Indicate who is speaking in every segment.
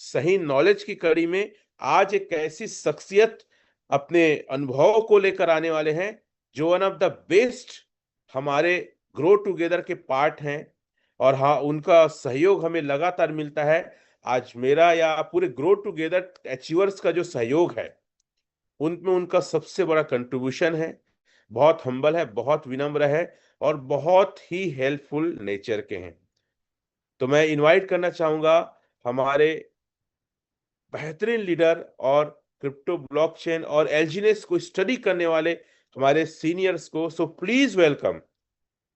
Speaker 1: सही नॉलेज की कड़ी में आज एक ऐसी शख्सियत अपने अनुभव को लेकर आने वाले हैं, जो वन ऑफ द बेस्ट हमारे ग्रो टुगेदर के पार्ट हैं। और हाँ, उनका सहयोग हमें लगातार मिलता है। आज मेरा या पूरे ग्रो टुगेदर अचीवर्स का जो सहयोग है, उनमें उनका सबसे बड़ा कंट्रीब्यूशन है। बहुत हम्बल है, बहुत विनम्र है और बहुत ही हेल्पफुल नेचर के हैं। तो मैं इनवाइट करना चाहूँगा हमारे बेहतरीन लीडर और क्रिप्टो ब्लॉकचेन और एलजीनेस को स्टडी करने वाले हमारे सीनियर्स को। So please welcome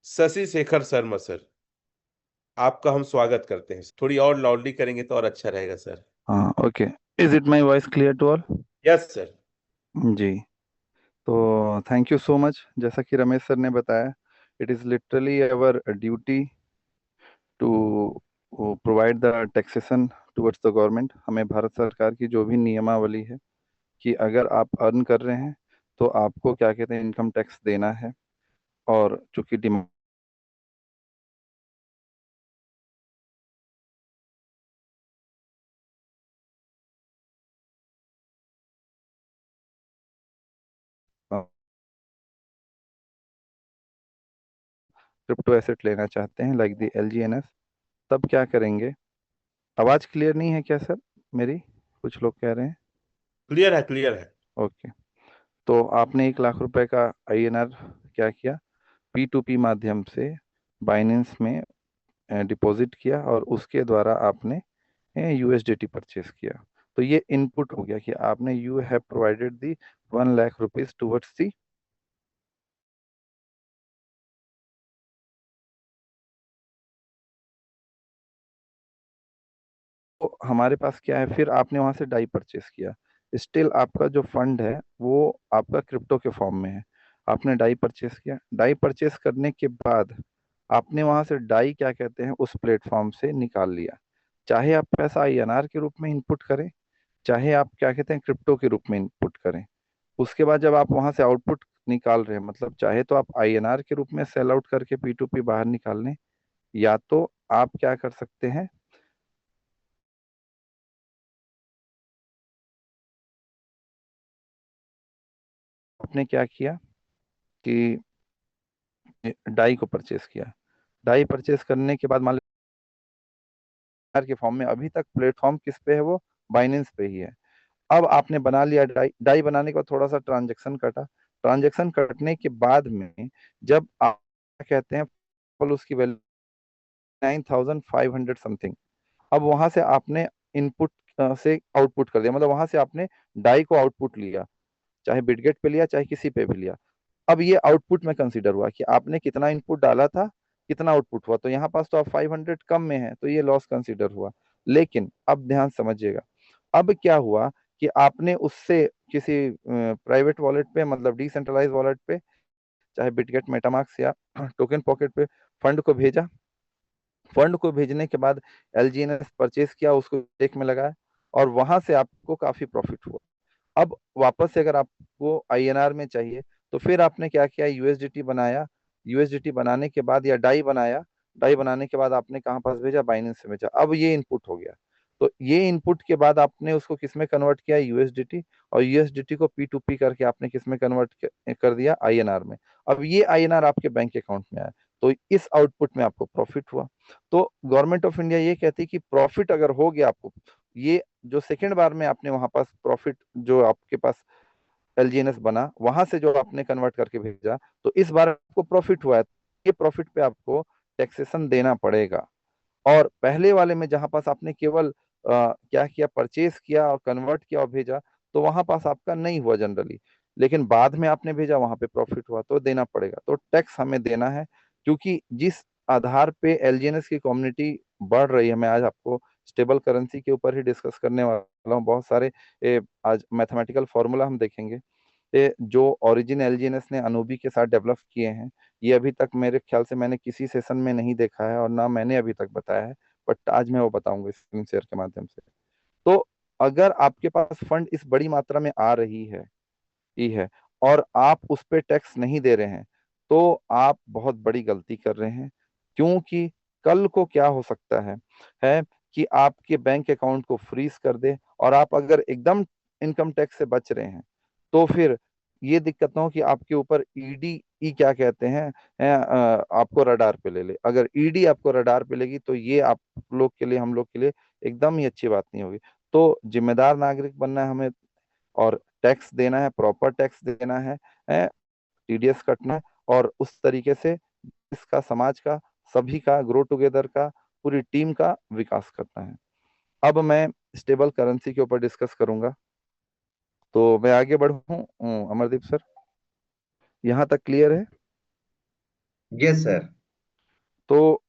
Speaker 1: Shashi Shekhar Sharma sir. आपका हम स्वागत करते हैं। थोड़ी और लाउडली करेंगे तो और अच्छा रहेगा सर।
Speaker 2: हाँ, okay. Is it my voice clear to all?
Speaker 1: Yes sir.
Speaker 2: जी। तो थैंक यू सो मच। जैसा कि रमेश सर ने बताया, it is literally our duty to provide the taxation towards the government. हमें भारत सरकार की जो भी नियमावली है कि अगर आप अर्न कर रहे हैं तो आपको क्या कहते हैं इनकम टैक्स देना है। और चूंकि डिमांड क्रिप्टो एसेट लेना चाहते हैं लाइक द LGNS, तब क्या करेंगे? आवाज़ क्लियर नहीं है क्या सर मेरी? कुछ लोग कह रहे हैं।
Speaker 1: क्लियर है, क्लियर है।
Speaker 2: ओके। तो आपने 1 लाख रुपए का INR क्या किया, P2P माध्यम से बाइनेंस में डिपॉजिट किया और उसके द्वारा आपने USDT परचेज किया। तो ये इनपुट हो गया कि आपने you have provided the 1 lakh rupees towards the. तो हमारे पास क्या है, फिर आपने वहां से डाई परचेस किया। स्टिल आपका जो फंड है वो आपका क्रिप्टो के फॉर्म में है। आपने डाई परचेस किया, डाई परचेस करने के बाद आपने वहां से डाई क्या कहते हैं उस प्लेटफॉर्म से निकाल लिया। चाहे आप पैसा INR के रूप में इनपुट करें, चाहे आप क्या कहते हैं क्रिप्टो के रूप में इनपुट करें। उसके बाद जब आप वहां से आउटपुट निकाल रहे हैं, मतलब चाहे तो आप INR के रूप में सेल आउट करके P2P बाहर निकाल लें, या तो आप क्या कर सकते हैं, आपने क्या किया कि डाई को परचेस किया। डाई परचेस करने के बाद मान लीजिए के फॉर्म में, अभी तक प्लेटफॉर्म किस पे है, वो बाइनेंस पे ही है। अब आपने बना लिया डाई। डाई बनाने के बाद थोड़ा सा ट्रांजेक्शन कटा। ट्रांजेक्शन कटने के बाद में जब आप क्या कहते हैं उसकी वैल्यू 9,500 समथिंग, अब वहां से आपने इनपुट से आउटपुट कर दिया, मतलब वहां से आपने डाई को आउटपुट लिया, चाहे बिटगेट पे लिया चाहे किसी पे भी लिया। अब ये आउटपुट में कंसीडर हुआ कि आपने कितना इनपुट डाला था, कितना आउटपुट हुआ। तो यहाँ पास तो आप 500 कम में है, तो ये लॉस कंसीडर हुआ। लेकिन अब ध्यान समझिएगा, अब क्या हुआ कि आपने उससे किसी प्राइवेट वॉलेट पे, मतलब डिसेंट्रलाइज वॉलेट पे, चाहे बिटगेट, मेटामार्क्स या टोकन पॉकेट पे फंड को भेजा। फंड को भेजने के बाद LGNS परचेज किया, उसको चेक में लगाया और वहां से आपको काफी प्रॉफिट हुआ। अब वापस से अगर आपको INR में चाहिए तो फिर आपने क्या किया, USDT बनाया। USDT बनाने के बाद या डाई बनाया, डाई बनाने के बाद आपने कहाँ पास भेजा, बाइनेंस से भेजा। अब ये इनपुट हो गया। तो ये इनपुट के बाद आपने उसको किस में कन्वर्ट किया, USDT। और USDT को P2P करके आपने किस में कन्वर्ट कर दिया, INR में। अब ये INR आपके बैंक अकाउंट में आया, तो इस आउटपुट में आपको प्रॉफिट हुआ। तो गवर्नमेंट ऑफ इंडिया ये कहती है कि प्रॉफिट अगर हो गया आपको, ये जो सेकेंड बार में आपने वहां पास प्रॉफिट, जो आपके पास LGNS बना वहां से जो आपने कन्वर्ट करके भेजा, तो इस बार आपको प्रॉफिट हुआ है, ये प्रॉफिट पे आपको टैक्सेशन देना पड़ेगा। और पहले वाले में जहां पास आपने केवल क्या किया, परचेज किया और कन्वर्ट किया और भेजा, तो वहां पास आपका नहीं हुआ जनरली। लेकिन बाद में आपने भेजा, वहां पे प्रॉफिट हुआ, तो देना पड़ेगा। तो टैक्स हमें देना है, क्योंकि जिस आधार पे LGNS की कम्युनिटी बढ़ रही है। मैं आज आपको स्टेबल करेंसी के ऊपर ही डिस्कस करने वाला हूँ। बहुत सारे आज मैथमेटिकल फॉर्मूला हम देखेंगे। जो ओरिजिन LGNS ने अनूबी के साथ डेवलप किए हैं, ये अभी तक मेरे ख्याल से मैंने किसी सेशन में नहीं देखा है और ना मैंने अभी तक बताया है। बट आज मैं वो बताऊंगा स्क्रीन शेयर के माध्यम से। तो अगर आपके पास फंड इस बड़ी मात्रा में आ रही है, ही है, और आप उस पे टैक्स नहीं दे रहे हैं, तो आप बहुत बड़ी गलती कर रहे हैं। क्योंकि कल को क्या हो सकता है कि आपके बैंक अकाउंट को फ्रीज कर दे, और आप अगर एकदम इनकम टैक्स से बच रहे हैं तो फिर ये दिक्कत ना हो कि आपके ऊपर ईडी, ई क्या कहते हैं, आपको रडार पे ले ले। अगर ईडी आपको रडार पे लेगी तो ये आप लोग के लिए, हम लोग के लिए एकदम ही अच्छी बात नहीं होगी। तो जिम्मेदार नागरिक बनना है हमें, और टैक्स देना है, प्रॉपर टैक्स देना है, टीडीएस कटना है, और उस तरीके से इसका, समाज का, सभी का, ग्रो टुगेदर का, पूरी टीम का विकास करना है। अब मैं स्टेबल करेंसी के ऊपर डिस्कस करूंगा, तो मैं आगे बढ़ूं। अमरदीप सर, यहाँ तक क्लियर है?
Speaker 3: Yes sir.
Speaker 2: तो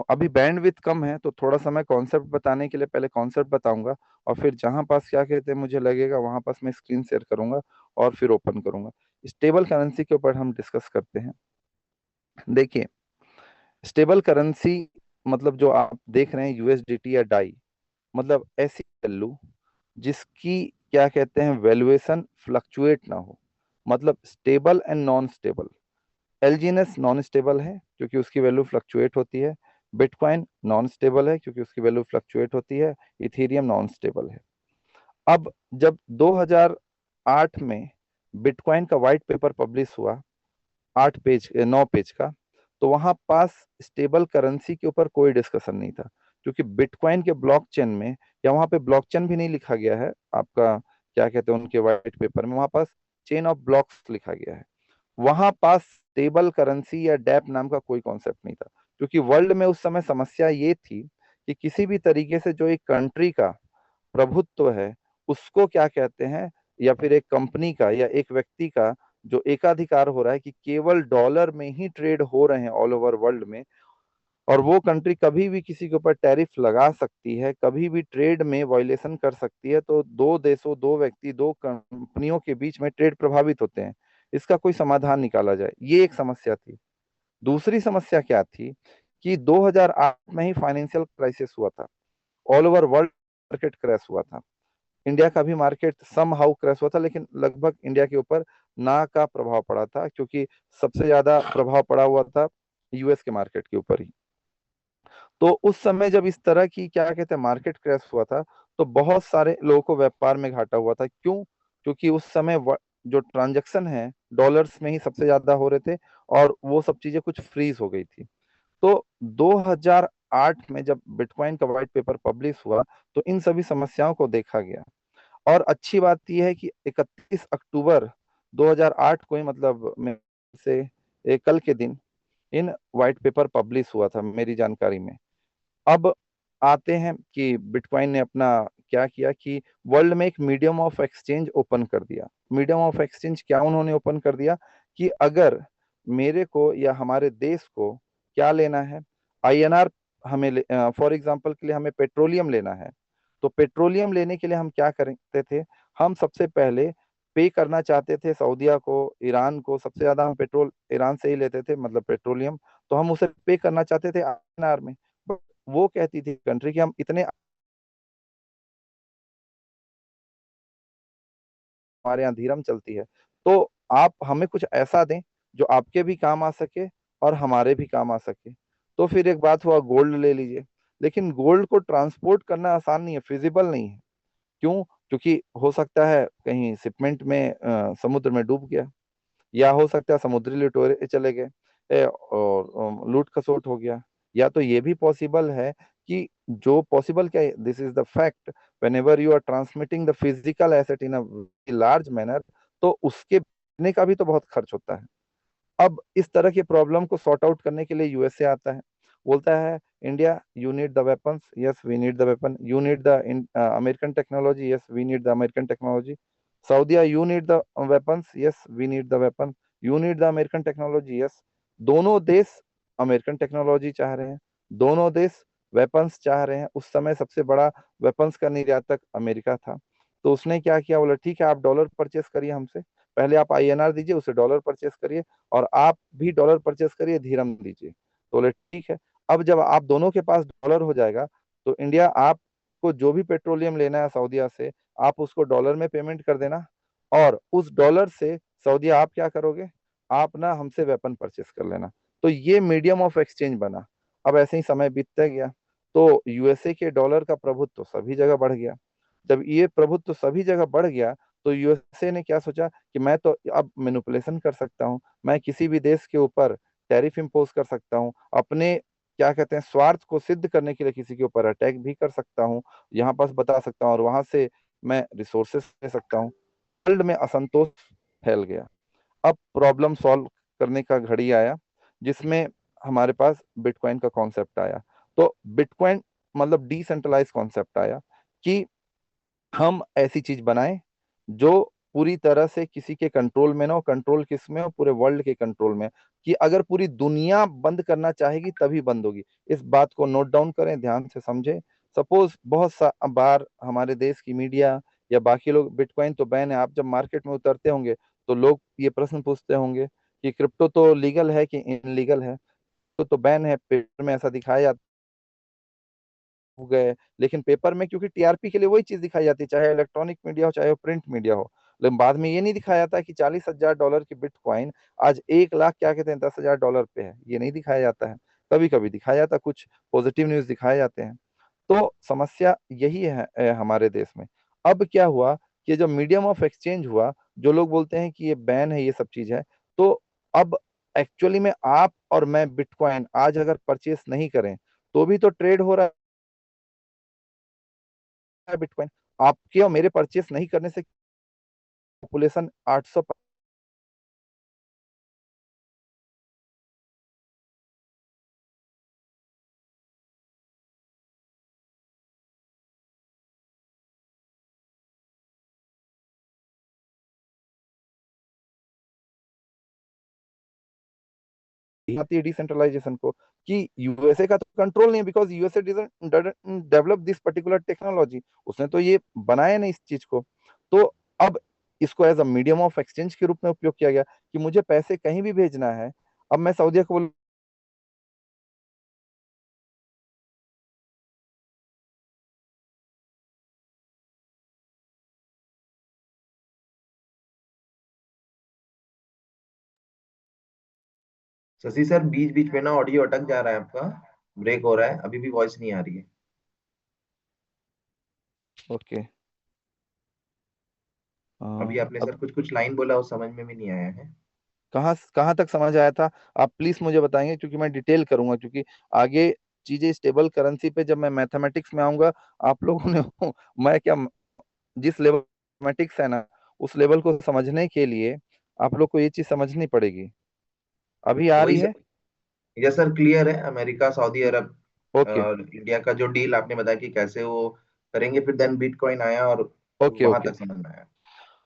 Speaker 2: अभी बैंडविड्थ कम है, तो थोड़ा सा मैं कॉन्सेप्ट बताने के लिए पहले कॉन्सेप्ट बताऊंगा, और फिर जहां पास क्या कहते हैं मुझे लगेगा वहां पास मैं स्क्रीन शेयर करूंगा और फिर ओपन करूंगा। स्टेबल करेंसी के ऊपर हम डिस्कस करते हैं। देखिए, स्टेबल करेंसी मतलब जो आप देख रहे हैं यूएसडीटी या डाई, मतलब ऐसी वैल्यू जिसकी क्या कहते हैं वैल्यूएशन फ्लक्चुएट ना हो, मतलब stable and non stable. एलजीएनएस non stable है क्योंकि उसकी वैल्यू फ्लक्चुएट होती है। बिटकॉइन नॉन स्टेबल है क्योंकि उसकी वैल्यू फ्लक्चुएट होती है। इथेरियम नॉन स्टेबल है। अब जब 2008 में बिटकॉइन का व्हाइट पेपर पब्लिश हुआ, 8 पेज 9 पेज का, तो वहां पास स्टेबल करेंसी के ऊपर कोई डिस्कशन नहीं था, क्योंकि बिटकॉइन के ब्लॉकचेन में, या वहां पे ब्लॉकचेन भी नहीं लिखा गया है आपका, क्या कहते हैं उनके व्हाइट पेपर में, वहां पास चेन ऑफ ब्लॉक्स लिखा गया है। वहां पास स्टेबल करेंसी या डैप नाम का कोई कॉन्सेप्ट नहीं था, क्योंकि वर्ल्ड में उस समय समस्या ये थी कि किसी भी तरीके से जो एक कंट्री का प्रभुत्व है उसको क्या कहते हैं, या फिर एक कंपनी का या एक व्यक्ति का जो एकाधिकार हो रहा है कि केवल डॉलर में ही ट्रेड हो रहे हैं ऑल ओवर वर्ल्ड में, और वो कंट्री कभी भी किसी के ऊपर टैरिफ लगा सकती है, कभी भी ट्रेड में वायलेशन कर सकती है, तो दो देशों, दो व्यक्ति, दो कंपनियों के बीच में ट्रेड प्रभावित होते हैं। इसका कोई समाधान निकाला जाए, ये एक समस्या थी। दूसरी समस्या क्या थी कि 2008 में ही फाइनेंशियल क्राइसिस हुआ था, all over world market crash हुआ था। इंडिया का भी मार्केट सम हाउ क्रैश हुआ था, लेकिन लगभग इंडिया के ऊपर ना का प्रभाव पड़ा था, क्योंकि सबसे ज्यादा प्रभाव पड़ा हुआ था यूएस के मार्केट के ऊपर ही। तो उस समय जब इस तरह की क्या कहते हैं मार्केट क्रैश हुआ था, तो बहुत सारे लोगों को व्यापार में घाटा हुआ था। क्यों? क्योंकि उस समय जो ट्रांजैक्शन है डॉलर्स में ही सबसे ज्यादा हो रहे थे, और वो सब चीजें कुछ फ्रीज हो गई थी। तो 2008 में जब बिटकॉइन का व्हाइट पेपर पब्लिश हुआ, तो इन सभी समस्याओं को देखा गया। और अच्छी बात यह है कि 31 अक्टूबर 2008 को ही, मतलब में से कल के दिन इन व्हाइट पेपर पब्लिश हुआ था मेरी जानकारी में। अब आते हैं कि बिटकॉइन ने अपना क्या किया कि वर्ल्ड में एक मीडियम ऑफ एक्सचेंज ओपन कर दिया। मीडियम ऑफ एक्सचेंज क्या उन्होंने ओपन कर दिया कि अगर मेरे को या हमारे देश को क्या लेना है, आईएनआर, हमें फॉर एग्जांपल के लिए हमें पेट्रोलियम लेना है, तो पेट्रोलियम लेने के लिए हम क्या करते थे, हम सबसे पहले पे करना चाहते थे सऊदीया को, ईरान को। सबसे ज्यादा हम पेट्रोल ईरान से ही लेते थे, मतलब पेट्रोलियम, तो हम उसे पे करना चाहते थे आईएनआर में। वो कहती थी कंट्री कि हम इतने, हमारे यहाँ धीरम चलती है, तो आप हमें कुछ ऐसा दें जो आपके भी काम आ सके और हमारे भी काम आ सके। तो फिर एक बात हुआ, गोल्ड ले लीजिए। लेकिन गोल्ड को ट्रांसपोर्ट करना आसान नहीं है, फिजिबल नहीं है। क्यों? क्योंकि हो सकता है कहीं शिपमेंट में समुद्र में डूब गया, या हो सकता है समुद्री लुटेरे चले गए, और लूट खसोट हो गया। या तो ये भी पॉसिबल है कि, जो पॉसिबल क्या है, this is the fact, whenever you are transmitting the physical asset in a large manner, तो उसके बिकने का भी तो बहुत खर्च होता है। अब इस तरह की प्रॉब्लम को सॉर्ट आउट करने के लिए यूएसए आता है, बोलता है India, you need the weapons, yes we need the weapon, you need the American technology, yes we need the American technology, Saudia, you need the weapons, yes we need the weapon, you need the American technology, yes. दोनों देश American technology चाह रहे हैं, दोनों देश weapons चाह रहे हैं। उस समय सबसे बड़ा वेपन्स का निर्यातक अमेरिका था। तो उसने क्या किया, बोला ठीक है, आप डॉलर परचेस करिए हमसे, पहले आप आईएनआर दीजिए, उसे डॉलर परचेस करिए, और आप भी डॉलर परचेस करिए, धीरम दीजिए। तो बोले ठीक है। अब जब आप दोनों के पास डॉलर हो जाएगा, तो इंडिया आपको जो भी पेट्रोलियम लेना है सऊदीया से, आप उसको डॉलर में पेमेंट कर देना, और उस डॉलर से सऊदीया आप क्या करोगे, आप ना हमसे वेपन परचेस कर लेना। तो ये मीडियम ऑफ एक्सचेंज बना। अब ऐसे ही समय बीतता गया, तो यूएसए के डॉलर का प्रभुत्व सभी जगह बढ़ गया। जब ये प्रभुत्व सभी जगह बढ़ गया तो यूएसए ने क्या सोचा कि मैं तो अब मैनिपुलेशन कर सकता हूँ, मैं किसी भी देश के ऊपर टैरिफ इम्पोज कर सकता हूँ, अपने क्या कहते हैं स्वार्थ को सिद्ध करने के लिए किसी के ऊपर अटैक भी कर सकता हूँ, यहाँ पास बता सकता हूँ और वहां से मैं रिसोर्सेस ले सकता हूँ। वर्ल्ड में असंतोष फैल गया। अब प्रॉब्लम सॉल्व करने का घड़ी आया जिसमें हमारे पास बिटकॉइन का कॉन्सेप्ट आया। तो बिटकॉइन मतलब डिसेंट्रलाइज कॉन्सेप्ट आया कि हम ऐसी चीज बनाएं जो पूरी तरह से किसी के कंट्रोल में ना हो। कंट्रोल किस में हो? पूरे वर्ल्ड के कंट्रोल में। कि अगर पूरी दुनिया बंद करना चाहेगी तभी बंद होगी। इस बात को नोट डाउन करें, ध्यान से समझें। सपोज बहुत सा बार हमारे देश की मीडिया या बाकी लोग बिटकॉइन तो बैन है, आप जब मार्केट में उतरते होंगे तो लोग ये प्रश्न पूछते होंगे कि क्रिप्टो तो लीगल है कि इनलीगल है? तो बैन है, पेपर में ऐसा दिखाया जाता हो गए, लेकिन पेपर में क्योंकि टीआरपी के लिए वही चीज दिखाई जाती है, चाहे इलेक्ट्रॉनिक मीडिया हो चाहे वो प्रिंट मीडिया हो। लेकिन बाद में ये नहीं दिखाया जाता कि $40,000 की बिटकॉइन आज 1 लाख क्या कहते हैं $10,000 पे है, ये नहीं दिखाया जाता है। कभी कभी दिखाया जाता है, कुछ पॉजिटिव न्यूज दिखाए जाते हैं। तो समस्या यही है हमारे देश में। अब क्या हुआ कि जब मीडियम ऑफ एक्सचेंज हुआ, जो लोग बोलते हैं कि ये बैन है, ये सब चीज है, तो अब एक्चुअली में आप और मैं बिटकॉइन आज अगर परचेस नहीं करें तो भी तो ट्रेड हो रहा है बिटकॉइन। आपके और मेरे परचेस नहीं करने से पॉपुलेशन 800 आती है डिसेंट्रलाइजेशन को कि यूएसए का तो कंट्रोल नहीं है, because USA develop this particular technology. उसने तो ये बनाया नहीं इस चीज को। तो अब इसको as a medium of exchange के रूप में उपयोग किया गया कि मुझे पैसे कहीं भी भेजना है। अब मैं सऊदीया को बोल
Speaker 3: शशि सर, बीच बीच में ना ऑडियो अटक जा रहा है आपका, ब्रेक हो रहा है, अभी भी वॉइस नहीं आ रही है।
Speaker 2: ओके।
Speaker 3: अभी आपने
Speaker 2: अब
Speaker 3: सर कुछ कुछ लाइन बोला, वो समझ में भी नहीं आया है।
Speaker 2: कहाँ कहाँ तक समझ आया था? आप प्लीज मुझे बताएंगे क्योंकि मैं डिटेल करूंगा, क्योंकि आगे चीजें स्टेबल करेंसी पे जब मैं मैथमेटिक्स में आऊंगा आप लोगों ने मैं क्या, जिस लेवल मैथमेटिक्स है ना उस लेवल को समझने के लिए आप लोग को ये चीज समझनी पड़ेगी। अभी आ
Speaker 3: वही
Speaker 2: रही है?
Speaker 3: सर। यस सर, क्लियर है। अमेरिका, सऊदी अरब
Speaker 2: ओके
Speaker 3: और इंडिया का जो डील आपने बताया कि कैसे वो करेंगे, फिर देन बिटकॉइन आया और
Speaker 2: ओके
Speaker 3: वहां
Speaker 2: ओके
Speaker 3: तक समझ में आया।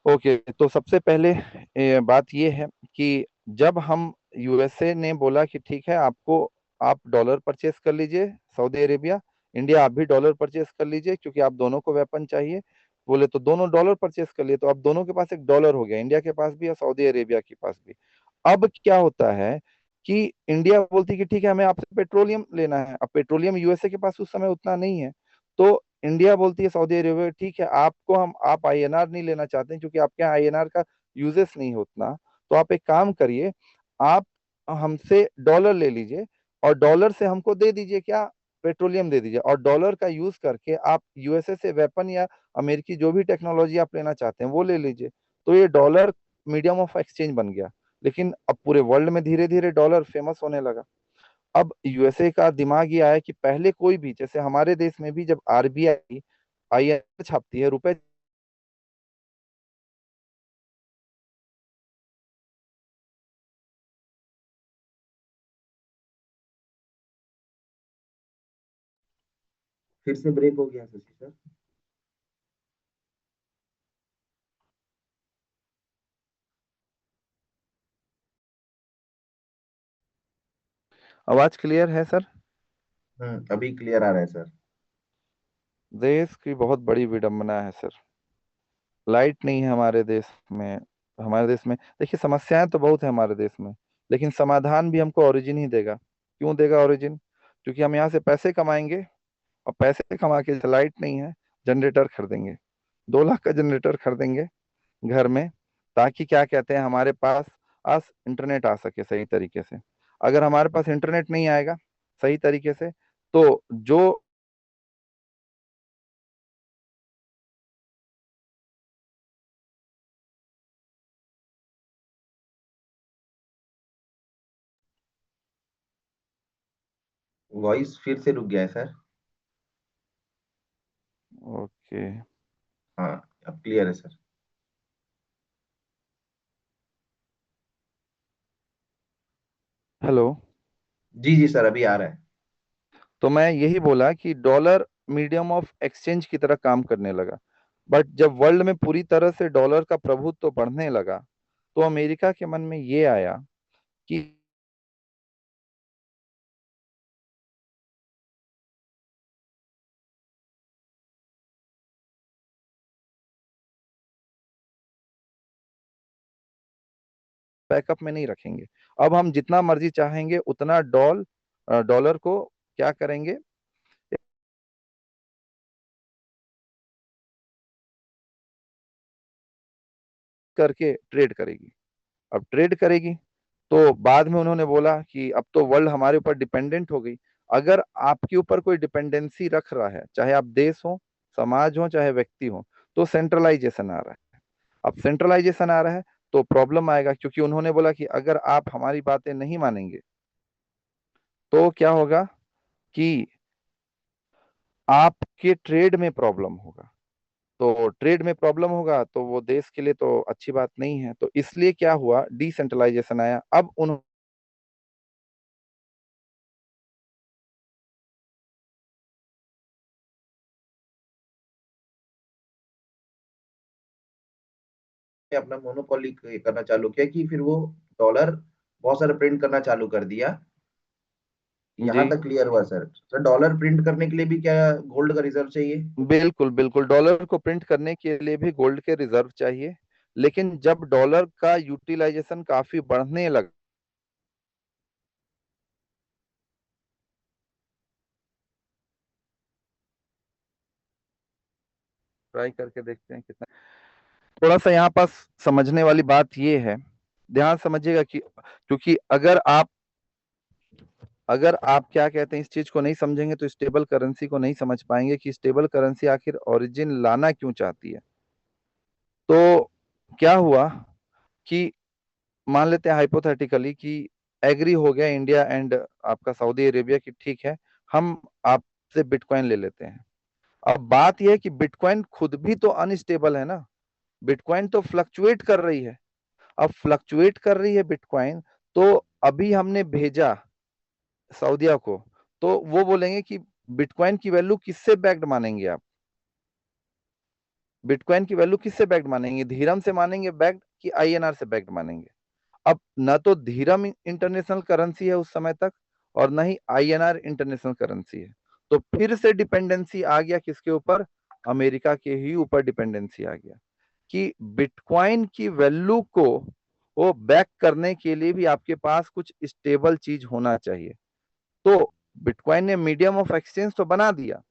Speaker 2: ओके। तो सबसे पहले बात ये है कि जब हम यूएसए ने बोला कि ठीक है आपको, आप डॉलर परचेस कर लीजिए, सऊदी अरेबिया, इंडिया आप भी डॉलर परचेस कर लीजिए क्योंकि आप दोनों को वेपन चाहिए। बोले तो दोनों डॉलर परचेस कर लिए, तो अब दोनों के पास एक डॉलर हो गया, इंडिया के पास भी और सऊदी अरेबिया के पास भी। अब क्या होता है कि इंडिया बोलती है कि ठीक है हमें आपसे पेट्रोलियम लेना है। अब पेट्रोलियम यूएसए के पास उस समय उतना नहीं है। तो इंडिया बोलती है सऊदी अरेबिया ठीक है आपको हम, आप आईएनआर नहीं लेना चाहते हैं क्योंकि आपके यहाँ आईएनआर का यूजेस नहीं है उतना, तो आप एक काम करिए, आप हमसे डॉलर ले लीजिए और डॉलर से हमको दे दीजिए क्या, पेट्रोलियम दे दीजिए, और डॉलर का यूज करके आप यूएसए से वेपन या अमेरिकी जो भी टेक्नोलॉजी आप लेना चाहते हैं वो ले लीजिए। तो ये डॉलर मीडियम ऑफ एक्सचेंज बन गया। लेकिन अब पूरे वर्ल्ड में धीरे धीरे डॉलर फेमस होने लगा। अब यूएसए का दिमाग ये आया कि पहले कोई भी, जैसे हमारे देश में भी जब आरबीआई आईएनआर छापती है रुपए,
Speaker 3: फिर से ब्रेक हो गया शशि सर।
Speaker 2: आवाज क्लियर है सर?
Speaker 3: अभी क्लियर आ रहा है सर।
Speaker 2: देश की बहुत बड़ी विडंबना है सर, लाइट नहीं है हमारे देश में। हमारे देश में देखिए समस्याएं तो बहुत है हमारे देश में, लेकिन समाधान भी हमको ओरिजिन ही देगा। क्यों देगा ओरिजिन? क्योंकि हम यहाँ से पैसे कमाएंगे और पैसे कमा के, लाइट नहीं है, जनरेटर खरीदेंगे, 2 लाख का जनरेटर खरीदेंगे घर में, ताकि क्या कहते हैं हमारे पास आज इंटरनेट आ सके सही तरीके से। अगर हमारे पास इंटरनेट नहीं आएगा सही तरीके से तो जो
Speaker 3: वॉइस फिर से रुक गया है सर।
Speaker 2: ओके।
Speaker 3: हाँ, अब क्लियर है सर।
Speaker 2: हेलो।
Speaker 3: जी जी सर, अभी आ रहा है।
Speaker 2: तो मैं यही बोला कि डॉलर मीडियम ऑफ एक्सचेंज की तरह काम करने लगा। बट जब वर्ल्ड में पूरी तरह से डॉलर का प्रभुत्व बढ़ने लगा, तो अमेरिका के मन में ये आया कि बैकअप में नहीं रखेंगे। अब हम जितना मर्जी चाहेंगे उतना डॉलर को क्या करेंगे, करके ट्रेड करेगी। अब ट्रेड करेगी तो बाद में उन्होंने बोला कि अब तो वर्ल्ड हमारे ऊपर डिपेंडेंट हो गई। अगर आपके ऊपर कोई डिपेंडेंसी रख रहा है, चाहे आप देश हो, समाज हो, चाहे व्यक्ति हो, तो सेंट्रलाइजेशन आ रहा है। अब सेंट्रलाइजेशन आ रहा है तो प्रॉब्लम आएगा, क्योंकि उन्होंने बोला कि अगर आप हमारी बातें नहीं मानेंगे तो क्या होगा कि आपके ट्रेड में प्रॉब्लम होगा। तो ट्रेड में प्रॉब्लम होगा तो वो देश के लिए तो अच्छी बात नहीं है। तो इसलिए क्या हुआ, डिसेंट्रलाइजेशन आया। अब उन
Speaker 3: अपना मोनोपोली करना चालू किया कि फिर वो डॉलर बहुत सारे प्रिंट करना चालू कर दिया। यहाँ
Speaker 2: जी
Speaker 3: तक क्लियर हुआ सर। सर, डॉलर प्रिंट करने के लिए भी क्या गोल्ड का रिजर्व चाहिए?
Speaker 2: बिल्कुल बिल्कुल, डॉलर को प्रिंट करने के लिए भी गोल्ड के रिजर्व चाहिए। लेकिन जब डॉलर का यूटिलाइजेशन काफी बढ़ने लगा, ट्राई करके देखते हैं कितना। थोड़ा सा यहाँ पास समझने वाली बात ये है, ध्यान समझिएगा कि क्योंकि अगर आप क्या कहते हैं इस चीज को नहीं समझेंगे तो स्टेबल करेंसी को नहीं समझ पाएंगे कि स्टेबल करेंसी आखिर ओरिजिन लाना क्यों चाहती है। तो क्या हुआ कि मान लेते हैं हाइपोथेटिकली कि एग्री हो गया इंडिया एंड आपका सऊदी अरेबिया की, ठीक है हम आपसे बिटकॉइन ले लेते हैं। अब बात यह है कि बिटकॉइन खुद भी तो अनस्टेबल है ना, बिटकॉइन तो फ्लक्चुएट कर रही है। अब फ्लक्चुएट कर रही है बिटकॉइन, तो अभी हमने भेजा सऊदिया को, तो वो बोलेंगे कि बिटकॉइन की वैल्यू किससे बैक्ड मानेंगे आप, बिटकॉइन की वैल्यू किससे बैक्ड मानेंगे, धीरम से मानेंगे बैक्ड कि आईएनआर से बैक्ड मानेंगे। अब न तो धीरम इंटरनेशनल करेंसी है उस समय तक, और न ही आईएनआर इंटरनेशनल करेंसी है। तो फिर से डिपेंडेंसी आ गया किसके ऊपर, अमेरिका के ही ऊपर डिपेंडेंसी आ गया कि बिटकॉइन की वैल्यू को वो बैक करने के लिए भी आपके पास कुछ स्टेबल चीज होना चाहिए। तो बिटकॉइन ने मीडियम ऑफ एक्सचेंज तो बना दिया,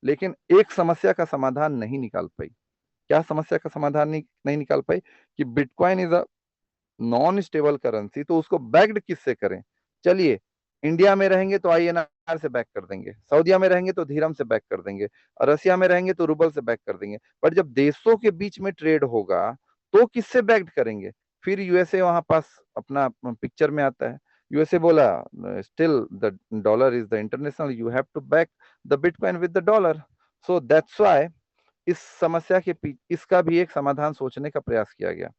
Speaker 2: लेकिन एक समस्या का समाधान नहीं निकाल पाई। क्या समस्या का समाधान नहीं निकाल पाई कि bitcoin is non stable currency, तो उसको बैक्ड किससे करें। चलिए, इंडिया में रहेंगे तो आईएनआर से बैक कर देंगे, सऊदीया में रहेंगे तो धीरम से बैक कर देंगे, और रसिया में रहेंगे तो रूबल से बैक कर देंगे। पर जब देशों के बीच में ट्रेड होगा तो किससे बैक्ड करेंगे। फिर यूएसए वहां पास अपना पिक्चर में आता है। यूएसए बोला still the dollar is the international, you have to back the bitcoin with the dollar. So that's why इस समस्या के पीछे इसका भी एक समाधान सोचने का प्रयास किया गया।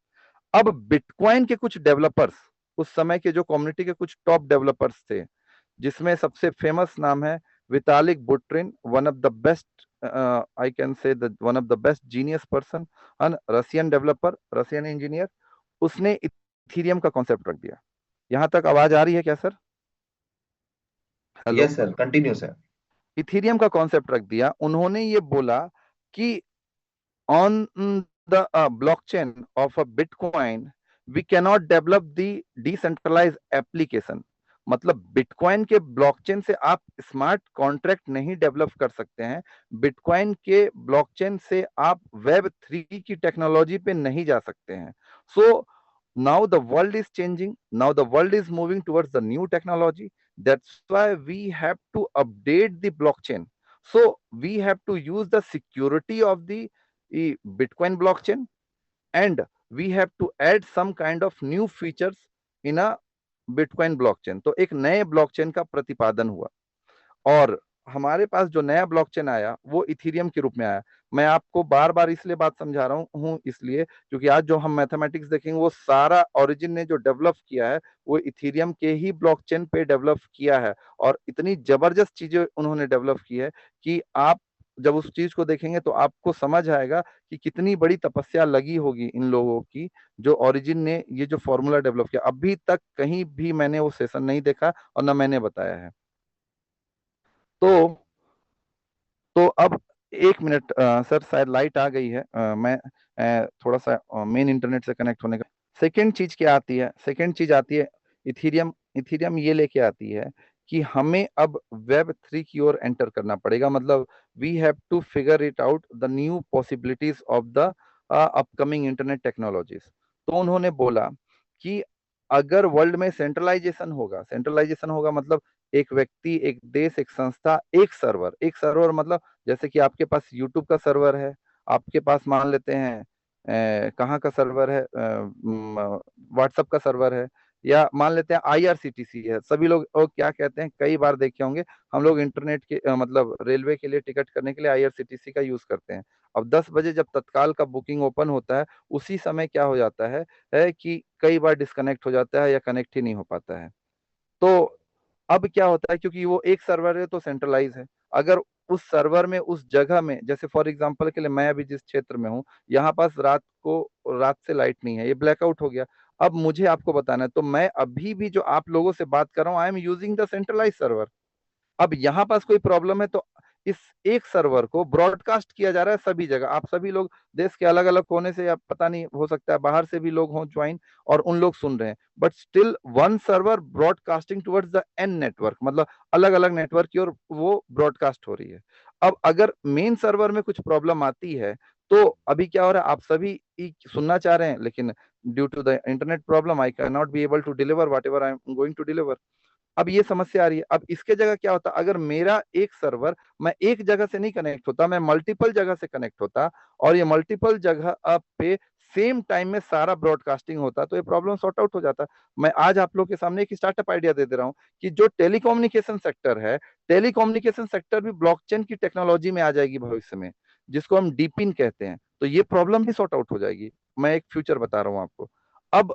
Speaker 2: अब बिटकॉइन के कुछ डेवलपर्स, उस समय के जो कम्युनिटी के कुछ टॉप डेवलपर्स थे, जिसमें सबसे फेमस नाम है Vitalik Buterin, one of the best, I can say one of the best genius person, an Russian developer, Russian engineer. उसने इथीरियम का कॉन्सेप्ट रख दिया। यहां तक आवाज आ रही है क्या sir? Hello.
Speaker 3: Yes sir, continue sir.
Speaker 2: Ethereum का कॉन्सेप्ट रख दिया। उन्होंने ये बोला कि on the blockchain of a Bitcoin, we cannot develop the decentralized application। मतलब बिटकॉइन के ब्लॉकचेन से आप स्मार्ट कॉन्ट्रैक्ट नहीं डेवलप कर सकते हैं, बिटकॉइन के ब्लॉकचेन से आप वेब 3 की टेक्नोलॉजी पे नहीं जा सकते हैं। सो now the world is changing, now the world is moving towards the new technology, that's why we have to update the blockchain. So we have to use the security of the Bitcoin blockchain, and we have to add some kind of new features in a Bitcoin blockchain। तो एक नए blockchain का प्रतिपादन हुआ। और हमारे पास जो नया ब्लॉकचेन आया वो इथेरियम के रूप में आया। मैं आपको बार बार इसलिए बात समझा रहा हूँ इसलिए क्योंकि आज जो हम मैथमेटिक्स देखेंगे वो सारा ओरिजिन ने जो डेवलप किया है वो इथेरियम के ही ब्लॉकचेन पे डेवलप किया है। और इतनी जबरदस्त चीजें उन्होंने डेवलप की है कि आप जब उस चीज को देखेंगे तो आपको समझ आएगा कि कितनी बड़ी तपस्या लगी होगी इन लोगों की, जो ओरिजिन ने ये जो फॉर्मूला डेवलप किया। अभी तक कहीं भी मैंने वो सेशन नहीं देखा और ना मैंने बताया है। तो अब एक मिनट सर, शायद लाइट आ गई है। मैं थोड़ा सा मेन इंटरनेट से कनेक्ट होने का। सेकेंड चीज क्या आती है? सेकेंड चीज आती है इथीरियम। इथीरियम ये लेके आती है कि हमें अब वेब 3 की ओर एंटर करना पड़ेगा। मतलब we have to figure it out the new possibilities of the upcoming internet technologies. तो उन्होंने बोला कि अगर वर्ल्ड में सेंट्रलाइजेशन होगा मतलब एक व्यक्ति, एक देश, एक संस्था, एक सर्वर मतलब जैसे कि आपके पास यूट्यूब का सर्वर है, आपके पास मान लेते हैं कहाँ का सर्वर है, व्हाट्सएप का सर्वर है, या मान लेते हैं आईआरसीटीसी है। सभी लोग क्या कहते हैं, कई बार देखे होंगे हम लोग इंटरनेट के मतलब रेलवे के लिए टिकट करने के लिए आईआरसीटीसी का यूज करते हैं। अब 10 बजे जब तत्काल का बुकिंग ओपन होता है उसी समय क्या हो जाता है कि कई बार डिस्कनेक्ट हो जाता है या कनेक्ट ही नहीं हो पाता है। तो अब क्या होता है, क्योंकि वो एक सर्वर है तो सेंट्रलाइज है। अगर उस सर्वर में, उस जगह में, जैसे फॉर एग्जांपल के लिए मैं अभी जिस क्षेत्र में हूँ यहाँ पास रात से लाइट नहीं है, ये ब्लैकआउट हो गया। अब मुझे आपको बताना है, तो मैं अभी भी जो आप लोगों से बात कर रहा हूँ I am using the centralise server. अब यहाँ पास कोई प्रॉब्लम है तो इस एक सर्वर को ब्रॉडकास्ट किया जा रहा है सभी जगह। आप सभी लोग देश के अलग अलग कोने से, या पता नहीं हो सकता है बाहर से भी लोग हों ज्वाइन और उन लोग सुन रहे हैं, but still one server broadcasting towards the N network, मतलब अलग अलग नेटवर्क की ओर वो ब्रॉडकास्ट हो रही है। अब अगर मेन सर्वर में कुछ प्रॉब्लम आती है तो अभी क्या हो रहा है, आप सभी सुनना चाह रहे हैं लेकिन due to the internet problem I can not be able to deliver whatever I am going to deliver. अब ये समस्या आ रही है। अब इसके जगह क्या होता, अगर मेरा एक सर्वर, मैं एक जगह से नहीं कनेक्ट होता, मैं मल्टीपल जगह से कनेक्ट होता और ये मल्टीपल जगह पे सेम टाइम में सारा ब्रॉडकास्टिंग होता तो ये प्रॉब्लम सॉर्ट आउट हो जाता। मैं आज आप लोग के सामने एक स्टार्टअप आइडिया दे रहा हूँ कि जो टेलीकम्युनिकेशन सेक्टर है, टेलीकम्युनिकेशन सेक्टर भी ब्लॉकचेन की टेक्नोलॉजी में आ जाएगी भविष्य में, जिसको हम डीपिन कहते हैं। तो ये प्रॉब्लम भी सॉर्ट आउट हो जाएगी। मैं एक फ्यूचर बता रहा हूँ आपको। अब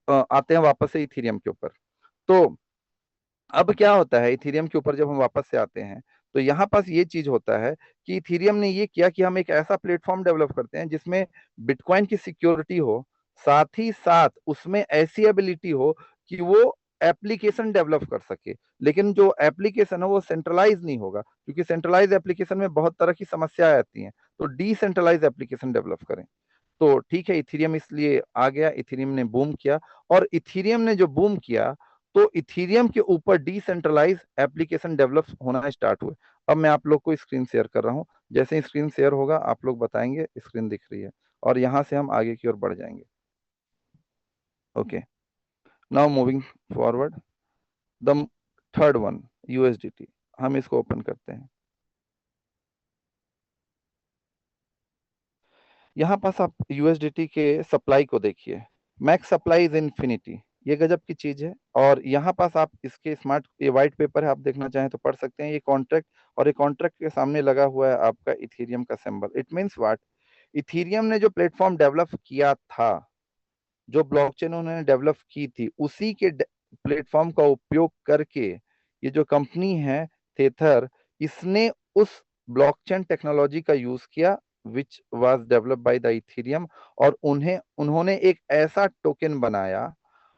Speaker 2: आते हैं वापस से इथेरियम के ऊपर। तो अब क्या होता है इथेरियम के ऊपर जब हम वापस से आते हैं तो यहाँ पास ये चीज होता है कि इथेरियम ने ये किया कि हम एक ऐसा प्लेटफॉर्म डेवलप करते हैं जिसमें बिटकॉइन की सिक्योरिटी हो, साथ ही साथ उसमें ऐसी एबिलिटी हो कि वो एप्लीकेशन डेवलप कर सके। लेकिन जो एप्लीकेशन है वो सेंट्रलाइज नहीं होगा, क्योंकि सेंट्रलाइज एप्लीकेशन में बहुत तरह की समस्याएं आती हैं। तो डिसेंट्रलाइज एप्लीकेशन डेवलप करें। तो ठीक है, इथेरियम इसलिए आ गया, इथेरियम ने बूम किया। और इथेरियम ने जो बूम किया तो इथेरियम के ऊपर डिसेंट्रलाइज एप्लीकेशन डेवलप होना स्टार्ट हुए। अब मैं आप लोग को स्क्रीन शेयर कर रहा हूं। जैसे ही स्क्रीन शेयर होगा आप लोग बताएंगे स्क्रीन दिख रही है, और यहां से हम आगे की ओर बढ़ जाएंगे। Okay, now moving forward, the third one, USDT. हम इसको ओपन करते हैं। यहाँ पास आप यूएसडीटी के सप्लाई को देखिए, मैक्स सप्लाई इज इन्फिनिटी। ये गजब की चीज है। और यहाँ पास आप इसके स्मार्ट, ये व्हाइट पेपर है, आप देखना चाहें तो पढ़ सकते हैं। ये कॉन्ट्रैक्ट, और ये कॉन्ट्रैक्ट के सामने लगा हुआ है आपका इथेरियम का symbol. It means what, Ethereum ने जो प्लेटफॉर्म डेवलप किया था, जो ब्लॉकचेन उन्होंने डेवलप की थी, उसी के प्लेटफॉर्म का उपयोग करके ये जो कंपनी है थेथर, इसने उस ब्लॉकचेन टेक्नोलॉजी का यूज किया which was developed by the Ethereum. और उन्होंने एक ऐसा टोकन बनाया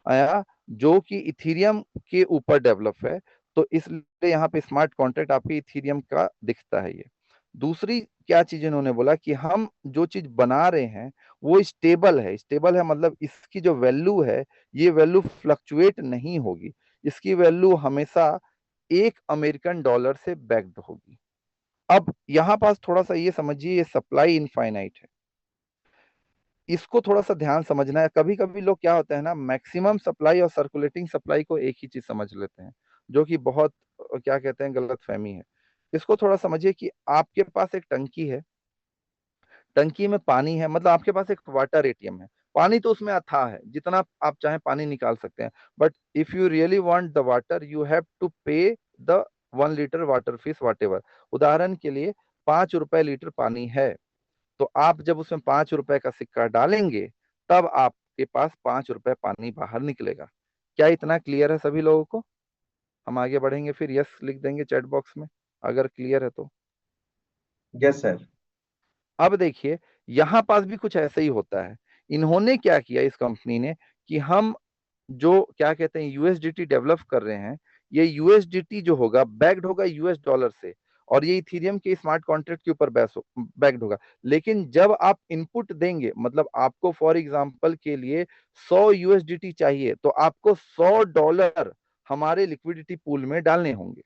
Speaker 2: आया जो कि इथेरियम के ऊपर डेवलप है। तो इसलिए यहाँ पे स्मार्ट कॉन्ट्रैक्ट आपके इथेरियम का दिखता है। ये दूसरी क्या चीज इन्होंने बोला कि हम जो चीज बना रहे हैं वो स्टेबल है। स्टेबल है मतलब इसकी जो वैल्यू है, ये वैल्यू फ्लक्चुएट नहीं होगी। इसकी वैल्यू हमेशा $1 से बैक्ड होगी। अब यहां पास थोड़ा सा ये समझिए, ये सप्लाई इनफाइनाइट है, इसको थोड़ा सा ध्यान समझना है। कभी कभी लोग क्या होता है ना, मैक्सिमम सप्लाई और सर्कुलेटिंग सप्लाई को एक ही चीज समझ लेते हैं, जो कि बहुत क्या कहते हैं, गलत फहमी है। इसको थोड़ा समझिए कि आपके पास एक टंकी है, टंकी में पानी है, मतलब आपके पास एक वाटर एटीएम है। पानी तो उसमें अथाह है, जितना आप चाहें पानी निकाल सकते हैं। But if you really want the water you have to pay the 1 litre water fish whatever. उदाहरण के लिए 5 रुपए लीटर पानी है, तो आप जब उसमें 5 रुपए का सिक्का डालेंगे तब आपके पास 5 रुपए पानी बाहर निकलेगा। क्या इतना क्लियर है सभी लोगों को? हम आगे बढ़ेंगे, फिर यस लिख देंगे चैट बॉक्स में अगर क्लियर है तो।
Speaker 3: Yes sir.
Speaker 2: अब देखिए यहां पास भी कुछ ऐसे ही होता है। इन्होंने क्या किया इस कंपनी ने कि हम जो क्या कहते हैं यूएसडीटी डेवलप कर रहे हैं, ये यूएसडीटी जो होगा बैक्ड होगा यूएस डॉलर से, और ये इथीरियम के स्मार्ट कॉन्ट्रैक्ट के ऊपर बैक्ड होगा। लेकिन जब आप इनपुट देंगे, मतलब आपको फॉर एग्जांपल के लिए 100 यूएसडीटी चाहिए, तो आपको $100 हमारे लिक्विडिटी पूल में डालने होंगे।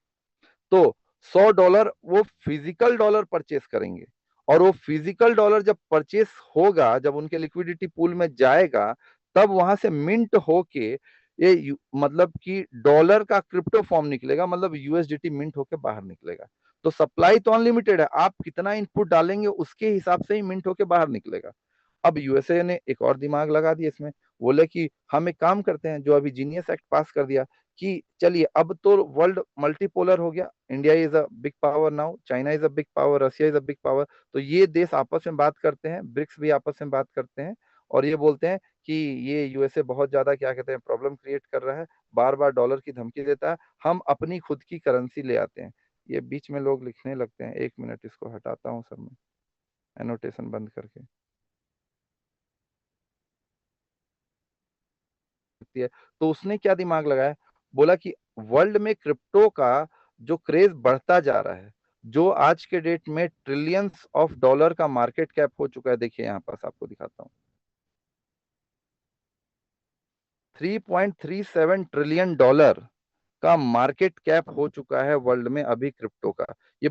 Speaker 2: तो $100 वो फिजिकल डॉलर परचेस करेंगे, और वो फिजिकल डॉलर जब परचेस होगा, जब उनके लिक्विडिटी पूल में जाएगा, तब वहां से मिंट होके मतलब कि डॉलर का क्रिप्टो फॉर्म निकलेगा, मतलब यूएसडीटी मिंट होके बाहर निकलेगा। तो सप्लाई तो अनलिमिटेड है, आप कितना इनपुट डालेंगे उसके हिसाब से ही मिंट होके बाहर निकलेगा। अब यूएसए ने एक और दिमाग लगा दिया इसमें, बोले कि हम एक काम करते हैं, जो अभी जीनियस एक्ट पास कर दिया कि चलिए अब तो वर्ल्ड मल्टीपोलर हो गया, India is a big power now, China is a big power, Russia is a big power, तो ये देश आपस में बात करते हैं, ब्रिक्स भी आपस में बात करते हैं, और ये बोलते हैं कि ये यूएसए बहुत ज्यादा क्या कहते हैं प्रॉब्लम क्रिएट कर रहा है, बार बार डॉलर की धमकी देता है, हम अपनी खुद की करेंसी ले आते हैं। ये बीच में लोग लिखने लगते हैं, 1 मिनट इसको हटाता हूँ सर मैं, एनोटेशन बंद करके सकती है। तो उसने क्या दिमाग लगाया, बोला कि वर्ल्ड में क्रिप्टो का जो क्रेज बढ़ता जा रहा है, जो आज के डेट में ट्रिलियंस ऑफ डॉलर का मार्केट कैप हो चुका है, देखिए यहां पास आपको दिखाता हूं, 3.37 ट्रिलियन डॉलर का मार्केट कैप हो चुका है वर्ल्ड में अभी क्रिप्टो का। ये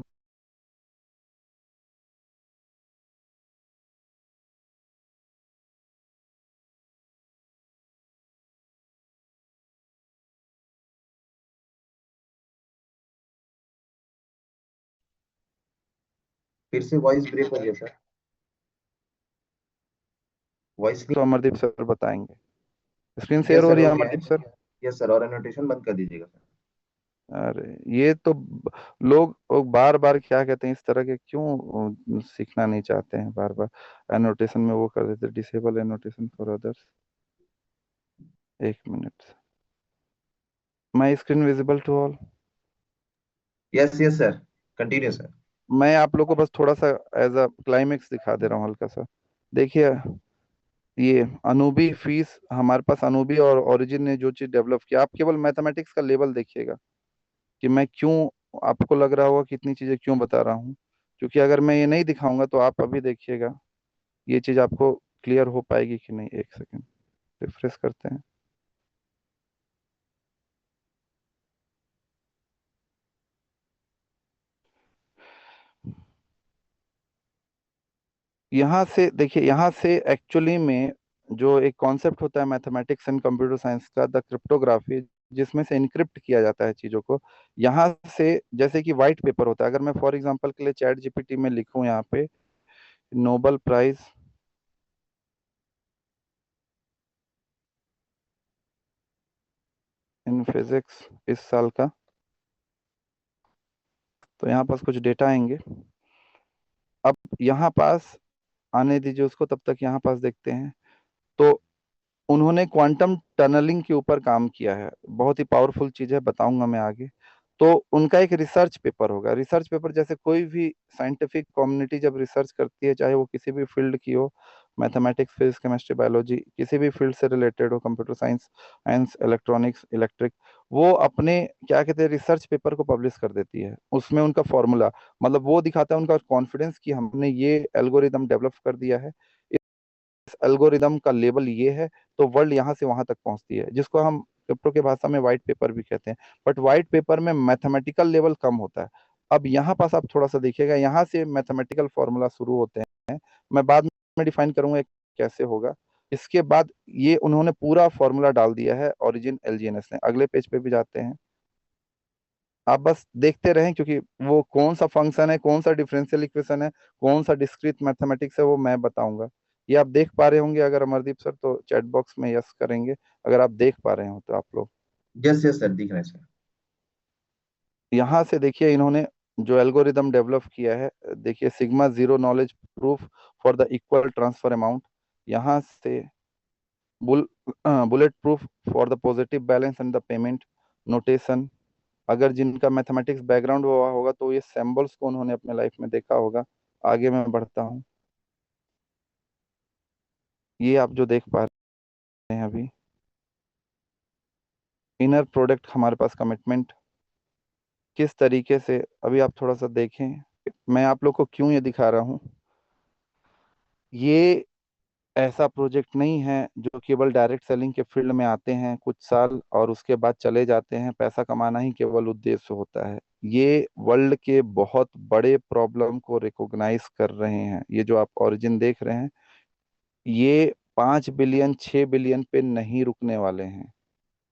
Speaker 3: फिर से वॉइस ब्रेक हो गया सर। वॉइस
Speaker 2: तो
Speaker 3: नहीं।
Speaker 2: अमरदीप सर बताएंगे। स्क्रीन शेयर
Speaker 3: यस
Speaker 2: हो
Speaker 3: सर,
Speaker 2: रही है
Speaker 3: हो गया
Speaker 2: अमरदीप
Speaker 3: है।
Speaker 2: सर?
Speaker 3: यस सर, और एनोटेशन बंद कर दीजिएगा सर।
Speaker 2: अरे ये तो लोग बार बार क्या कहते हैं, इस तरह के क्यों सीखना नहीं चाहते हैं, बार बार एनोटेशन में वो कर देते, disable annotation for others. 1 minute, my screen visible to all.
Speaker 3: Yes yes sir, continue sir.
Speaker 2: मैं आप लोग को बस थोड़ा सा एज अ क्लाइमेक्स दिखा दे रहा हूँ हल्का सा। देखिए ये अनूबी फीस, हमारे पास अनूबी और ओरिजिन ने जो चीज डेवलप किया, आप केवल मैथमेटिक्स का लेवल देखिएगा कि मैं क्यों, आपको लग रहा होगा कि इतनी चीजें क्यों बता रहा हूँ, क्योंकि अगर मैं ये नहीं दिखाऊंगा तो आप अभी देखिएगा ये चीज आपको क्लियर हो पाएगी कि नहीं। 1 सेकेंड रिफ्रेश करते हैं। यहाँ से देखिए, यहाँ से एक्चुअली में जो एक कॉन्सेप्ट होता है मैथमेटिक्स एंड कंप्यूटर साइंस का, द क्रिप्टोग्राफी, जिसमें से इनक्रिप्ट किया जाता है चीजों को, यहाँ से जैसे कि व्हाइट पेपर होता है, अगर मैं फॉर एग्जांपल के लिए चैट जीपीटी में लिखूं यहाँ पे नोबेल प्राइज इन फिजिक्स इस साल का, तो यहाँ पास कुछ डेटा आएंगे। अब यहाँ पास आने दीजिए उसको, तब तक यहाँ पास देखते हैं। तो उन्होंने क्वांटम टनलिंग के ऊपर काम किया है, बहुत ही पावरफुल चीज है, बताऊंगा मैं आगे। तो उनका एक रिसर्च पेपर होगा, रिसर्च पेपर जैसे कोई भी साइंटिफिक कम्युनिटी जब रिसर्च करती है, चाहे वो किसी भी फील्ड की हो, मैथमेटिक्स फिजिक्स केमिस्ट्री बायोलॉजी, किसी भी फील्ड से रिलेटेड हो, computer science science electronics electric, वो अपने क्या कहते हैं रिसर्च पेपर को पब्लिश कर देती है। उसमें उनका फॉर्मूला, मतलब वो दिखाता है उनका कॉन्फिडेंस कि हमने ये एल्गोरिदम डेवलप कर दिया है, एल्गोरिदम का लेवल ये है, तो वर्ल्ड यहाँ से वहां तक पहुंचती है, जिसको हम क्रिप्टो के भाषा में व्हाइट पेपर भी कहते हैं। बट व्हाइट पेपर में मैथमेटिकल लेवल कम होता है। अब यहाँ पास आप थोड़ा सा देखिएगा, यहाँ से मैथमेटिकल फॉर्मूला शुरू होते हैं, मैं बाद में डिफाइन करूंगा कैसे होगा। इसके बाद ये उन्होंने पूरा फॉर्मूला डाल दिया है ओरिजिन एलजीएनएस ने। अगले पेज पे भी जाते हैं, आप बस देखते रहें, क्योंकि वो कौन सा फंक्शन है, कौन सा डिफरेंशियल इक्वेशन है, कौन सा डिस्क्रीट मैथमेटिक्स है, वो मैं बताऊंगा। ये आप देख पा रहे होंगे, अगर अमरदीप सर तो चैट बॉक्स में यस करेंगे, अगर आप देख पा रहे हो तो आप लोग।
Speaker 3: यस यस सर, दिख रहा है सर।
Speaker 2: यहाँ से देखिए इन्होंने जो एल्गोरिदम डेवलप किया है, देखिए sigma zero knowledge proof for the equal transfer amount, यहाँ से bull bullet proof for the positive balance and the payment notation. अगर जिनका मैथमेटिक्स बैकग्राउंड हुआ होगा तो ये सिंबल्स को उन्होंने अपने लाइफ में देखा होगा। आगे मैं बढ़ता हूँ, ये आप जो देख पा रहे हैं अभी, इनर प्रोडक्ट हमारे पास कमिटमेंट किस तरीके से, अभी आप थोड़ा सा देखें। मैं आप लोग को क्यों ये दिखा रहा हूँ, ये ऐसा प्रोजेक्ट नहीं है जो केवल डायरेक्ट सेलिंग के फील्ड में आते हैं कुछ साल और उसके बाद चले जाते हैं, पैसा कमाना ही केवल उद्देश्य होता है। ये वर्ल्ड के बहुत बड़े प्रॉब्लम को रिकॉग्नाइज कर रहे हैं। ये जो आप ओरिजिन देख रहे हैं, ये 5 बिलियन 6 बिलियन पे नहीं रुकने वाले हैं।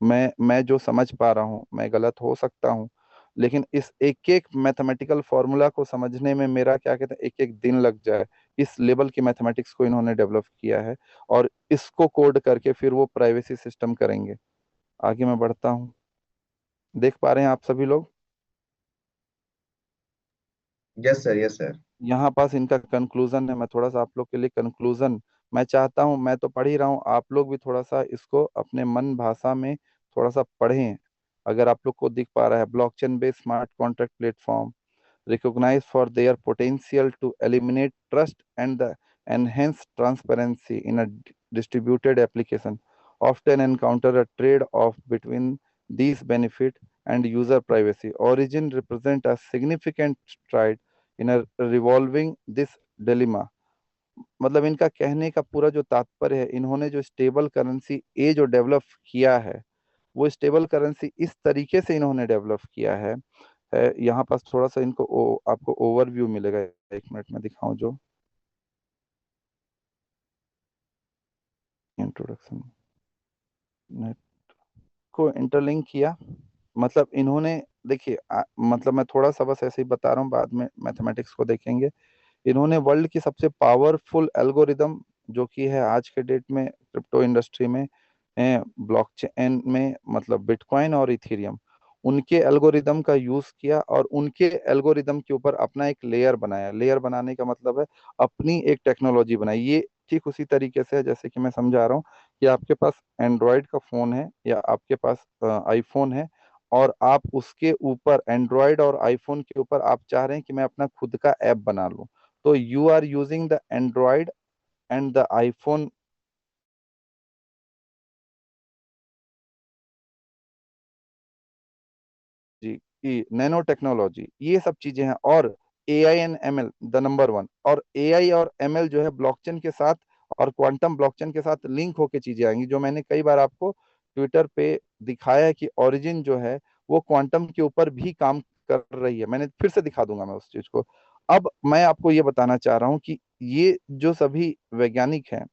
Speaker 2: मैं जो समझ पा रहा हूँ, मैं गलत हो सकता हूँ, लेकिन इस एक एक मैथमेटिकल फॉर्मूला को समझने में मेरा क्या कहते हैं एक एक दिन लग जाए। इस लेवल की मैथमेटिक्स को इन्होंने डेवलप किया है और इसको कोड करके फिर वो प्राइवेसी सिस्टम करेंगे। आगे मैं बढ़ता हूँ, देख पा रहे हैं आप सभी लोग।
Speaker 3: Yes sir, yes sir.
Speaker 2: यहाँ पास इनका कंक्लूजन है, मैं थोड़ा सा आप लोग के लिए कंक्लूजन मैं चाहता हूँ, मैं तो पढ़ ही रहा हूँ, आप लोग भी थोड़ा सा इसको अपने मन भाषा में थोड़ा सा पढ़ें। अगर आप लोग को दिख पा रहा है, blockchain based smart contract platform recognized for their potential to eliminate trust and the enhance transparency in a distributed application, often encounter a trade-off between these benefit and user privacy. Origin represent a significant stride in a revolving this dilemma। मतलब इनका कहने का पूरा जो तात्पर्य है, इन्होंने जो स्टेबल करेंसी ये जो डेवलप किया है, वो स्टेबल करेंसी इस तरीके से इन्होंने डेवलप किया है। यहाँ पास थोड़ा सा इनको आपको ओवरव्यू मिलेगा, 1 मिनट में दिखाऊं जो इंट्रोडक्शन नेट को इंटरलिंक किया। मतलब इन्होंने देखिए मतलब मैं थोड़ा सा बस ऐसे ही बता रहा हूँ, बाद में मैथमेटिक्स को देखेंगे। इन्होंने वर्ल्ड की सबसे पावरफुल एल्गोरिदम जो कि है आज के डेट में क्रिप्टो इंडस्ट्री में, ब्लॉकचेन में, मतलब बिटकॉइन और इथेरियम, उनके एल्गोरिदम का यूज किया और उनके एल्गोरिदम के ऊपर अपना एक लेयर बनाया। लेयर बनाने का मतलब है अपनी एक टेक्नोलॉजी बनाई। ये ठीक उसी तरीके से है जैसे कि मैं समझा रहा हूँ कि आपके पास एंड्रॉयड का फोन है या आपके पास आईफोन है, और आप उसके ऊपर एंड्रॉयड और आईफोन के ऊपर आप चाह रहे हैं कि मैं अपना खुद का ऐप बना लूं, तो you are using the Android and the iPhone जी की नैनो टेक्नोलॉजी, ये सब चीजें हैं। और A I and M L the number one, और ए आई और एम एल जो है ब्लॉकचेन के साथ और क्वांटम ब्लॉकचेन के साथ लिंक होके चीजें आएंगी, जो मैंने कई बार आपको ट्विटर पे दिखाया है कि ओरिजिन जो है वो क्वांटम के ऊपर भी काम कर रही है। मैंने फिर से दिखा दूंगा मैं उस चीज को। अब मैं आपको ये बताना चाह रहा हूँ कि ये जो सभी वैज्ञानिक हैं,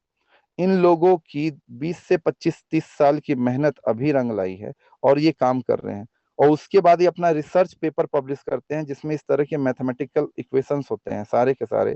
Speaker 2: इन लोगों की 20 से 25 30 साल की मेहनत अभी रंग लाई है और ये काम कर रहे हैं। और उसके बाद ये अपना रिसर्च पेपर पब्लिश करते हैं जिसमें इस तरह के मैथमेटिकल इक्वेशंस होते हैं सारे के सारे।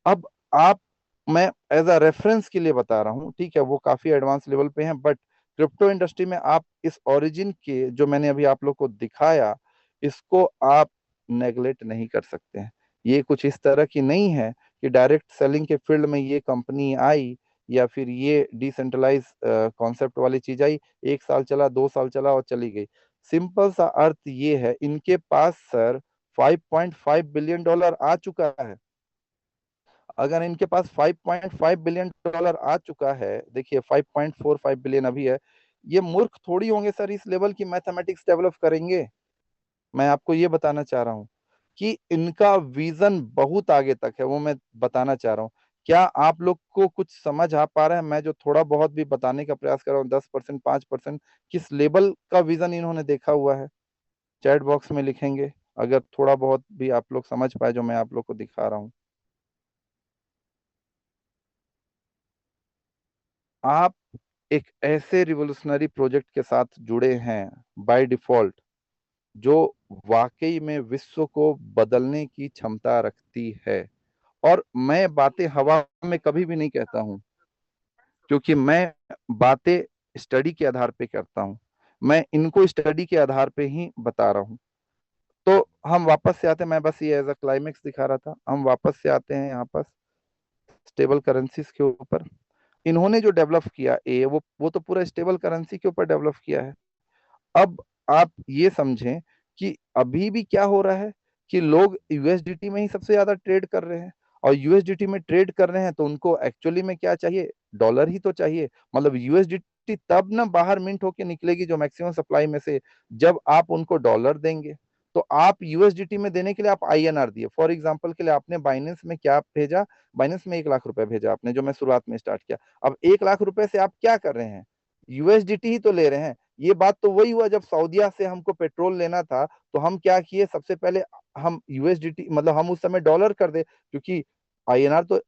Speaker 2: अब आप, मैं एज अ रेफरेंस के लिए बता रहा हूँ, ठीक है, वो काफी एडवांस लेवल पे हैं, बट क्रिप्टो इंडस्ट्री में आप इस ओरिजिन के जो मैंने अभी आप लोग को दिखाया, इसको आप नेगलेक्ट नहीं कर सकते हैं। ये कुछ इस तरह की नहीं है कि डायरेक्ट सेलिंग के फील्ड में ये कंपनी आई या फिर ये डिसेंट्रलाइज कॉन्सेप्ट वाली चीज आई, 1 साल चला 2 साल चला और चली गई। सिंपल सा अर्थ ये है, इनके पास सर $5.5 बिलियन आ चुका है। अगर इनके पास $5.5 बिलियन आ चुका है, देखिए 5.45 बिलियन अभी है, ये मूर्ख थोड़ी होंगे सर इस लेवल की मैथमेटिक्स डेवलप करेंगे। मैं आपको ये बताना चाह रहा हूँ कि इनका विजन बहुत आगे तक है, वो मैं बताना चाह रहा हूँ। क्या आप लोग को कुछ समझ आ पा रहा है? मैं जो थोड़ा बहुत भी बताने का प्रयास कर रहा हूँ, 10% 5%, किस लेवल का विजन इन्होंने देखा हुआ है, चैट बॉक्स में लिखेंगे अगर थोड़ा बहुत भी आप लोग समझ पाए जो मैं आप लोग को दिखा रहा हूँ। आप एक ऐसे रिवोल्यूशनरी प्रोजेक्ट के साथ जुड़े हैं बाय डिफॉल्ट, जो वाकई में विश्व को बदलने की क्षमता रखती है। और मैं बातें हवा में कभी भी नहीं कहता हूं, क्योंकि मैं बातें स्टडी के आधार पे करता हूं। मैं इनको स्टडी के आधार पे ही बता रहा हूं। तो हम वापस से आते हैं, मैं बस ये एज अ क्लाइमेक्स दिखा रहा था, हम वापस से आते हैं यहाँ पर स्टेबल करेंसीज के ऊपर। इन्होंने जो डेवलप किया वो तो पूरा स्टेबल करेंसी के ऊपर डेवलप किया है। अब आप ये समझें कि अभी भी क्या हो रहा है कि लोग यूएसडीटी में ही सबसे ज्यादा ट्रेड कर रहे हैं, और यूएसडीटी में ट्रेड कर रहे हैं तो उनको एक्चुअली में क्या चाहिए, डॉलर ही तो चाहिए। मतलब यूएसडीटी तब ना बाहर मिंट होके निकलेगी जो मैक्सिमम सप्लाई में से, जब आप उनको डॉलर देंगे। तो आप यूएसडीटी में देने के लिए आप आईएनआर दिए। फॉर एग्जांपल के लिए आपने बाइनेंस में क्या भेजा, बाइनेंस में 1 लाख रुपए भेजा आपने, जो मैं शुरुआत में स्टार्ट किया। अब 1 लाख रुपए से आप क्या कर रहे हैं, यूएसडीटी ही तो ले रहे हैं। ये बात तो वही हुआ जब सऊदीया से हमको पेट्रोल लेना था, तो हम क्या किए, सबसे पहले हम यूएसडीटी, मतलब हम उस समय डॉलर कर दे, क्योंकि आईएनआर तो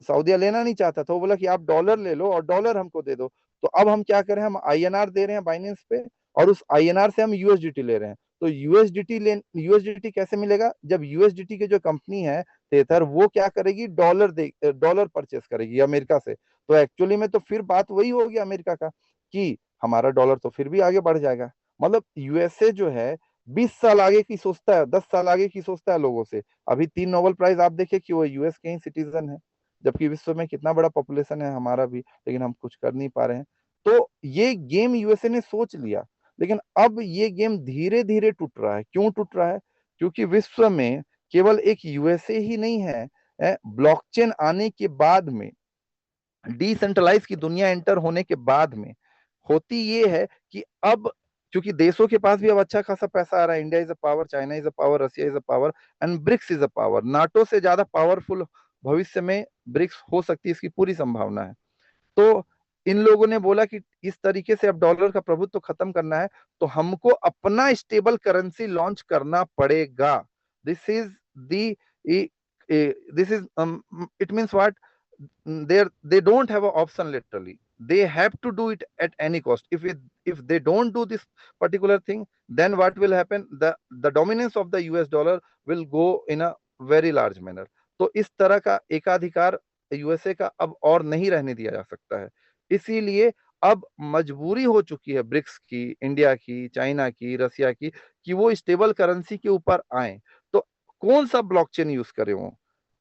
Speaker 2: सऊदीया लेना नहीं चाहता था। वो बोला कि आप डॉलर ले लो और डॉलर हमको दे दो। तो अब हम क्या करें, हम आईएनआर दे रहे हैं बाइनेंस पे, और उस आईएनआर से हम यूएसडीटी ले रहे हैं। तो यूएसडीटी कैसे मिलेगा, जब यूएसडीटी की जो कंपनी है तेथर, वो क्या करेगी, डॉलर परचेस करेगी अमेरिका से। तो एक्चुअली में तो फिर बात वही होगी अमेरिका का, कि हमारा डॉलर तो फिर भी आगे बढ़ जाएगा। मतलब यूएसए जो है 20 साल आगे की सोचता है, 10 साल आगे की सोचता है लोगों से। अभी 3 नोबेल प्राइज आप देखिए कि वो यूएस के ही सिटीजन है, जबकि विश्व में कितना बड़ा पॉपुलेशन है हमारा भी, लेकिन हम कुछ कर नहीं पा रहे हैं। तो ये गेम यूएसए ने सोच लिया, लेकिन अब ये गेम धीरे धीरे टूट रहा है। क्यों टूट रहा है, क्योंकि विश्व में केवल एक यूएसए ही नहीं है। ब्लॉकचेन आने के बाद में, डिसेंट्रलाइज की दुनिया एंटर होने के बाद में होती ये है कि अब क्योंकि देशों के पास भी अब अच्छा खासा पैसा आ रहा है, India is a power, China is a power, Russia is a power, and BRICS is a power. NATO से ज्यादा पावरफुल भविष्य में ब्रिक्स हो सकती है, इसकी पूरी संभावना है। तो इन लोगों ने बोला कि इस तरीके से अब डॉलर का प्रभुत्व तो खत्म करना है, तो हमको अपना स्टेबल करेंसी लॉन्च करना पड़ेगा। This is the this is it means what, they don't have an option, literally they have to do it at any cost. If they don't do this particular thing, then what will happen, the dominance of the US dollar will go in a very large manner. तो इस तरह का एकाधिकार USA का अब और नहीं रहने दिया जा सकता है। इसीलिए अब मजबूरी हो चुकी है ब्रिक्स की, इंडिया की, चाइना की, रसिया की, कि वो स्टेबल करेंसी के ऊपर आए। तो कौन सा ब्लॉकचेन यूज करें, वो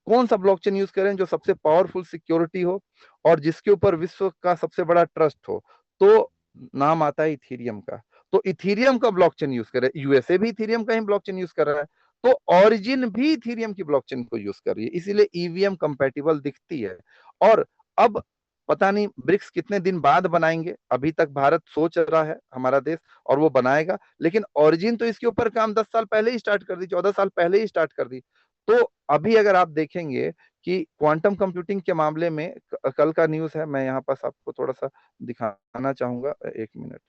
Speaker 2: कौन सा ब्लॉकचेन यूज करें जो सबसे पावरफुल सिक्योरिटी हो और जिसके ऊपर विश्व का सबसे बड़ा ट्रस्ट हो। तो नाम आता है इथीरियम का। तो इथीरियम का ब्लॉकचेन यूज करें, यूएसए भी इथीरियम का ही ब्लॉकचेन यूज कर रहा है, तो ऑरिजिन भी इथीरियम की ब्लॉकचेन को यूज कर रही है, इसीलिए ईवीएम कंपैटिबल दिखती है। और अब पता नहीं ब्रिक्स कितने दिन बाद बनाएंगे, अभी तक भारत सोच रहा है, हमारा देश, और वो बनाएगा, लेकिन ओरिजिन तो इसके ऊपर काम 10 साल पहले ही स्टार्ट कर दी, 14 साल पहले ही स्टार्ट कर दी। तो अभी अगर आप देखेंगे कि क्वांटम कंप्यूटिंग के मामले में कल का न्यूज है, मैं यहाँ पास आपको थोड़ा सा दिखाना चाहूंगा, 1 मिनट।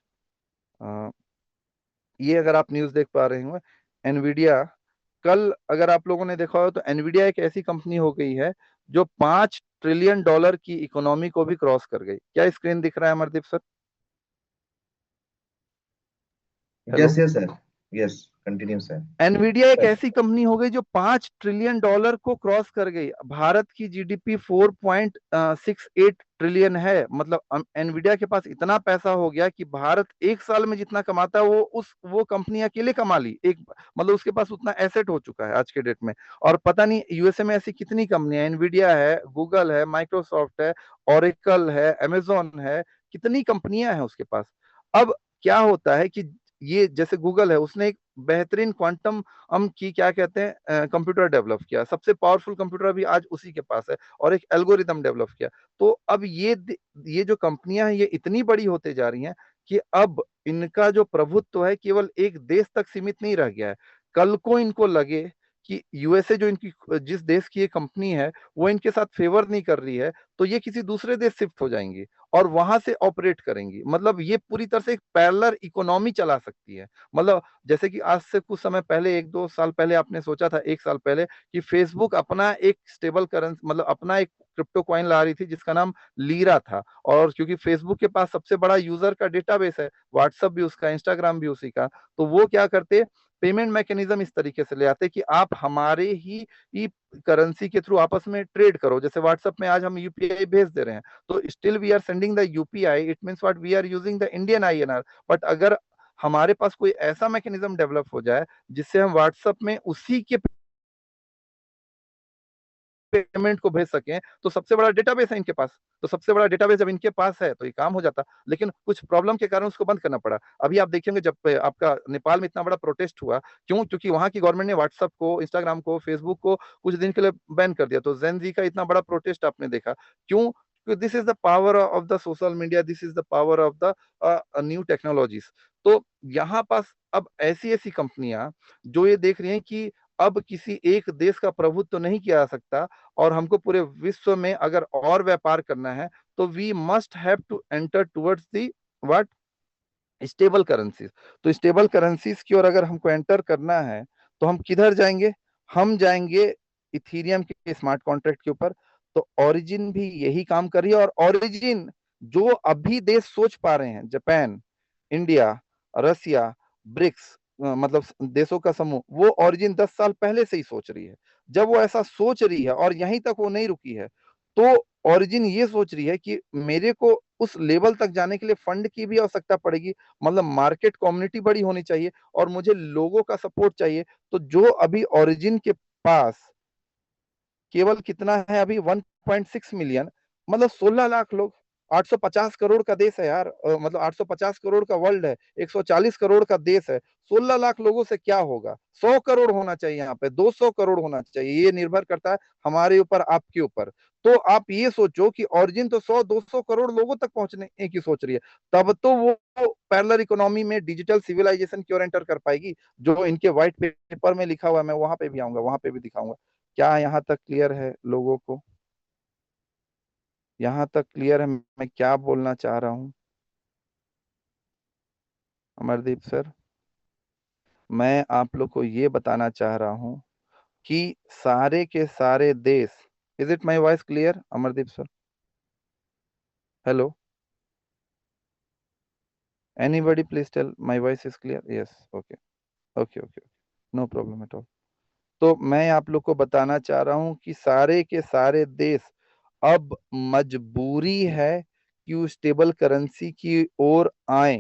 Speaker 2: ये अगर आप न्यूज देख पा रहे हो, एनवीडिया, कल अगर आप लोगों ने देखा हो तो एनवीडिया एक ऐसी कंपनी हो गई है जो $5 ट्रिलियन की इकोनॉमी को भी क्रॉस कर गई। क्या स्क्रीन दिख रहा है Amardeep sir? Hello.
Speaker 3: Yes yes sir, yes continue sir.
Speaker 2: Nvidia एक ऐसी कंपनी हो गई जो $5 ट्रिलियन को क्रॉस कर गई। भारत की जीडीपी 4.68 ट्रिलियन है। मतलब एनवीडिया के पास इतना पैसा हो गया कि भारत एक साल में जितना कमाता है वो कंपनी अकेले कमा ली एक, मतलब उसके पास उतना एसेट हो चुका है आज के डेट में। और पता नहीं यूएसए में ऐसी कितनी कंपनियां, एनवीडिया है, गूगल है, माइक्रोसॉफ्ट है, ओरेकल है, अमेजोन है, कितनी कंपनियां हैं उसके पास। अब क्या होता है कि ये जैसे गूगल है, उसने एक बेहतरीन क्वांटम की क्या कहते हैं कंप्यूटर डेवलप किया, सबसे पावरफुल कंप्यूटर भी आज उसी के पास है, और एक एल्गोरिदम डेवलप किया। तो अब ये जो कंपनियां हैं ये इतनी बड़ी होते जा रही हैं कि अब इनका जो प्रभुत्व है केवल एक देश तक सीमित नहीं रह गया है। कल को इनको लगे कि यूएसए जो इनकी, जिस देश की ये कंपनी है, वो इनके साथ फेवर नहीं कर रही है, तो ये किसी दूसरे देश शिफ्ट हो जाएंगी और वहां से ऑपरेट करेंगी। मतलब ये पूरी तरह से एक पैरेलल इकोनॉमी चला सकती है। मतलब जैसे कि आज से कुछ समय पहले, 1-2 साल पहले आपने सोचा था, 1 साल पहले, कि फेसबुक अपना एक स्टेबल करेंसी, मतलब अपना एक क्रिप्टो कॉइन ला रही थी जिसका नाम लीरा था। और क्योंकि फेसबुक के पास सबसे बड़ा यूजर का डेटाबेस है, व्हाट्सएप भी उसका, इंस्टाग्राम भी उसी का, तो वो क्या करते, पेमेंट मैकेनिज्म इस तरीके से ले आते कि आप हमारे ही करेंसी के थ्रू आपस में ट्रेड करो। जैसे व्हाट्सएप में आज हम यूपीआई भेज दे रहे हैं, तो still we are sending the UPI, it means what, we are using the Indian INR. But अगर हमारे पास कोई ऐसा मैकेनिज्म डेवलप हो जाए जिससे हम व्हाट्सएप में उसी के पेमेंट को भेज सकें, तो सबसे बड़ा डेटाबेस है इनके पास। तो सबसे बड़ा डेटाबेस जब इनके पास है तो ये काम हो जाता, लेकिन कुछ प्रॉब्लम के कारण उसको बंद करना पड़ा। अभी आप देखेंगे जब आपका नेपाल में इतना बड़ा प्रोटेस्ट हुआ, क्यों? क्योंकि वहां की गवर्नमेंट ने व्हाट्सएप को, इंस्टाग्राम को, फेसबुक को कुछ दिन के लिए बैन कर दिया। तो जेन जी का इतना बड़ा प्रोटेस्ट आपने देखा, क्यों? This is the power of the social media, this is the power of the new technologies. तो यहाँ पास अब ऐसी ऐसी कंपनियां जो ये देख रही हैं कि अब किसी एक देश का प्रभुत्व तो नहीं किया जा सकता, और हमको पूरे विश्व में अगर और व्यापार करना है तो we must have to enter towards the what stable currencies. तो स्टेबल करेंसीज की ओर अगर हमको एंटर करना है तो हम किधर जाएंगे? हम जाएंगे इथीरियम के स्मार्ट कॉन्ट्रैक्ट के ऊपर। तो ओरिजिन भी यही काम कर रही है, और ओरिजिन जो अभी देश सोच पा रहे हैं, जापान, इंडिया, रसिया, ब्रिक्स, मतलब देशों का समूह, वो ओरिजिन 10 साल पहले से ही सोच रही है। जब वो ऐसा सोच रही है और यहीं तक वो नहीं रुकी है, तो ओरिजिन ये सोच रही है कि मेरे को उस लेवल तक जाने के लिए फंड की भी आवश्यकता पड़ेगी, मतलब मार्केट कम्युनिटी बड़ी होनी चाहिए और मुझे लोगों का सपोर्ट चाहिए। तो जो अभी ओरिजिन के पास केवल कितना है अभी, 1.6 मिलियन, मतलब 16 लाख लोग। 850 करोड़ का देश है यार, मतलब 850 करोड़ का वर्ल्ड है, 140 करोड़ का देश है। 16 लाख लोगों से क्या होगा? 100 करोड़ होना चाहिए, यहाँ पे 200 करोड़ होना चाहिए। ये निर्भर करता है हमारे ऊपर, आपके ऊपर। तो आप ये सोचो कि ओरिजिन तो 100-200 करोड़ लोगों तक पहुंचने की सोच रही है, तब तो वो पैरेलल इकोनॉमी में डिजिटल सिविलाइजेशन की ओर एंटर कर पाएगी, जो इनके व्हाइट पेपर में लिखा हुआ है। मैं वहां पे भी आऊंगा, वहां पे भी दिखाऊंगा। क्या यहाँ तक क्लियर है लोगों को? यहाँ तक क्लियर है मैं क्या बोलना चाह रहा हूँ? अमरदीप सर, मैं आप लोग को ये बताना चाह रहा हूँ कि सारे के सारे देश, is it my voice clear Amardeep sir? Hello, anybody please tell my voice is clear? Yes, okay, okay, okay, no problem at all. तो मैं आप लोग को बताना चाह रहा हूँ कि सारे के सारे देश अब मजबूरी है कि वो स्टेबल करेंसी की ओर आए,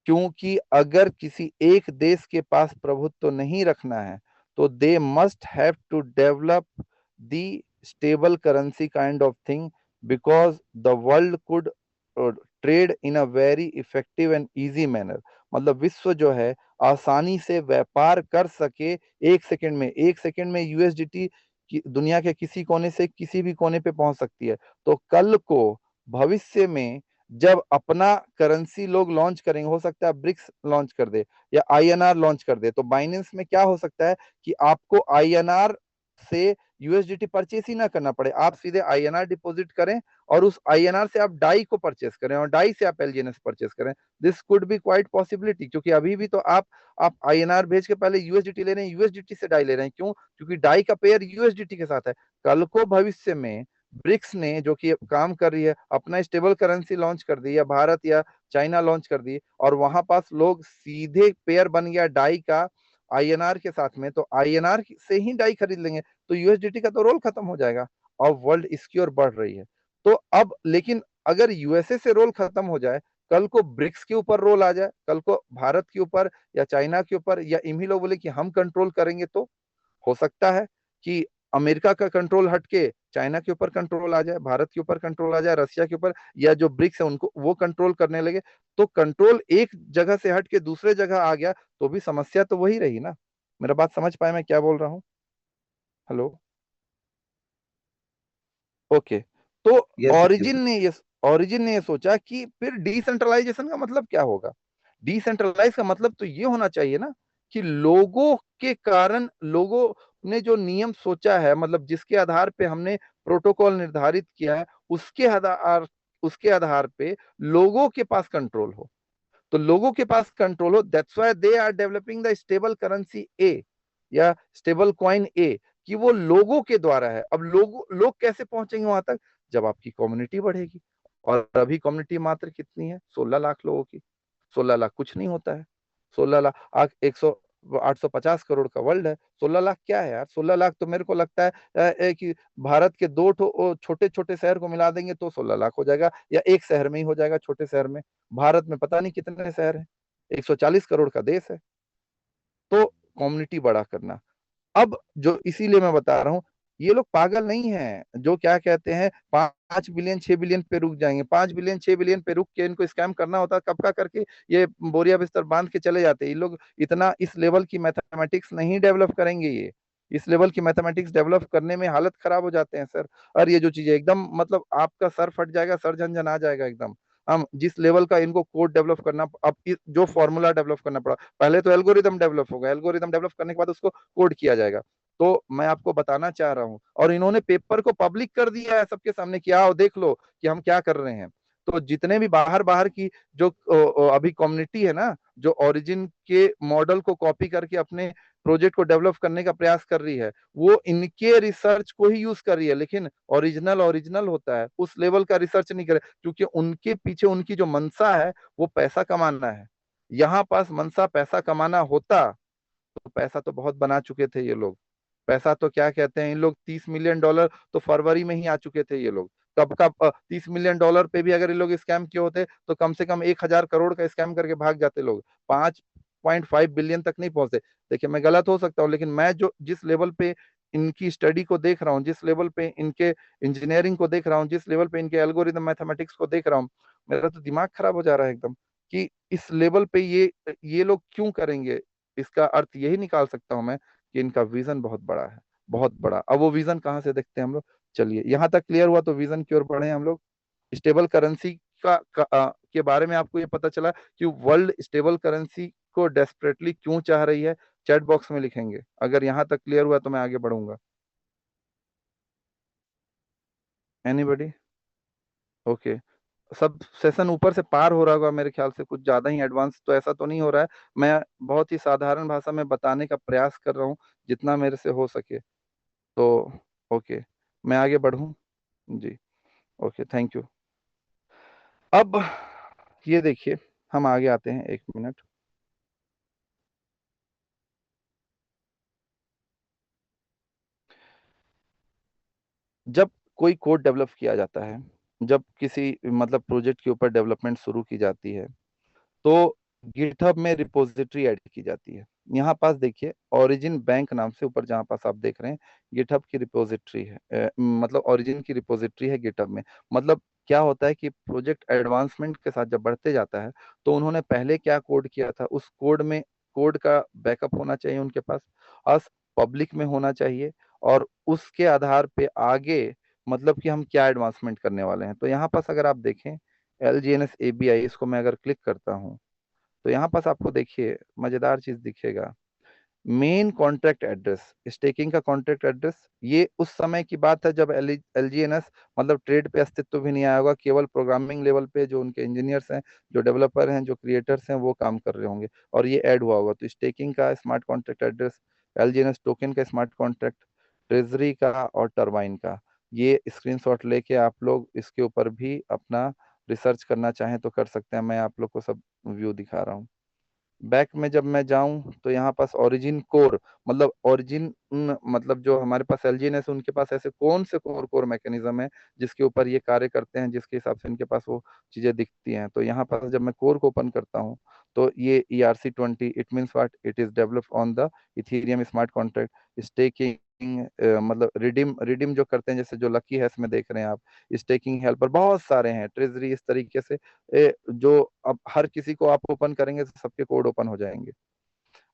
Speaker 2: क्योंकि अगर किसी एक देश के पास प्रभुत्व नहीं रखना है तो they must have to develop the stable currency kind of thing, because the world could trade in a very effective and easy manner. मतलब विश्व जो है आसानी से व्यापार कर सके। एक सेकंड में यूएसडीटी दुनिया के किसी कोने से किसी भी कोने पे पहुंच सकती है। तो कल को भविष्य में जब अपना करेंसी लोग लॉन्च करेंगे, हो सकता है ब्रिक्स लॉन्च कर दे या आईएनआर लॉन्च कर दे, तो बाइनेंस में क्या हो सकता है कि आपको आईएनआर से यूएसडीटी परचेस ही ना करना पड़े, आप सीधे आईएनआर डिपॉजिट करें और उस आईएनआर से आप डाई को परचेस करें और डाई से आप एलजीएनएस परचेस करें। This could be quite possibility, क्योंकि अभी भी तो आप आईएनआर भेज के पहले यूएसडीटी ले रहे हैं, यूएसडीटी से डाई ले रहे हैं। क्यों? क्योंकि डाई का पेयर यूएसडीटी के साथ है। कल को भविष्य में ब्रिक्स ने, जो कि काम कर रही है, अपना स्टेबल करेंसी लॉन्च कर दी, या भारत या चाइना लॉन्च कर दी, और वहां पास लोग सीधे पेयर बन गया डाई का आईएनआर के साथ में, तो आईएनआर से ही डाई खरीद लेंगे, तो यूएसडीटी का तो रोल खत्म हो जाएगा और वर्ल्ड इसकी ओर बढ़ रही है। तो अब लेकिन अगर यूएसए से रोल खत्म हो जाए, कल को ब्रिक्स के ऊपर रोल आ जाए, कल को भारत के ऊपर या चाइना के ऊपर, या इन्हीं लोग बोले कि हम कंट्रोल करेंगे, तो हो सकता है कि अमेरिका का कंट्रोल हटके चाइना के ऊपर कंट्रोल आ जाए, भारत के ऊपर कंट्रोल आ जाए, रशिया के ऊपर, या जो ब्रिक्स है उनको वो कंट्रोल करने लगे। तो कंट्रोल एक जगह से हट के दूसरे जगह आ गया तो भी समस्या तो वही रही ना। मेरा बात समझ पाए मैं क्या बोल रहा हूँ? Hello, okay. तो
Speaker 3: यस
Speaker 2: ओरिजिन
Speaker 3: सर।
Speaker 2: ने ये ओरिजिन ने ये सोचा कि फिर डिसेंट्रलाइजेशन का मतलब क्या होगा? डिसेंट्रलाइज का मतलब तो ये होना चाहिए ना कि लोगों के कारण, लोगों ने जो नियम सोचा है, मतलब जिसके आधार पे हमने प्रोटोकॉल निर्धारित किया है, उसके आधार पे लोगों के पास कंट्रोल हो। तो लोगों के पास कंट्रोल हो, that's why they are developing the stable currency uh या स्टेबल कॉइन ए, कि वो लोगों के द्वारा है। अब लोग कैसे पहुंचेंगे वहां तक? जब आपकी कम्युनिटी बढ़ेगी। और अभी कम्युनिटी मात्र कितनी है? 16 लाख लोगों की। 16 लाख कुछ नहीं होता है। 16 लाख, आज 850 करोड़ का वर्ल्ड है, 16 लाख क्या है यार? 16 लाख तो मेरे को लगता है कि भारत के दो छोटे छोटे शहर को मिला देंगे तो 16 लाख हो जाएगा, या एक शहर में ही हो जाएगा, छोटे शहर में। भारत में पता नहीं कितने शहर हैं, 140 करोड़ का देश है। तो कम्युनिटी बड़ा करना। अब जो इसीलिए मैं बता रहा हूँ, ये लोग पागल नहीं हैं जो क्या कहते हैं 5 बिलियन 6 बिलियन पे रुक जाएंगे। 5 बिलियन 6 बिलियन पे रुक के इनको स्कैम करना होता कब का करके ये बोरिया बिस्तर बांध के चले जाते। ये लोग इतना इस लेवल की मैथमेटिक्स नहीं डेवलप करेंगे। ये इस लेवल की मैथमेटिक्स डेवलप करने में हालत खराब हो जाते हैं सर। और ये जो चीजें एकदम मतलब आपका सर फट जाएगा, सर झंझन आ जाएगा एकदम। हम जिस लेवल का इनको कोड डेवलप करना, अब जो फॉर्मूला डेवलप करना पड़ा, पहले तो एल्गोरिदम डेवलप होगा, एल्गोरिदम डेवलप करने के बाद उसको कोड किया जाएगा। तो मैं आपको बताना चाह रहा हूं, और इन्होंने पेपर को पब्लिक कर दिया है सबके सामने कि आओ देख लो कि हम क्या कर रहे हैं। तो जितने भी बाहर बाहर की जो अभी कम्युनिटी है ना, जो ओरिजिन के मॉडल को कॉपी करके अपने प्रोजेक्ट को डेवलप करने का प्रयास कर रही है, वो इनके रिसर्च को ही यूज कर रही है। लेकिन ओरिजिनल ओरिजिनल होता है, उस लेवल का रिसर्च नहीं करे, क्योंकि उनके पीछे उनकी जो मंशा है वो पैसा कमाना है। यहाँ पास मंशा पैसा कमाना होता तो पैसा तो बहुत बना चुके थे ये लोग। पैसा तो क्या कहते हैं, इन लोग $30 मिलियन तो फरवरी में ही आ चुके थे ये लोग। कब का $30 मिलियन पे भी अगर ये लोग स्कैम किए होते तो कम से कम 1,000 करोड़ का स्कैम करके भाग जाते लोग। 5.5 बिलियन तक नहीं पहुंचते। देखिए मैं गलत हो सकता हूँ, लेकिन मैं जो जिस लेवल पे इनकी स्टडी को देख रहा हूँ, जिस लेवल पे इनके इंजीनियरिंग को देख रहा हूँ, जिस लेवल पे इनके एल्गोरिदम मैथमेटिक्स को देख रहा हूँ, मेरा तो दिमाग खराब हो जा रहा है एकदम कि इस लेवल पे ये लोग क्यों करेंगे। इसका अर्थ यही निकाल सकता हूं मैं कि इनका विजन बहुत बड़ा है, बहुत बड़ा। अब वो विजन कहाँ से देखते हैं हम लोग, चलिए यहाँ तक क्लियर हुआ, तो विजन की ओर बढ़े हम लोग। स्टेबल करेंसी के बारे में आपको ये पता चला कि वर्ल्ड स्टेबल करेंसी को डेस्परेटली क्यों चाह रही है, चैट बॉक्स में लिखेंगे। अगर यहाँ तक क्लियर हुआ तो मैं आगे बढ़ूंगा। एनीबडी? ओके। सब सेशन ऊपर से पार हो रहा होगा मेरे ख्याल से, कुछ ज्यादा ही एडवांस तो ऐसा तो नहीं हो रहा है। मैं बहुत ही साधारण भाषा में बताने का प्रयास कर रहा हूँ जितना मेरे से हो सके। तो ओके, मैं आगे बढ़ूं? जी, ओके, थैंक यू। अब ये देखिए, हम आगे आते हैं, 1 मिनट। जब कोई कोड डेवलप किया जाता है, जब किसी मतलब प्रोजेक्ट के ऊपर डेवलपमेंट शुरू की जाती है, तो गिटहब में रिपोजिटरी ऐड की जाती है। यहाँ पास देखिए, ओरिजिन बैंक नाम से ऊपर जहाँ पास आप देख रहे हैं, गिटहब की रिपोजिटरी है। मतलब ओरिजिन की रिपोजिटरी है गिटहब में। मतलब क्या होता है कि प्रोजेक्ट एडवांसमेंट के साथ जब बढ़ते जाता है, तो उन्होंने पहले क्या कोड किया था, उस कोड में कोड का बैकअप होना चाहिए उनके पास, अस पब्लिक में होना चाहिए। और उसके आधार पे आगे मतलब कि हम क्या एडवांसमेंट करने वाले हैं। तो यहाँ पास अगर आप देखें, LGNS ABI, इसको मैं अगर क्लिक करता हूँ, तो यहाँ पास आपको देखिए मजेदार चीज दिखेगा। मेन कॉन्ट्रैक्ट एड्रेस, स्टेकिंग का कॉन्ट्रैक्ट एड्रेस, ये उस समय की बात है जब LGNS मतलब ट्रेड पे अस्तित्व भी नहीं आया होगा, केवल प्रोग्रामिंग लेवल पे जो उनके इंजीनियर्स हैं, जो डेवलपर हैं, जो क्रिएटर्स हैं, वो काम कर रहे होंगे और ये ऐड हुआ होगा। तो स्टेकिंग का smart contract address, LGNS token का स्मार्ट कॉन्ट्रैक्ट, ट्रेजरी का और टरबाइन का, ये स्क्रीनशॉट लेके आप लोग इसके ऊपर भी अपना रिसर्च करना चाहें तो कर सकते हैं। मैं आप लोग को सब व्यू दिखा रहा हूँ। बैक में जब मैं जाऊं तो यहाँ पास ओरिजिन कोर, मतलब ओरिजिन मतलब जो हमारे पास LGNS है, उनके पास ऐसे कौन से कोर मैकेनिज्म है जिसके ऊपर ये कार्य करते हैं, जिसके हिसाब से इनके पास वो चीजें दिखती हैं। तो यहाँ पास जब मैं कोर को ओपन करता हूँ, तो ये ERC-20, it means what, it is developed on the Ethereum smart contract. Staking मतलब रिडीम रिडीम जो करते हैं, जैसे जो लकी हैश में देख रहे हैं आप, स्टेकिंग हेल्पर बहुत सारे हैं, ट्रेजरी, इस तरीके से जो अब हर किसी को आप ओपन करेंगे तो सबके कोड ओपन हो जाएंगे।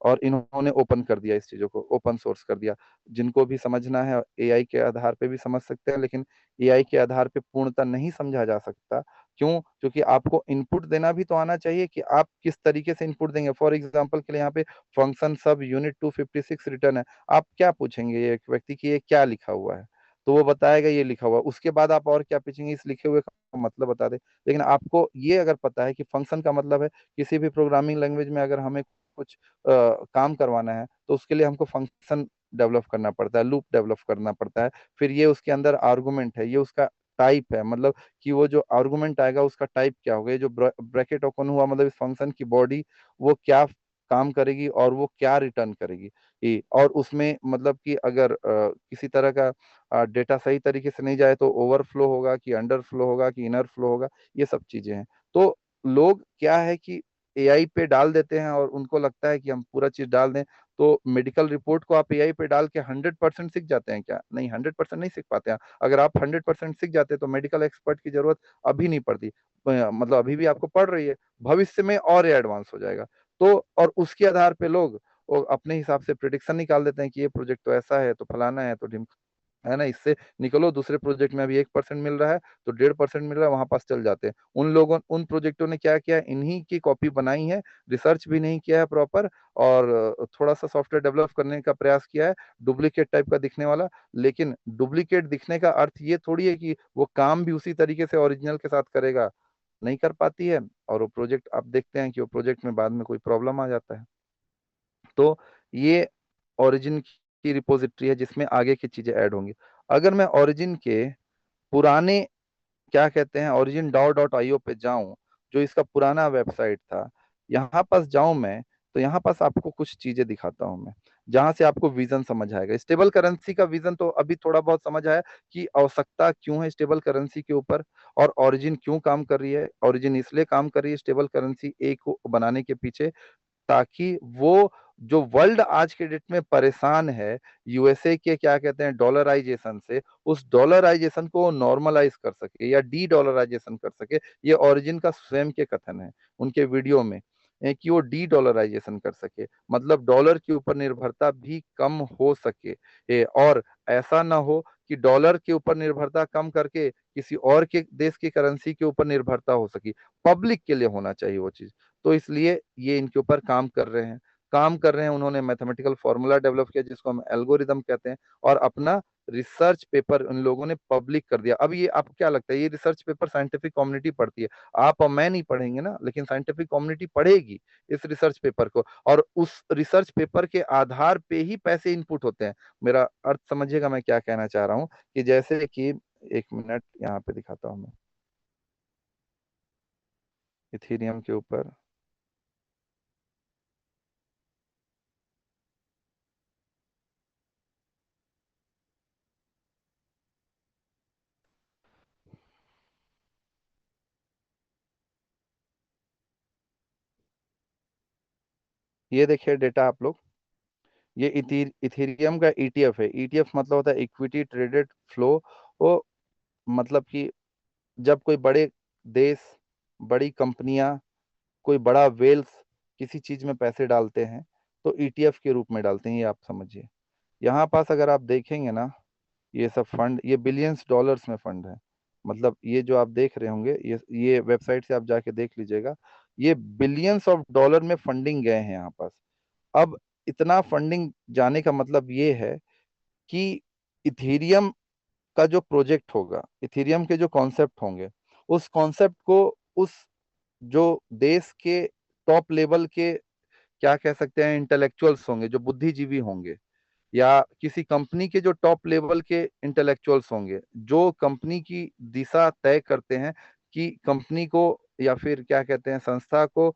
Speaker 2: और इन्होंने ओपन कर दिया, इस चीजों को ओपन सोर्स कर दिया। जिनको भी समझना है AI के आधार पे भी समझ सकते हैं, लेकिन AI के आधार पे पूर्णतः नहीं समझा जा सकता। क्यों? क्योंकि आपको इनपुट देना भी तो आना चाहिए कि आप किस तरीके से इनपुट देंगे। फॉर एग्जाम्पल के लिए यहाँ पे फंक्शन सब यूनिट 256 रिटर्न है, आप क्या पूछेंगे एक व्यक्ति की ये क्या लिखा हुआ है, तो वो बताएगा ये लिखा हुआ। उसके बाद आप और क्या पूछेंगे, इस लिखे हुए का मतलब बता दे। लेकिन आपको ये अगर पता है कि फंक्शन का मतलब है, किसी भी प्रोग्रामिंग लैंग्वेज में अगर हमें कुछ काम करवाना है तो उसके लिए हमको फंक्शन डेवलप करना पड़ता है, लूप डेवलप करना पड़ता है। फिर ये उसके अंदर आर्गुमेंट है, ये उसका टाइप है, मतलब कि वो जो आर्गुमेंट आएगा उसका टाइप क्या होगा। ये जो ब्रैकेट ओपन हुआ मतलब इस फंक्शन की बॉडी वो क्या काम करेगी और वो क्या रिटर्न करेगी। और उसमें मतलब कि अगर किसी तरह का डेटा सही तरीके से नहीं जाए तो ओवरफ्लो होगा कि अंडरफ्लो होगा कि इनर फ्लो होगा, ये सब चीजें हैं। तो लोग क्या है कि एआई पे डाल देते हैं और उनको लगता है कि हम पूरा चीज डाल दें, तो मेडिकल रिपोर्ट को आप एआई पे डाल के 100% सीख जाते हैं क्या? नहीं, 100% नहीं सीख पाते हैं। अगर आप 100% सीख जाते तो मेडिकल एक्सपर्ट की जरूरत अभी नहीं पड़ती। मतलब अभी भी आपको पड़ रही है, भविष्य में और ये एडवांस हो जाएगा। तो और उसके आधार पे लोग वो अपने हिसाब से प्रिडिक्शन निकाल देते हैं कि ये प्रोजेक्ट तो ऐसा है, तो फलाना है, तो है ना, इससे निकलो, दूसरे प्रोजेक्ट में अभी 1% मिल रहा है तो 1.5% मिल रहा है, वहां पास चल जाते हैं। उन लोगों उन प्रोजेक्टों ने क्या किया, इन्हीं की कॉपी बनाई है, रिसर्च भी नहीं किया है प्रॉपर, और थोड़ा सा सॉफ्टवेयर डेवलप करने का प्रयास किया है, डुप्लीकेट टाइप का दिखने वाला। लेकिन डुप्लीकेट दिखने का अर्थ ये थोड़ी है कि वो काम भी उसी तरीके से ओरिजिनल के साथ करेगा, नहीं कर पाती है। और वो प्रोजेक्ट आप देखते हैं कि वो प्रोजेक्ट में बाद में कोई प्रॉब्लम आ जाता है। तो ये ओरिजिन की रिपोजिटरी है जिसमें आगे की चीजें ऐड होंगी। अगर मैं ओरिजिन के पुराने, क्या कहते हैं, origin डॉट आईओ पे जाऊं, जो इसका पुराना वेबसाइट था, यहाँ पास जाऊं मैं, तो यहाँ पास आपको कुछ चीजें दिखाता हूं मैं, जहां से आपको विजन समझ आएगा। स्टेबल करेंसी का विजन तो अभी थोड़ा बहुत समझ आया कि आवश्यकता क्यों है स्टेबल करेंसी के ऊपर, और ओरिजिन क्यों काम कर रही है। ओरिजिन इसलिए काम कर रही है स्टेबल करेंसी ए को बनाने के पीछे, ताकि वो जो वर्ल्ड आज के डेट में परेशान है यूएसए के, क्या कहते हैं, डॉलराइजेशन से, उस डॉलराइजेशन को नॉर्मलाइज कर सके या डी डॉलराइजेशन कर सके। ये ओरिजिन का स्वयं के कथन है उनके वीडियो में, कि वो डी डॉलराइजेशन कर सके, मतलब डॉलर के ऊपर निर्भरता भी कम हो सके। और ऐसा ना हो कि डॉलर के ऊपर निर्भरता कम करके किसी और के देश की करेंसी के ऊपर निर्भरता हो सके, पब्लिक के लिए होना चाहिए वो चीज। तो इसलिए ये इनके ऊपर काम कर रहे हैं उन्होंने मैथमेटिकल फॉर्मूला डेवलप किया जिसको हम एल्गोरिदम कहते हैं, और अपना रिसर्च पेपर उन लोगों ने पब्लिक कर दिया। अब ये आपको क्या लगता है, ये रिसर्च पेपर साइंटिफिक कम्युनिटी पढ़ती है, आप और मैं नहीं पढ़ेंगे ना, लेकिन साइंटिफिक कम्युनिटी पढ़ेगी इस रिसर्च पेपर को, और उस रिसर्च पेपर के आधार पे ही पैसे इनपुट होते हैं। मेरा अर्थ समझिएगा मैं क्या कहना चाह रहा हूँ, कि जैसे कि, एक मिनट यहाँ पे दिखाता हूँ मैं, इथेरियम के ऊपर, ये देखिए डेटा आप लोग, ये इथेरियम का ईटीएफ है। ईटीएफ मतलब होता है इक्विटी ट्रेडेड फ्लो। वो मतलब कि जब कोई बड़े देश, बड़ी कंपनियां, कोई बड़ा वेल्थ किसी चीज में पैसे डालते हैं तो ईटीएफ के रूप में डालते हैं, ये आप समझिए। यहाँ पास अगर आप देखेंगे ना, ये सब फंड, ये बिलियंस डॉलर्स में फंड है। मतलब ये जो आप देख रहे होंगे, ये वेबसाइट से आप जाके देख लीजिएगा, ये बिलियंस ऑफ डॉलर में फंडिंग गए हैं यहाँ पास। अब इतना फंडिंग जाने का मतलब ये है कि इथेरियम का जो प्रोजेक्ट होगा, इथेरियम के जो कॉन्सेप्ट होंगे, उस कॉन्सेप्ट को उस जो देश के टॉप लेवल के, क्या कह सकते हैं, इंटेलेक्चुअल्स होंगे, जो बुद्धिजीवी होंगे, या किसी कंपनी के जो टॉप लेवल के इंटेलेक्चुअल्स होंगे, जो कंपनी की दिशा तय करते हैं कि कंपनी को, या फिर क्या कहते हैं, संस्था को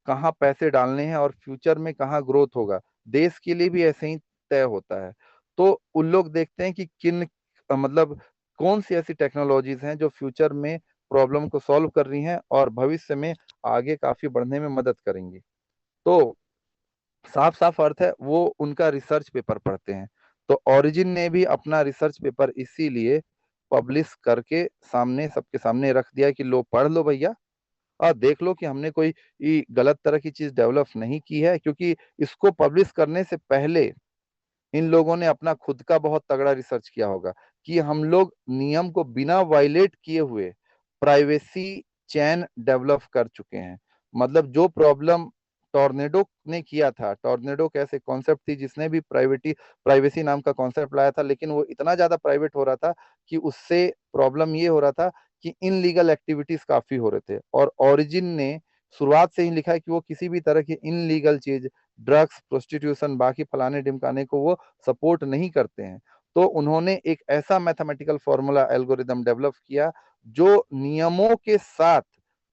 Speaker 2: कहाँ पैसे डालने हैं और फ्यूचर में कहाँ ग्रोथ होगा, देश के लिए भी ऐसे ही तय होता है। तो उन लोग देखते हैं कि मतलब कौन सी ऐसी टेक्नोलॉजीज हैं जो फ्यूचर में प्रॉब्लम को सॉल्व कर रही हैं और भविष्य में आगे काफी बढ़ने में मदद करेंगी। तो साफ साफ अर्थ है, वो उनका रिसर्च पेपर पढ़ते हैं। तो ओरिजिन ने भी अपना रिसर्च पेपर इसीलिए पब्लिश करके सामने, सबके सामने रख दिया कि लो, पढ़ लो भैया, और देख लो कि हमने कोई गलत तरह की चीज डेवलप नहीं की है। क्योंकि इसको पब्लिश करने से पहले इन लोगों ने अपना खुद का बहुत तगड़ा रिसर्च किया होगा कि हम लोग नियम को बिना वायलेट किए हुए प्राइवेसी चैन डेवलप कर चुके हैं। मतलब जो प्रॉब्लम टॉर्नेडो ने किया था, टॉर्नेडो कैसे कॉन्सेप्ट थी जिसने भी प्राइवेसी नाम का कॉन्सेप्ट लाया था, लेकिन वो इतना ज्यादा प्राइवेट हो रहा था कि उससे प्रॉब्लम ये हो रहा था कि इनलीगल एक्टिविटीज काफी हो रहे थे। और ओरिजिन ने शुरुआत से ही लिखा है कि वो किसी भी तरह की इनलीगल चीज, ड्रग्स, प्रोस्टिट्यूशन, बाकी फलाने ढिमकाने को वो सपोर्ट नहीं करते हैं। तो उन्होंने एक ऐसा मैथमेटिकल फॉर्मूला एल्गोरिदम डेवलप किया जो नियमों के साथ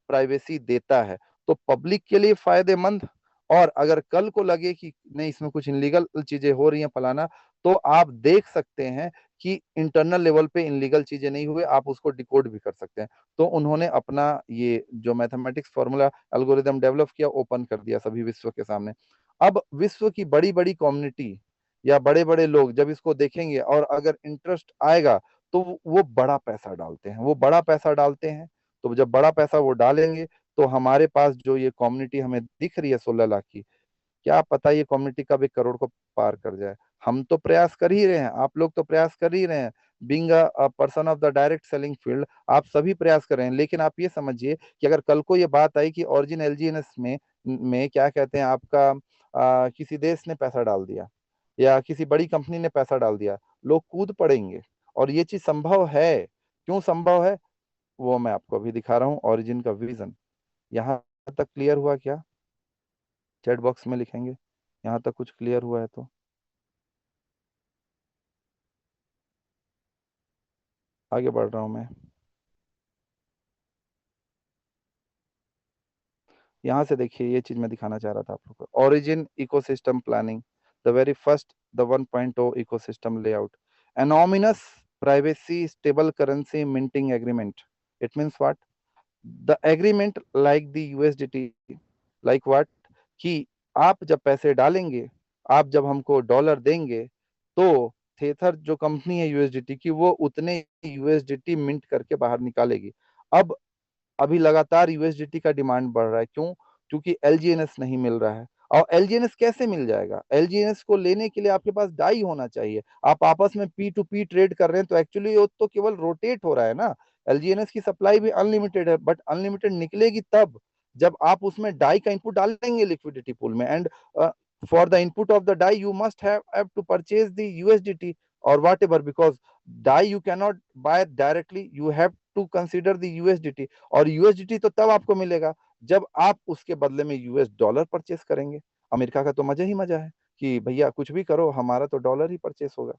Speaker 2: प्राइवेसी देता है, तो पब्लिक के लिए फायदेमंद। और अगर कल को लगे कि नहीं, इसमें कुछ इनलीगल चीजें हो रही हैं फलाना, तो आप देख सकते हैं कि इंटरनल लेवल पे इनलीगल चीजें नहीं हुए, आप उसको डिकोड भी कर सकते हैं। तो उन्होंने अपना ये जो मैथमेटिक्स फॉर्मूला एल्गोरिदम डेवलप किया, ओपन कर दिया सभी विश्व के सामने। अब विश्व की बड़ी बड़ी कम्युनिटी या बड़े बड़े लोग जब इसको देखेंगे और अगर इंटरेस्ट आएगा तो वो बड़ा पैसा डालते हैं, वो बड़ा पैसा डालते हैं। तो जब बड़ा पैसा वो डालेंगे तो हमारे पास जो ये कम्युनिटी हमें दिख रही है 16 लाख की, क्या पता ये कम्युनिटी कब 1 करोड़ को पार कर जाए। हम तो प्रयास कर ही रहे हैं, आप लोग तो प्रयास कर ही रहे हैं, being a person of the direct selling field आप सभी प्रयास कर रहे हैं। लेकिन आप ये समझिए कि अगर कल को ये बात आई कि ओरिजिन एलजीएनएस में क्या कहते हैं आपका किसी देश ने पैसा डाल दिया या किसी बड़ी कंपनी ने पैसा डाल दिया, लोग कूद पड़ेंगे। और ये चीज संभव है। क्यों संभव है वो मैं आपको अभी दिखा रहा हूँ। ओरिजिन का विजन यहाँ तक क्लियर हुआ क्या? चैट बॉक्स में लिखेंगे यहाँ तक कुछ क्लियर हुआ है तो। आगे बढ़ रहा हूं मैं। यहाँ से देखिए ये चीज मैं दिखाना चाह रहा था आप लोग को। Origin ecosystem planning, the very first the 1.0 ecosystem layout, anonymous privacy stable currency minting agreement. It means what? The agreement like the USDT, like what, कि आप जब पैसे डालेंगे, आप जब हमको डॉलर देंगे तो थेथर जो कंपनी है यूएसडीटी की, वो उतने यूएसडीटी मिंट करके बाहर निकालेगी। अब अभी लगातार यूएसडीटी का डिमांड बढ़ रहा है। क्यों? क्योंकि एलजीएनएस नहीं मिल रहा है। और एलजीएनएस कैसे मिल जाएगा? एलजीएनएस को लेने के लिए आपके पास डाई होना चाहिए। आप आपस में पी टू पी ट्रेड कर रहे हैं तो एक्चुअली वो तो केवल रोटेट हो रहा है ना। एलजीएनएस की सप्लाई भी अनलिमिटेड है, बट अनलिमिटेड निकलेगी तब जब आप उसमें डाई का इनपुट डालेंगे लिक्विडिटी पूल में। And for the input of the DAI you must have to purchase the USDT or whatever, because DAI you cannot buy directly, you have to consider the USDT। और USDT तो तब आपको मिलेगा जब आप उसके बदले में यूएस डॉलर परचेस करेंगे। अमेरिका का तो मजा ही मजा है कि भैया कुछ भी करो हमारा तो डॉलर ही परचेस होगा।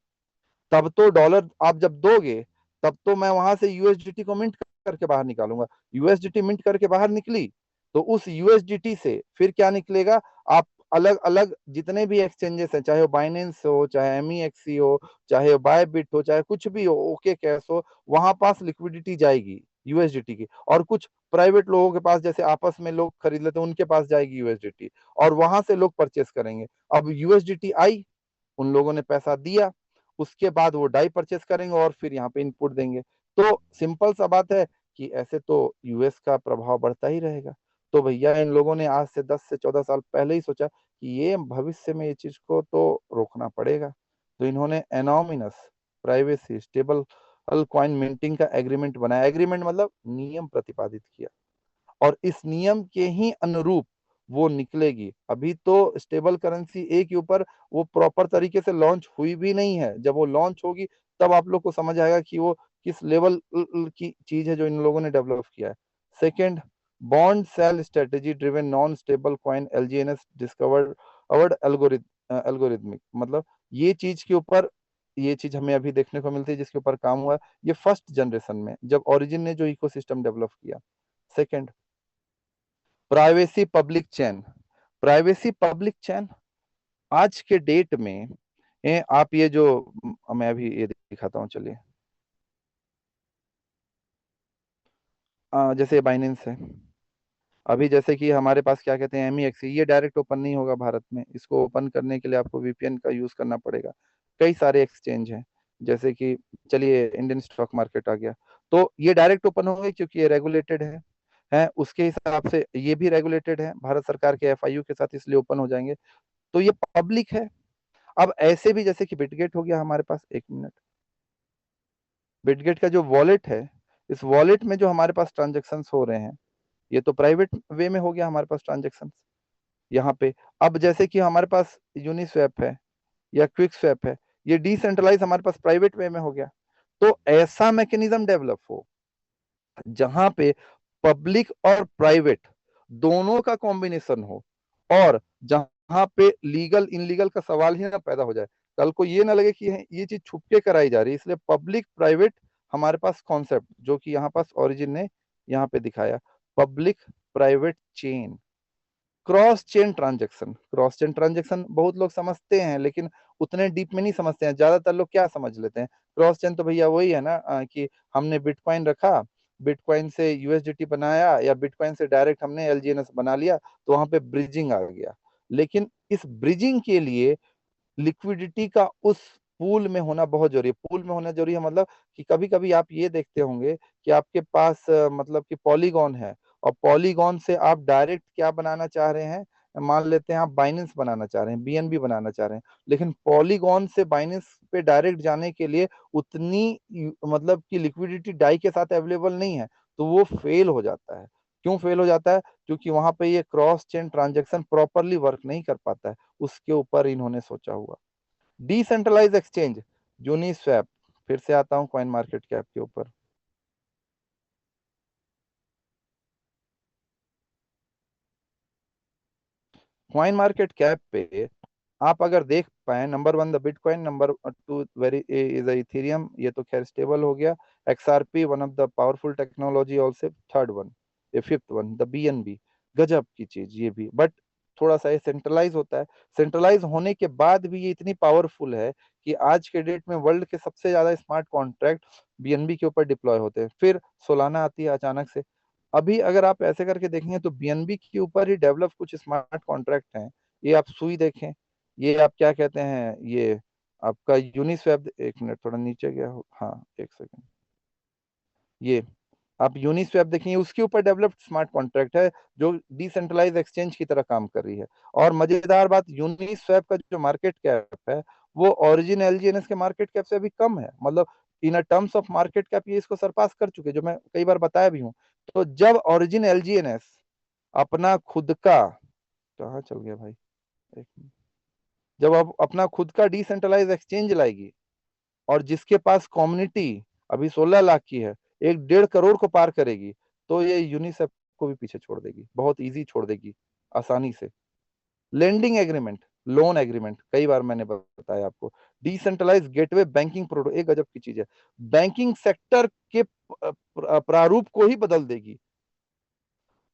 Speaker 2: तब तो डॉलर आप जब दोगे तब तो मैं वहां से यूएसडीटी को मिंट करके बाहर निकालूंगा। यूएसडीटी मिंट करके बाहर निकली तो उस यूएसडीटी से फिर क्या निकलेगा? आप अलग अलग जितने भी एक्सचेंजेस हैं, चाहे वो बाइनेंस हो, चाहे एमईएक्सी हो, चाहे बायबिट हो, चाहे कुछ भी हो, ओके कैश हो, वहां पास लिक्विडिटी जाएगी यूएसडीटी की। और कुछ प्राइवेट लोगों के पास जैसे आपस में लोग खरीद लेते हैं उनके पास जाएगी यूएसडीटी और वहां से लोग परचेस करेंगे। अब यूएसडीटी आई, उन लोगों ने पैसा दिया, उसके बाद वो डाई परचेस करेंगे और फिर यहाँ पे इनपुट देंगे। तो सिंपल सा बात है कि ऐसे तो यूएस का प्रभाव बढ़ता ही रहेगा। तो भैया इन लोगों ने आज से 10 से 14 साल पहले ही सोचा कि ये भविष्य में ये चीज को तो रोकना पड़ेगा। तो इन्होंने एनोमिनस प्राइवेसी स्टेबल कॉइन मिंटिंग का एग्रीमेंट बनाया। एग्रीमेंट मतलब नियम प्रतिपादित किया और इस नियम के ही अनुरूप वो निकलेगी। अभी तो स्टेबल करेंसी ए के ऊपर वो प्रॉपर तरीके से लॉन्च हुई भी नहीं है। जब वो लॉन्च होगी तब आप लोग को समझ आएगा कि वो किस लेवल की चीज है जो इन लोगों ने डेवलप किया है। Second, bond sale strategy driven non stable coin LGNS discovered algorithmic, मतलब ये चीज के ऊपर, ये चीज हमें अभी देखने को मिलती है जिसके ऊपर काम हुआ है ये फर्स्ट जनरेशन में जब ओरिजिन ने जो इकोसिस्टम डेवलप किया। सेकंड, प्राइवेसी पब्लिक चैन। प्राइवेसी पब्लिक चैन आज के डेट में आप ये जो मैं अभी ये दिखाता हूँ, चलिए। जैसे बाइनेंस है, अभी जैसे कि हमारे पास क्या कहते हैं एमईएक्स, ये डायरेक्ट ओपन नहीं होगा भारत में। इसको ओपन करने के लिए आपको वीपीएन का यूज करना पड़ेगा। कई सारे एक्सचेंज हैं जैसे कि, चलिए इंडियन स्टॉक मार्केट आ गया, तो ये डायरेक्ट ओपन होंगे क्योंकि ये रेगुलेटेड है उसके हिसाब से ये भी रेगुलेटेड है भारत सरकार के एफआईयू के साथ, इसलिए ओपन हो जाएंगे। तो ये पब्लिक है। अब ऐसे भी जैसे कि बिटगेट हो गया हमारे पास, एक मिनट, बिटगेट का जो वॉलेट है, इस वॉलेट में जो हमारे पास ट्रांजेक्शन हो रहे हैं ये तो प्राइवेट वे में हो गया हमारे पास ट्रांजेक्शन यहाँ पे। अब जैसे कि हमारे पास यूनिस्वैप है या क्विक स्वैप है, ये डिसेंट्रलाइज हमारे पास प्राइवेट वे में हो गया। तो ऐसा मैकेनिज्म डेवलप हो जहां पे पब्लिक और प्राइवेट दोनों का कॉम्बिनेशन हो और जहां पे लीगल इनलीगल का सवाल ही ना पैदा हो जाए। कल को ये ना लगे कि ये चीज छुप के कराई जा रही है। इसलिए पब्लिक प्राइवेट हमारे पास कॉन्सेप्ट जो कि यहाँ पास ओरिजिन ने यहाँ पे दिखाया, public private chain. Cross chain transaction बहुत लोग समझते हैं, लेकिन उतने डीप में नहीं समझते हैं। ज्यादातर लोग क्या समझ लेते हैं, क्रॉस चेन तो भैया वही है ना, कि हमने बिटकॉइन रखा, बिटकॉइन से यूएसडीटी बनाया, या बिटकॉइन से डायरेक्ट हमने एलजीएनएस बना लिया, तो वहां पे ब्रिजिंग आ गया। लेकिन इस ब्रिजिंग के लिए लिक्विडिटी का उस पूल में होना बहुत जरूरी है। पूल में होना जरूरी है मतलब कि कभी कभी आप ये देखते होंगे कि आपके पास मतलब कि पॉलीगॉन है, और पॉलीगॉन से आप डायरेक्ट क्या बनाना चाह रहे हैं, मान लेते हैं आप बाइनेंस बनाना चाह रहे हैं, बीएनबी बनाना चाह रहे हैं, लेकिन पॉलीगॉन से बाइनेंस पे डायरेक्ट जाने के लिए उतनी मतलब कि लिक्विडिटी डाई के साथ अवेलेबल नहीं है, तो वो फेल हो जाता है। क्यों फेल हो जाता है? क्योंकि वहां पे ये cross chain transaction properly work नहीं कर पाता है। उसके ऊपर इन्होंने सोचा हुआ डिसेंट्रलाइज एक्सचेंज, यूनिस्वैप। फिर से आता हूं कॉइन मार्केट कैप के ऊपर। कॉइन मार्केट कैप पे आप अगर देख पाए, number one the bitcoin, number two very is Ethereum, ये तो खैर स्टेबल हो गया। XRP one of the powerful technology also, third one, ये फिफ्थ वन द बीएनबी, गजब की चीज ये भी, बट थोड़ा सा ये सेंट्रलाइज होता है। सेंट्रलाइज होने के बाद भी ये इतनी पावरफुल है कि आज के डेट में वर्ल्ड के सबसे ज्यादा स्मार्ट कॉन्ट्रैक्ट बीएनबी के ऊपर डिप्लॉय होते हैं। फिर सोलाना आती है अचानक से। अभी अगर आप ऐसे करके देखेंगे तो बीएनबी के ऊपर ही डेवलप कुछ स्मार्ट कॉन्ट्रैक्ट हैं। ये आप सुई देखें, ये आप क्या कहते हैं, ये आपका यूनिस्वैप, एक मिनट थोड़ा नीचे गया हो, हाँ एक सेकंड, ये आप यूनिस्वैप देखेंगे, उसके ऊपर डेवलप्ड स्मार्ट कॉन्ट्रैक्ट है जो डिसेंट्रलाइज एक्सचेंज की तरह काम कर रही है। और मजेदार बात, यूनिस्वैप का जो मार्केट कैप है वो ओरिजिन एलजीएनएस के मार्केट कैप से अभी कम है, मतलब in terms of market cap ये इसको सरपास कर चुके, जो मैं कई बार बताया भी हूँ। तो जब ओरिजिन एलजीएनएस अपना खुद का, कहाँ चल गया भाई, एक मिनट, जब आप अपना खुद का डिसेंट्रलाइज एक्सचेंज लाएगी, और जिसके पास कम्युनिटी अभी 16 लाख की है, 1.5 करोड़ को पार करेगी, तो ये यूनिसेफ को भी पीछे छोड़ देगी, बहुत इजी छोड़ देगी, आसानी से। लेंडिंग एग्रीमेंट, लोन एग्रीमेंट, कई बार मैंने बताया आपको। डिसेंट्रलाइज गेटवे बैंकिंग प्रोडक्ट, एक गजब की चीज है, बैंकिंग सेक्टर के प्रारूप को ही बदल देगी,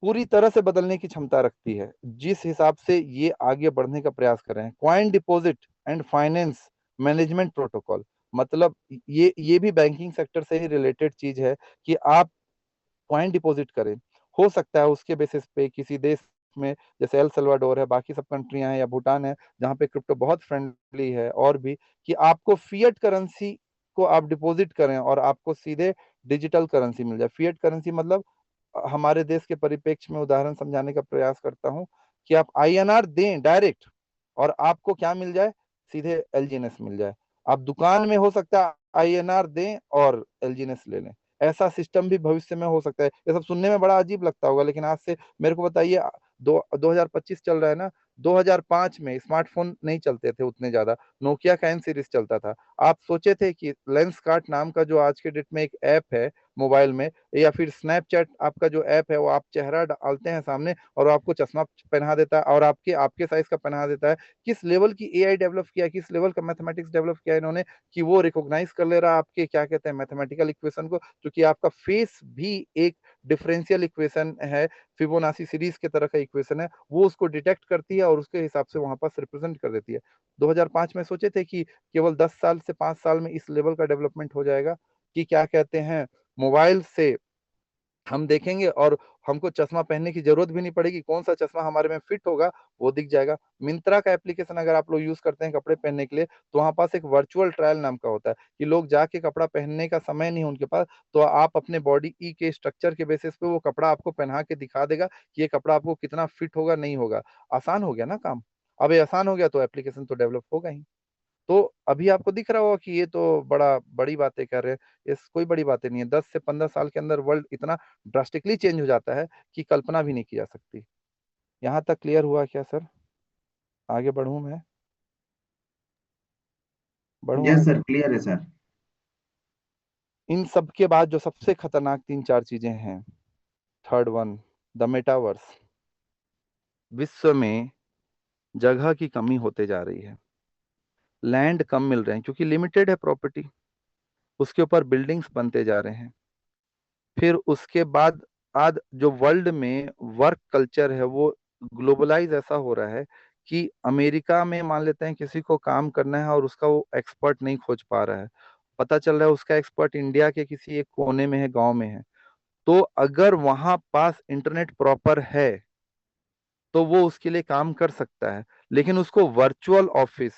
Speaker 2: पूरी तरह से बदलने की क्षमता रखती है, जिस हिसाब से ये आगे बढ़ने का प्रयास कर रहे हैं। Coin deposit and finance management protocol, मतलब ये भी बैंकिंग सेक्टर से ही रिलेटेड चीज है कि आप क्वाइन डिपॉजिट करें। हो सकता है उसके बेसिस पे किसी देश में, जैसे एल सल्वाडोर है, बाकी सब कंट्रियां हैं, या भूटान है, जहाँ पे क्रिप्टो बहुत फ्रेंडली है, और भी, कि आपको फिएट करेंसी को आप डिपॉजिट करें और आपको सीधे डिजिटल करेंसी मिल जाए। फिएट करेंसी मतलब, हमारे देश के परिप्रेक्ष्य में उदाहरण समझाने का प्रयास करता हूं, कि आप आईएनआर दें डायरेक्ट, और आपको क्या मिल जाए, सीधे एलजीएनएस मिल जाए। आप दुकान में हो सकता है आईएनआर दें और एलजीएनएस ले लें। ऐसा सिस्टम भी भविष्य में हो सकता है। ये सब सुनने में बड़ा अजीब लगता होगा, लेकिन आज से मेरे को बताइए, 2025 चल रहा है ना, 2005 में स्मार्टफोन नहीं चलते थे उतने ज्यादा, नोकिया का एन सीरीज चलता था। आप सोचे थे कि लेंसकार्ट नाम का जो आज के डेट में एक ऐप है मोबाइल में, या फिर स्नैपचैट आपका जो ऐप है, वो आप चेहरा डालते हैं सामने और वो आपको चश्मा पहना देता है, और आपके आपके साइज का पहना देता है। किस लेवल की एआई डेवलप किया, किस लेवल का मैथमेटिक्स डेवलप किया इन्होंने, कि वो रिकॉग्नाइज कर ले रहा है आपके क्या कहते हैं मैथमेटिकल इक्वेशन को, क्योंकि आपका फेस भी एक डिफरेंशियल इक्वेशन है, फिबोनाची सीरीज के तरह का इक्वेशन है, वो उसको डिटेक्ट करती है और उसके हिसाब से वहां पास रिप्रेजेंट कर देती है। 2005 में सोचे थे कि केवल 10 साल से 5 साल में इस लेवल का डेवलपमेंट हो जाएगा, कि क्या कहते हैं, मोबाइल से हम देखेंगे और हमको चश्मा पहनने की जरूरत भी नहीं पड़ेगी, कौन सा चश्मा हमारे में फिट होगा वो दिख जाएगा। मिंत्रा का एप्लीकेशन अगर आप लोग यूज करते हैं कपड़े पहनने के लिए, तो वहां पास एक वर्चुअल ट्रायल नाम का होता है, कि लोग जाके कपड़ा पहनने का समय नहीं उनके पास, तो आप अपने बॉडी ई के स्ट्रक्चर के बेसिस पे वो कपड़ा आपको पहना के दिखा देगा कि ये कपड़ा आपको कितना फिट होगा, नहीं होगा। आसान हो गया ना काम। अब ये आसान हो गया तो एप्लीकेशन तो डेवलप होगा ही। तो अभी आपको दिख रहा होगा कि ये तो बड़ा बड़ी बातें कर रहे हैं, इस कोई बड़ी बातें नहीं है। 10 से 15 साल के अंदर वर्ल्ड इतना ड्रास्टिकली चेंज हो जाता है कि कल्पना भी नहीं की जा सकती। यहाँ तक क्लियर हुआ क्या सर? आगे बढ़ूं मैं? बढ़ूं
Speaker 3: यस
Speaker 2: आगे?
Speaker 3: सर, क्लियर है सर।
Speaker 2: इन सब के बाद जो सबसे खतरनाक 3-4 चीजें हैं, थर्ड वन, द मेटावर्स। विश्व में जगह की कमी होते जा रही है, लैंड कम मिल रहे हैं क्योंकि लिमिटेड है प्रॉपर्टी, उसके ऊपर बिल्डिंग्स बनते जा रहे हैं। फिर उसके बाद आज जो वर्ल्ड में वर्क कल्चर है वो ग्लोबलाइज ऐसा हो रहा है कि अमेरिका में मान लेते हैं किसी को काम करना है और उसका वो एक्सपर्ट नहीं खोज पा रहा है, पता चल रहा है उसका एक्सपर्ट इंडिया के किसी एक कोने में है, गांव में है। तो अगर वहां पास इंटरनेट प्रॉपर है तो वो उसके लिए काम कर सकता है, लेकिन उसको वर्चुअल ऑफिस,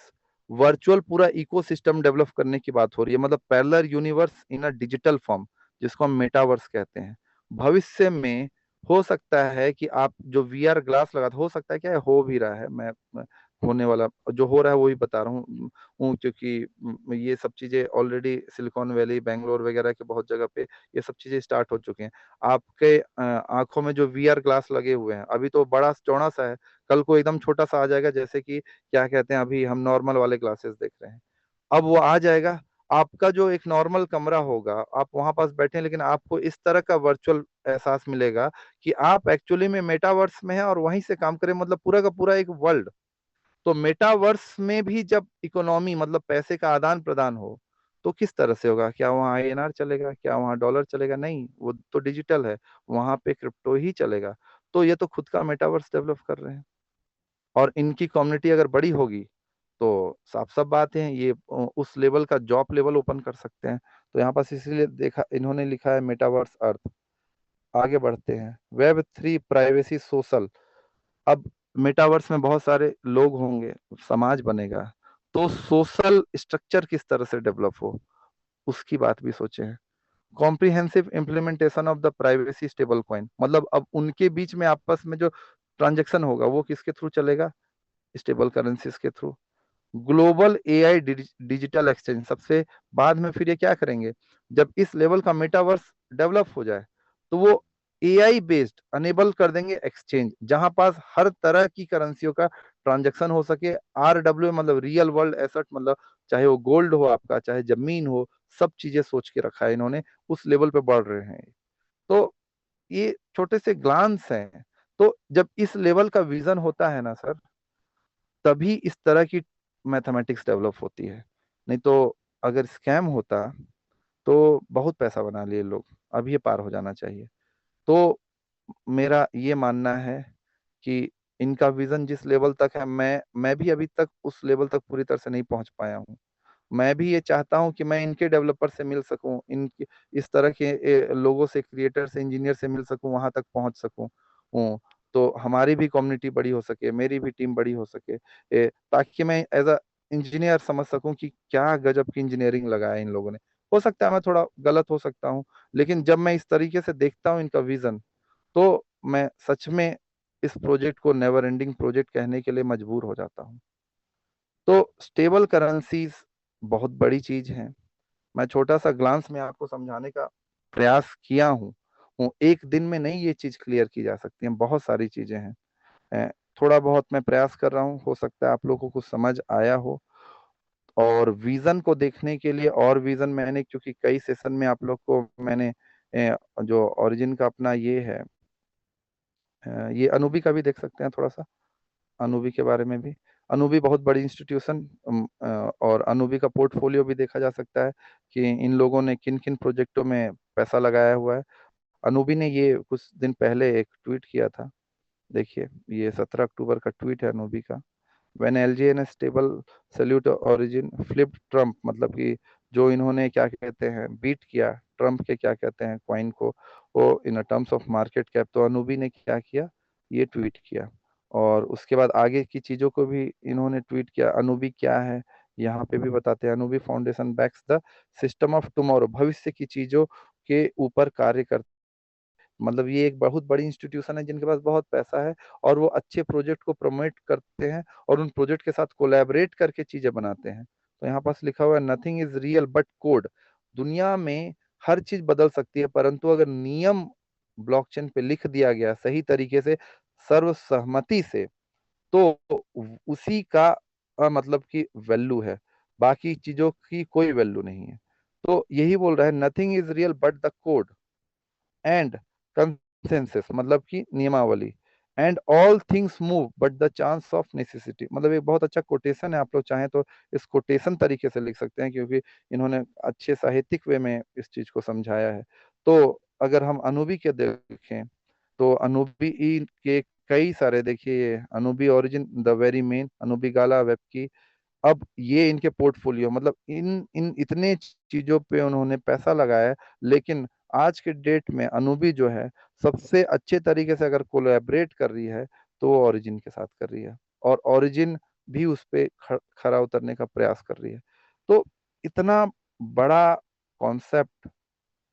Speaker 2: वर्चुअल पूरा इकोसिस्टम डेवलप करने की बात हो रही है, मतलब parallel universe in a digital form, जिसको हम मेटावर्स कहते हैं। भविष्य में हो सकता है कि आप जो वीआर ग्लास लगा, हो सकता है, क्या है, हो भी रहा है, मैं होने वाला जो हो रहा है वो ही बता रहा हूँ, क्योंकि ये सब चीजें ऑलरेडी सिलिकॉन वैली, बेंगलोर वगैरह के बहुत जगह पे ये सब चीजें स्टार्ट हो चुकी हैं। आपके आंखों में जो वीआर ग्लास लगे हुए हैं, अभी तो बड़ा चौड़ा सा है, कल को एकदम छोटा सा आ जाएगा, जैसे कि क्या कहते हैं, अभी हम नॉर्मल वाले ग्लासेस देख रहे हैं, अब वो आ जाएगा। आपका जो एक नॉर्मल कमरा होगा, आप वहां पास बैठे हैं, लेकिन आपको इस तरह का वर्चुअल एहसास मिलेगा कि आप एक्चुअली में मेटावर्स में हैं और वहीं से काम करें, मतलब पूरा का पूरा एक वर्ल्ड। तो मेटावर्स में भी जब इकोनॉमी, मतलब पैसे का आदान प्रदान हो, तो किस तरह से होगा? क्या वहाँ आईएनआर चलेगा? क्या वहाँ डॉलर चलेगा? नहीं, वो तो डिजिटल है, वहां पे क्रिप्टो ही चलेगा। तो ये तो खुद का मेटावर्स डेवलप कर रहे हैं, और इनकी कम्युनिटी अगर बड़ी होगी तो साफ साफ बात है, ये उस लेवल का जॉब लेवल ओपन कर सकते हैं। तो यहाँ पास इसीलिए देखा, इन्होंने लिखा है मेटावर्स अर्थ। आगे बढ़ते हैं, वेब 3 प्राइवेसी सोशल। अब मेटावर्स में बहुत सारे लोग होंगे, समाज बनेगा, तो सोशल स्ट्रक्चर किस तरह से डेवलप हो, उसकी बात भी सोचे हैं। Comprehensive implementation of the privacy stable coin, मतलब अब उनके बीच में आपस में जो ट्रांजेक्शन होगा वो किसके थ्रू चलेगा? स्टेबल करेंसीज के through. Global AI digital exchange, सबसे बाद में फिर ये क्या करेंगे, जब इस लेवल का मेटावर्स डेवलप हो जाए तो वो एआई बेस्ड अनेबल कर देंगे एक्सचेंज, जहां पास हर तरह की करेंसियों का ट्रांजैक्शन हो सके। आरडब्ल्यू मतलब रियल वर्ल्ड एसेट, मतलब चाहे वो गोल्ड हो आपका, चाहे जमीन हो, सब चीजें सोच के रखा है इन्होंने, उस लेवल पे बढ़ रहे हैं। तो ये छोटे से ग्लांस हैं। तो जब इस लेवल का विजन होता है ना सर, तभी इस तरह की मैथमेटिक्स डेवलप होती है। नहीं तो अगर स्कैम होता तो बहुत पैसा बना लिए लोग, अब ये पार हो जाना चाहिए। तो मेरा ये मानना है कि इनका विजन जिस लेवल तक है, मैं भी अभी तक उस लेवल तक पूरी तरह से नहीं पहुंच पाया हूँ। मैं भी ये चाहता हूँ कि मैं इनके डेवलपर से मिल सकूं, इनके इस तरह के लोगों से, क्रिएटर से, इंजीनियर से मिल सकूं, वहां तक पहुंच सकूं तो हमारी भी कम्युनिटी बड़ी हो सके, मेरी भी टीम बड़ी हो सके, ताकि मैं एज अ इंजीनियर समझ सकूं कि क्या गजब की इंजीनियरिंग लगाया इन लोगों ने। हो सकता है मैं थोड़ा गलत हो सकता हूँ, लेकिन जब मैं इस तरीके से देखता हूँ इनका विजन, तो मैं सच में इस प्रोजेक्ट को नेवर एंडिंग प्रोजेक्ट कहने के लिए मजबूर हो जाता हूँ। तो स्टेबल करेंसीज बहुत बड़ी चीज है। मैं छोटा सा ग्लांस में आपको समझाने का प्रयास किया हूँ, एक दिन में नहीं ये चीज क्लियर की जा सकती है, बहुत सारी चीजें हैं। थोड़ा बहुत मैं प्रयास कर रहा हूँ, हो सकता है आप लोगों को कुछ समझ आया हो। और विजन को देखने के लिए, और विजन मैंने, क्योंकि कई सेशन में आप लोग को मैंने जो ओरिजिन का अपना ये है, ये अनूबी का भी देख सकते हैं थोड़ा सा, अनूबी के बारे में भी। अनूबी बहुत बड़ी इंस्टीट्यूशन, और अनूबी का पोर्टफोलियो भी देखा जा सकता है कि इन लोगों ने किन किन प्रोजेक्टों में पैसा लगाया हुआ है। अनूबी ने ये कुछ दिन पहले एक ट्वीट किया था, देखिए, ये 17 अक्टूबर का ट्वीट है अनूबी का। When LGN stable salute origin flip Trump, मतलब कि जो इन्होंने क्या कहते हैं बीट किया ट्रम्प के, क्या कहते हैं, कॉइन को, वो in terms of market cap, तो अनूबी ने क्या किया, ये ट्वीट किया। और उसके बाद आगे की चीजों को भी इन्होंने ट्वीट किया। अनूबी क्या है यहाँ पे भी बताते हैं, Anubi foundation backs the system of tomorrow, भविष्य की चीजों के ऊपर कार्य करते, मतलब ये एक बहुत बड़ी इंस्टीट्यूशन है जिनके पास बहुत पैसा है, और वो अच्छे प्रोजेक्ट को प्रमोट करते हैं और उन प्रोजेक्ट के साथ कोलैबोरेट करके चीजें बनाते हैं। तो यहाँ पास लिखा हुआ है, nothing is real but code. दुनिया में हर चीज बदल सकती है, परंतु अगर नियम ब्लॉकचेन पे लिख दिया गया सही तरीके से, सर्वसहमति से, तो उसी का मतलब कि वैल्यू है, बाकी चीजों की कोई वैल्यू नहीं है। तो यही बोल रहा है, nothing is real but the code and consensus, मतलब कि नियमावली, and all things move but the chance of necessity. मतलब एक बहुत अच्छा कोटेशन है, आप लोग चाहें तो इस कोटेशन तरीके से लिख सकते हैं, क्योंकि इन्होंने अच्छे साहित्यिक वे में इस चीज को समझाया है। तो अगर हम अनूबी के देखें, तो अनूबी के कई सारे, देखिए Anubi origin, the very main, Anubi gala, web की, अब ये इनके पोर्टफोलियो, मतलब इन इन इतने चीजों पे उन्होंने पैसा लगाया है, लेकिन आज के डेट में अनुबी जो है सबसे अच्छे तरीके से अगर कोलैबोरेट कर रही है तो वो ओरिजिन के साथ कर रही है, और ओरिजिन भी उस पे खरा उतरने का प्रयास कर रही है। तो इतना बड़ा कॉन्सेप्ट,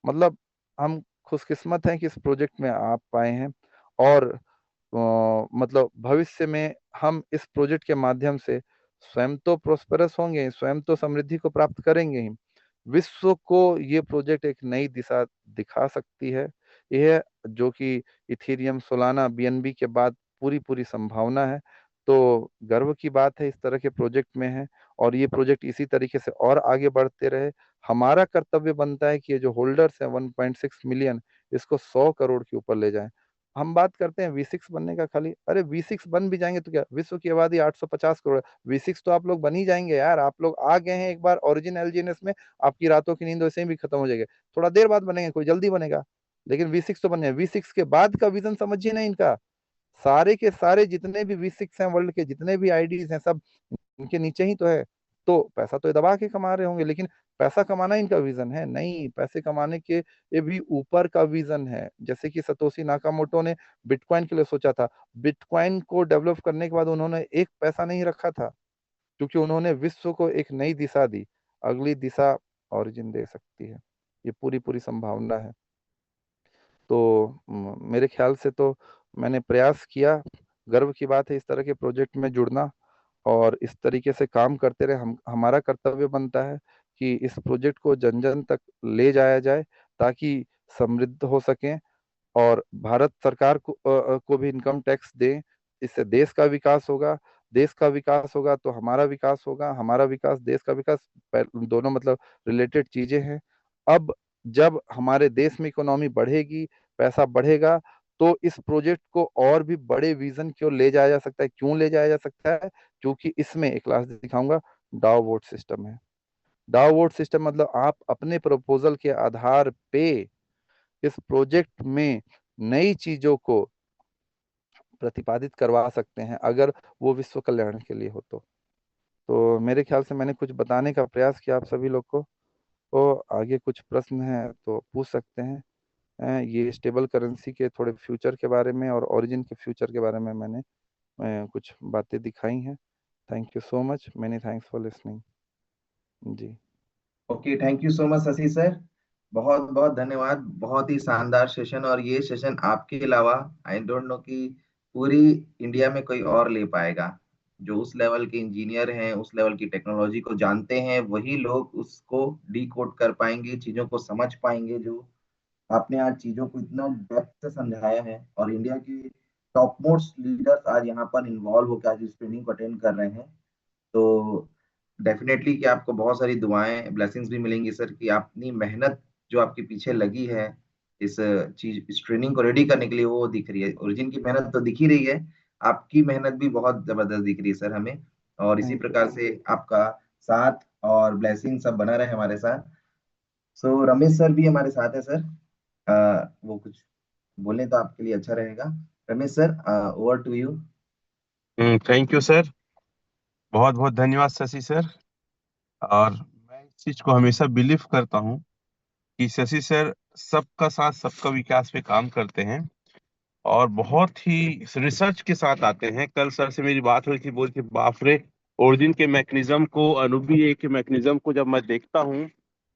Speaker 2: मतलब हम खुशकिस्मत हैं कि इस प्रोजेक्ट में आप पाए हैं, और मतलब भविष्य में हम इस प्रोजेक्ट के माध्यम से स्वयं तो प्रोस्पेरस होंगे, स्वयं तो समृद्धि को प्राप्त करेंगे ही, विश्व को ये प्रोजेक्ट एक नई दिशा दिखा सकती है। यह जो कि इथेरियम, सोलाना, बीएनबी के बाद पूरी पूरी संभावना है। तो गर्व की बात है इस तरह के प्रोजेक्ट में है, और ये प्रोजेक्ट इसी तरीके से और आगे बढ़ते रहे। हमारा कर्तव्य बनता है कि ये जो होल्डर्स हैं 1.6 मिलियन, इसको 100 करोड़ के ऊपर ले जाएं। हम बात करते हैं V6 बनने का खाली, अरे V6 बन भी जाएंगे तो क्या, विश्व की आबादी 850 करोड़ है, V6 तो आप लोग बन ही जाएंगे यार। आप लोग आ गए हैं एक बार ओरिजिन एलजीएनएस में, आपकी रातों की नींद वैसे ही भी खत्म हो जाएगी। थोड़ा देर बाद बनेंगे, कोई जल्दी बनेगा, लेकिन V6 तो बन जाए। V6 के बाद का विजन समझिए ना इनका, सारे के सारे जितने भी V6 हैं, वर्ल्ड के जितने भी आईडीज हैं, सब इनके नीचे ही तो है। तो पैसा तो ये दबा के कमा रहे होंगे, लेकिन पैसा कमाना इनका विजन है नहीं, पैसे कमाने के ये भी ऊपर का विजन है। जैसे कि सतोशी नाकामोटो ने बिटकॉइन के लिए सोचा था, बिटकॉइन को डेवलप करने के बाद उन्होंने एक पैसा नहीं रखा था, क्योंकि उन्होंने विश्व को एक नई दिशा दी। अगली दिशा ओरिजिन दे सकती है, ये पूरी पूरी संभावना है। तो मेरे ख्याल से तो मैंने प्रयास किया, गर्व की बात है इस तरह के प्रोजेक्ट में जुड़ना, और इस तरीके से काम करते रहे। हमारा कर्तव्य बनता है कि इस प्रोजेक्ट को जन जन तक ले जाया जाए, ताकि समृद्ध हो सकें, और भारत सरकार को भी इनकम टैक्स दें। इससे देश का विकास होगा, देश का विकास होगा तो हमारा विकास होगा, हमारा विकास देश का विकास, दोनों मतलब रिलेटेड चीजें हैं। अब जब हमारे देश में इकोनॉमी बढ़ेगी, पैसा बढ़ेगा, तो इस प्रोजेक्ट को और भी बड़े विजन की ओर ले जाया जा सकता है। क्यों ले जाया जा सकता है? क्योंकि इसमें एक क्लास दिखाऊंगा, डाउ वोट सिस्टम है। डाउ वोट सिस्टम मतलब आप अपने प्रपोजल के आधार पे इस प्रोजेक्ट में नई चीजों को प्रतिपादित करवा सकते हैं, अगर वो विश्व कल्याण के लिए हो तो मेरे ख्याल से मैंने कुछ बताने का प्रयास किया आप सभी लोग को। तो आगे कुछ प्रश्न है तो पूछ सकते हैं। ये स्टेबल करेंसी के थोड़े फ्यूचर के बारे में और ओरिजिन के फ्यूचर के बारे में मैंने कुछ बातें दिखाई हैं। Thank you so much, many thanks for listening जी।
Speaker 3: Okay, thank you so much Shashi sir, बहुत बहुत धन्यवाद। बहुत ही शानदार सेशन, और ये सेशन आपके अलावा आई डोंट नो कि पूरी इंडिया में कोई और ले पाएगा। जो उस लेवल के इंजीनियर हैं, उस लेवल की टेक्नोलॉजी को जानते हैं, वही लोग उसको डीकोड कर पाएंगे, चीजों को समझ पाएंगे। जो आपने आज चीजों को इतना डेप्थ से समझाया है, और इंडिया के टॉप मोस्ट लीडर्स आज यहाँ पर इन्वॉल्व होकर आज इस ट्रेनिंग को अटेंड कर रहे हैं। तो डेफिनेटली कि आपको बहुत सारी दुआएं, ब्लेसिंग्स भी मिलेंगी सर, कि अपनी मेहनत जो आपके पीछे लगी है इस इस ट्रेनिंग को रेडी करने के लिए, वो दिख रही है। ओरिजिन की मेहनत तो दिख ही रही है, आपकी मेहनत भी बहुत जबरदस्त दिख रही है सर हमें। और इसी
Speaker 2: थैंक यू।
Speaker 3: प्रकार से आपका साथ और ब्लेसिंग सब बना रहे हमारे साथ। सो रमेश सर भी हमारे साथ है सर, वो कुछ बोले तो आपके लिए अच्छा रहेगा। Ramesh sir, over to you.
Speaker 1: Thank you sir, बहुत बहुत धन्यवाद शशि सर। और मैं इस चीज को हमेशा बिलीव करता हूँ कि शशि सर सबका साथ सबका विकास पे काम करते हैं, और बहुत ही रिसर्च के साथ आते हैं। कल सर से मेरी बात हुई थी, बोल के बाप रे, ओरिजिन के मैकेनिज्म को, अनुबीए के मैकेनिज्म को जब मैं देखता हूँ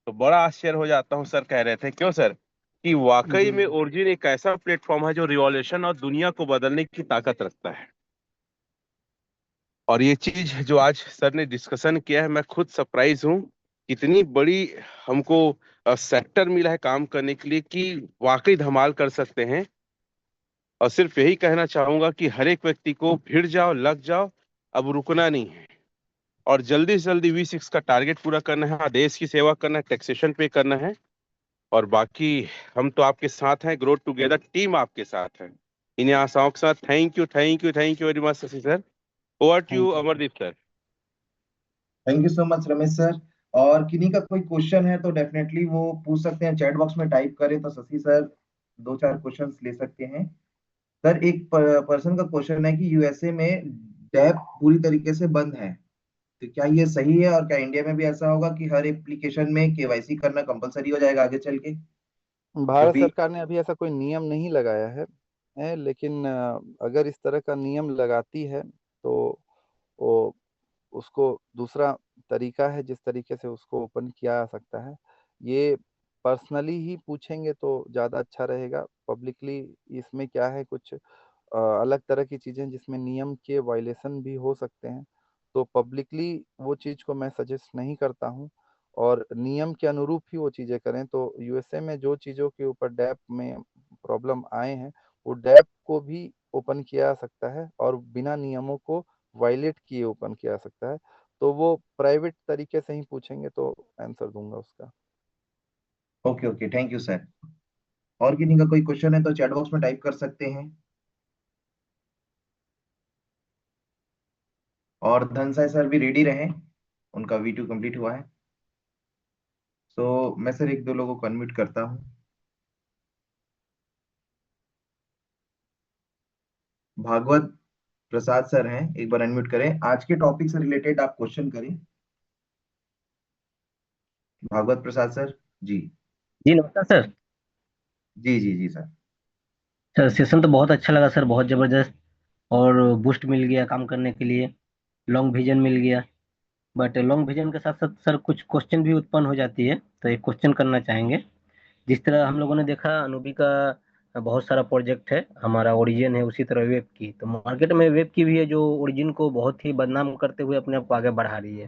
Speaker 1: तो बड़ा आश्चर्य हो जाता हूँ। सर कह रहे थे, क्यों सर, कि वाकई में ओरिजिन एक ऐसा प्लेटफॉर्म है जो रिवॉल्यूशन और दुनिया को बदलने की ताकत रखता है। और ये चीज जो आज सर ने डिस्कशन किया है, मैं खुद सरप्राइज हूँ, कितनी बड़ी हमको सेक्टर मिला है काम करने के लिए, कि वाकई धमाल कर सकते हैं। और सिर्फ यही कहना चाहूंगा कि हर एक व्यक्ति को भिड़ जाओ, लग जाओ, अब रुकना नहीं है, और जल्दी से जल्दी V6 का टारगेट पूरा करना है, देश की सेवा करना है, टैक्सेशन पे करना है। और बाकी हम तो आपके साथ हैं, ग्रो टुगेदर टीम आपके साथ है। इन्हीं आशाओं के साथ thank you, thank you, thank you very much Shashi sir. Over to you
Speaker 2: thank you.
Speaker 1: Amardeep sir.
Speaker 3: Thank you so much Ramesh sir. और किन्हीं का कोई क्वेश्चन है तो डेफिनेटली वो पूछ सकते हैं, चैट बॉक्स में टाइप करें तो शशि सर दो चार क्वेश्चंस ले सकते हैं। सर एक पर्सन का क्वेश्चन है कि यूएसए में डैप पूरी तरीके से बंद है, तो क्या ये सही है, और क्या इंडिया में भी ऐसा होगा कि हर एप्लीकेशन में केवाईसी करना कंपलसरी हो जाएगा आगे चल के?
Speaker 2: भारत
Speaker 3: क्योंकि
Speaker 2: सरकार ने अभी ऐसा कोई नियम नहीं लगाया है, लेकिन अगर इस तरह का नियम लगाती है तो वो उसको दूसरा तरीका है जिस तरीके से उसको ओपन किया जा सकता है। ये पर्सनली ही पूछेंगे तो ज़्यादा अच्छा रहेगा। पब्लिकली इसमें क्या है, कुछ अलग तरह की चीज़ें जिसमें नियम के वायलेशन भी हो सकते हैं, तो पब्लिकली वो चीज़ को मैं सजेस्ट नहीं करता हूँ और नियम के अनुरूप ही वो चीज़ें करें। तो यूएसए में जो चीज़ों के ऊपर डैप में प्रॉब्लम आए हैं, वो डैप को भी ओपन किया जा सकता है और बिना नियमों को वायलेट किए ओपन किया जा सकता है। तो वो प्राइवेट तरीके से ही पूछेंगे तो आंसर दूंगा उसका।
Speaker 3: Okay okay, thank you sir. और किन्हीं का कोई क्वेश्चन है तो चैट बॉक्स में टाइप कर सकते हैं। और धनसाय सर भी रेडी रहे, उनका V2 कंप्लीट हुआ है। सो मैं सर एक दो लोगों को अनम्यूट करता हूँ। भागवत प्रसाद सर हैं, एक बार अनम्यूट करें, आज के टॉपिक से रिलेटेड आप क्वेश्चन करें। भागवत प्रसाद सर जी।
Speaker 4: जी नमस्कार सर।
Speaker 3: जी जी जी सर।
Speaker 4: सर सेशन तो बहुत अच्छा लगा सर, बहुत जबरदस्त। और बूस्ट मिल गया काम करने के लिए, लॉन्ग विजन मिल गया। बट लॉन्ग विजन के साथ साथ सर कुछ क्वेश्चन भी उत्पन्न हो जाती है, तो एक क्वेश्चन करना चाहेंगे। जिस तरह हम लोगों ने देखा अनूबी का बहुत सारा प्रोजेक्ट है, हमारा ओरिजिन है, उसी तरह वेब की तो मार्केट में वेब की भी है जो ओरिजिन को बहुत ही बदनाम करते हुए अपने आप को आगे बढ़ा रही है।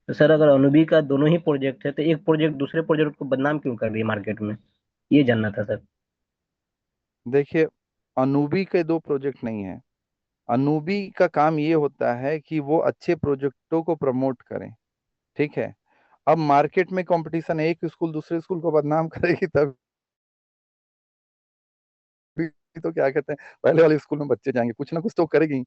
Speaker 4: तो सर अगर अनूबी का दोनों ही प्रोजेक्ट है तो एक प्रोजेक्ट दूसरे प्रोजेक्ट को बदनाम क्यों कर रही है मार्केट में, ये जानना था सर।
Speaker 2: देखिए, अनूबी के दो प्रोजेक्ट नहीं है। अनूबी का काम ये होता है कि वो अच्छे प्रोजेक्टों को प्रमोट करें। ठीक है। अब मार्केट में कंपटीशन है, एक स्कूल दूसरे स्कूल को बदनाम करेगी तब भी तो क्या कहते हैं, पहले वाले स्कूल में बच्चे जाएंगे, कुछ ना कुछ तो करेगी।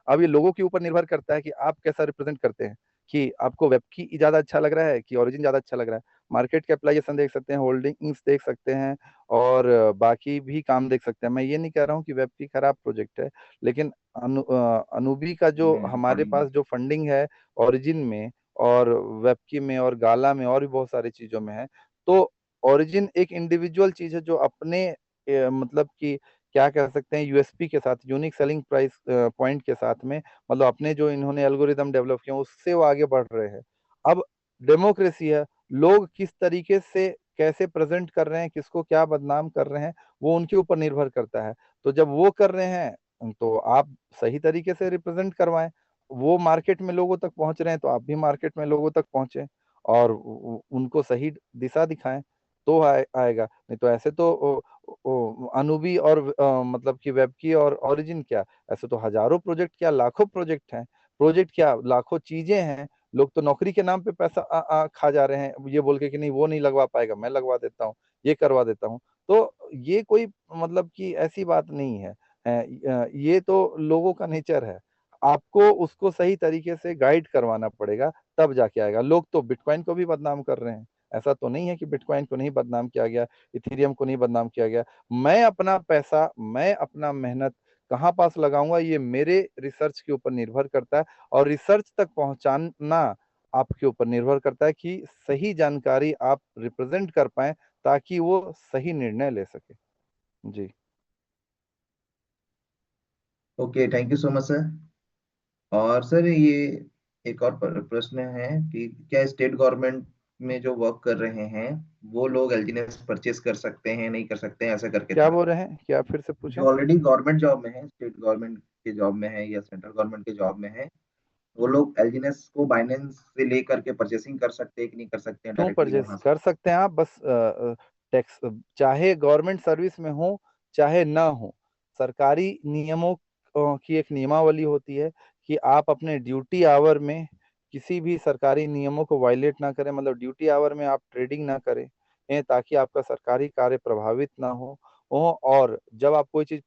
Speaker 2: अब ये लोगों के ऊपर निर्भर करता है कि आप कैसा रिप्रेजेंट करते हैं, कि आपको वेब की ज्यादा अच्छा लग रहा है कि ओरिजिन ज्यादा अच्छा लग रहा है। मार्केट के एप्लीकेशन देख सकते हैं, होल्डिंग्स देख सकते हैं और बाकी भी काम देख सकते हैं। मैं ये नहीं कह रहा हूँ कि वेब की खराब प्रोजेक्ट है, लेकिन अनूबी का जो हमारे पास जो फंडिंग है ओरिजिन में और वेबकी में और गाला में और भी बहुत सारी चीजों में है। तो ओरिजिन एक इंडिविजुअल चीज है जो अपने मतलब कि क्या कह सकते हैं, यूएसपी के साथ, यूनिक सेलिंग प्राइस पॉइंट के साथ में, मतलब अपने जो इन्होंने एल्गोरिदम डेवलप किया उससे वो आगे बढ़ रहे हैं। अब डेमोक्रेसी है, लोग किस तरीके से कैसे प्रेजेंट कर रहे हैं, किसको क्या बदनाम कर रहे हैं, वो उनके ऊपर निर्भर करता है। तो जब वो कर रहे हैं तो आप सही तरीके से रिप्रेजेंट करवाएं। वो मार्केट में लोगों तक पहुंच रहे हैं तो आप भी मार्केट में लोगों तक पहुंचे और उनको सही दिशा दिखाएं, तो आएगा। नहीं तो ऐसे तो अनूबी और मतलब कि वेब की और ओरिजिन क्या, ऐसे तो हजारों प्रोजेक्ट क्या लाखों प्रोजेक्ट हैं। प्रोजेक्ट क्या लाखों चीजें हैं। लोग तो नौकरी के नाम पे पैसा खा जा रहे हैं ये बोल के कि नहीं वो नहीं लगवा पाएगा, मैं लगवा देता हूँ, ये करवा देता हूँ। तो ये कोई मतलब कि ऐसी बात नहीं है। ये तो लोगों का नेचर है। आपको उसको सही तरीके से गाइड करवाना पड़ेगा, तब जाके आएगा। लोग तो बिटकॉइन को भी बदनाम कर रहे हैं, ऐसा तो नहीं है कि बिटकॉइन को नहीं बदनाम किया गया, इथेरियम को नहीं बदनाम किया गया। मैं अपना पैसा, मैं अपना मेहनत कहाँ पास लगाऊंगा ये मेरे रिसर्च के ऊपर निर्भर करता है, और रिसर्च तक पहुंचाना आपके ऊपर निर्भर करता है कि सही जानकारी आप रिप्रेजेंट कर पाए ताकि वो सही निर्णय ले सके। जी।
Speaker 3: Okay, thank you so much sir. और सर ये एक और प्रश्न है कि क्या स्टेट गवर्नमेंट में जो वर्क कर रहे हैं वो लोग एलजीएनएस परचेज कर सकते हैं, नहीं कर सकते हैं, ऐसा करके
Speaker 2: क्या
Speaker 3: था।
Speaker 2: बोल रहे हैं, क्या फिर से
Speaker 3: जो
Speaker 2: पूछें।
Speaker 3: ऑलरेडी गवर्नमेंट जॉब में है, स्टेट गवर्नमेंट के जॉब में है या सेंट्रल गवर्नमेंट के जॉब में है, वो लोग एलजीएनएस को बाइनेंस से लेकर के परचेसिंग कर सकते हैं कि नहीं कर सकते हैं
Speaker 2: क्यों
Speaker 3: डायरेक्टली
Speaker 2: परचेस
Speaker 3: वहां से?
Speaker 2: कर सकते हैं आप, बस टैक्स, चाहे गवर्नमेंट सर्विस में हो चाहे ना हो, सरकारी नियमों की एक नियमावली होती है कि आप अपने ड्यूटी आवर में किसी भी सरकारी नियमों को वायलेट ना करें, मतलब ड्यूटी आवर में आप ट्रेडिंग ना करें, ताकि आपका सरकारी कार्य प्रभावित ना हो। और जब आप कोई चीज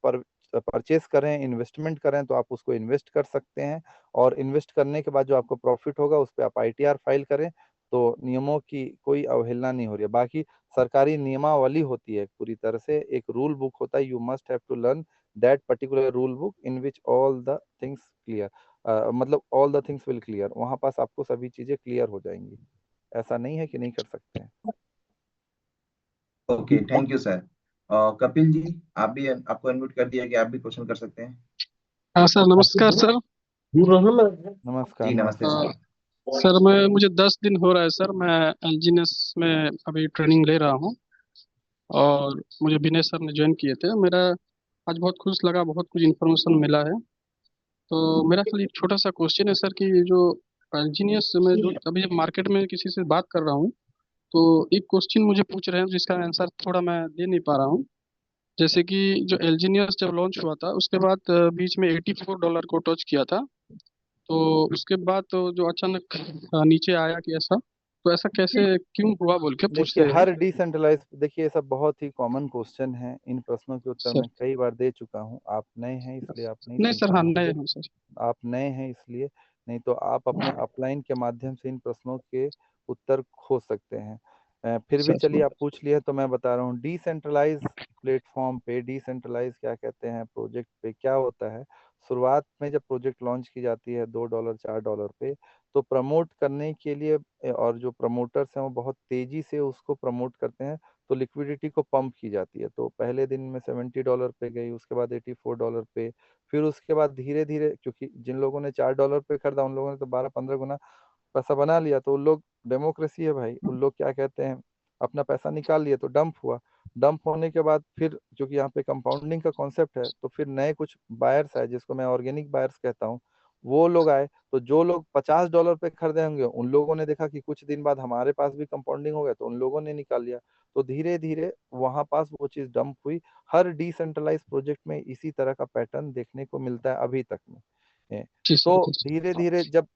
Speaker 2: परचेस करें, इन्वेस्टमेंट करें, तो आप उसको इन्वेस्ट कर सकते हैं, और इन्वेस्ट करने के बाद जो आपको प्रॉफिट होगा उस पर आप आईटीआर फाइल करें, तो नियमों की कोई अवहेलना नहीं हो रही है। बाकी सरकारी नियमावली होती है पूरी तरह से, एक रूल बुक होता है, you must have to learn that particular rule book in which all the things clear, मतलब all the things will clear, वहां पास आपको सभी चीजें क्लियर हो जाएंगी, ऐसा नहीं है कि नहीं कर सकते हैं।
Speaker 3: Okay, thank you sir. Kapil ji, आप भी, आपको अनम्यूट कर दिया कि आप भी क्वेश्चन कर सकते हैं।
Speaker 5: हाँ सर, नमस्कार सर।
Speaker 2: नमस्कार
Speaker 3: जी नमस्ते
Speaker 2: नमस्कार।
Speaker 3: सर।
Speaker 5: सर मुझे 10 दिन हो रहा है सर, मैं एलजीनेस में अभी ट्रेनिंग ले रहा हूँ और मुझे विनय सर ने ज्वाइन किए थे। मेरा आज बहुत खुश लगा, बहुत कुछ इन्फॉर्मेशन मिला है। तो मेरा खाली एक छोटा सा क्वेश्चन है सर कि जो एलजीनियस में जो अभी मार्केट में किसी से बात कर रहा हूँ, तो एक क्वेश्चन मुझे पूछ रहे हैं जिसका आंसर थोड़ा मैं दे नहीं पा रहा हूँ। जैसे कि जो एलजीनियस जब लॉन्च हुआ था उसके बाद बीच में $84 को टच किया था, तो उसके बाद तो जो अचानक नीचे आया कि ऐसा, तो ऐसा कैसे क्यों हुआ बोल के पूछ
Speaker 2: देखिए
Speaker 5: रहे हैं
Speaker 2: हर डिसेंट्रलाइज, देखिए ये सब बहुत ही कॉमन क्वेश्चन है, इन प्रश्नों के उत्तर
Speaker 5: सर।
Speaker 2: मैं कई बार दे चुका हूँ, आप नए हैं इसलिए आप नहीं
Speaker 5: नहीं
Speaker 2: सुन
Speaker 5: सर,
Speaker 2: पाए
Speaker 5: हाँ नए
Speaker 2: होंगे,
Speaker 5: हैं सर।
Speaker 2: आप नए हैं इसलिए, नहीं तो आप अपने अपलाइन के माध्यम से इन प्रश्नों के उत्तर खोज सकते हैं। फिर भी
Speaker 5: सर
Speaker 2: चलिए आप पूछ लिए तो मैं बता रहा हूँ, डिसेंट्रलाइज प्लेटफॉर्म पे, डिसेंट्रलाइज क्या कहते हैं प्रोजेक्ट पे, क्या होता है, शुरुआत में जब प्रोजेक्ट लॉन्च की जाती है $2 $4 पे, तो प्रमोट करने के लिए और जो प्रमोटर्स हैं वो बहुत तेजी से उसको प्रमोट करते हैं, तो लिक्विडिटी को पंप की जाती है। तो पहले दिन में $70 पे गई, उसके बाद $84 पे, फिर उसके बाद धीरे धीरे, क्योंकि जिन लोगों ने $4 पे खरीदा उन लोगों ने तो 12-15 गुना पैसा बना लिया, तो उन लोग, डेमोक्रेसी है भाई, उन लोग क्या कहते हैं, अपना पैसा निकाल लिए, तो डंप हुआ। डंप होने के बाद फिर, क्योंकि यहाँ पे कंपाउंडिंग का कॉन्सेप्ट है, तो फिर नए कुछ बायर्स आए जिसको मैं ऑर्गेनिक बायर्स कहता हूँ, वो लोग आए, तो जो लोग $50 पे खरीदे होंगे उन लोगों ने देखा कि कुछ दिन बाद हमारे पास भी कंपाउंडिंग हो गया, तो उन लोगों ने निकाल लिया, तो धीरे धीरे वहां पास वो चीज डंप हुई। हर डिसेंट्रलाइज प्रोजेक्ट में इसी तरह का पैटर्न देखने को मिलता है अभी तक में।
Speaker 5: जी
Speaker 2: तो
Speaker 5: सर, जी
Speaker 2: धीरे धीरे जब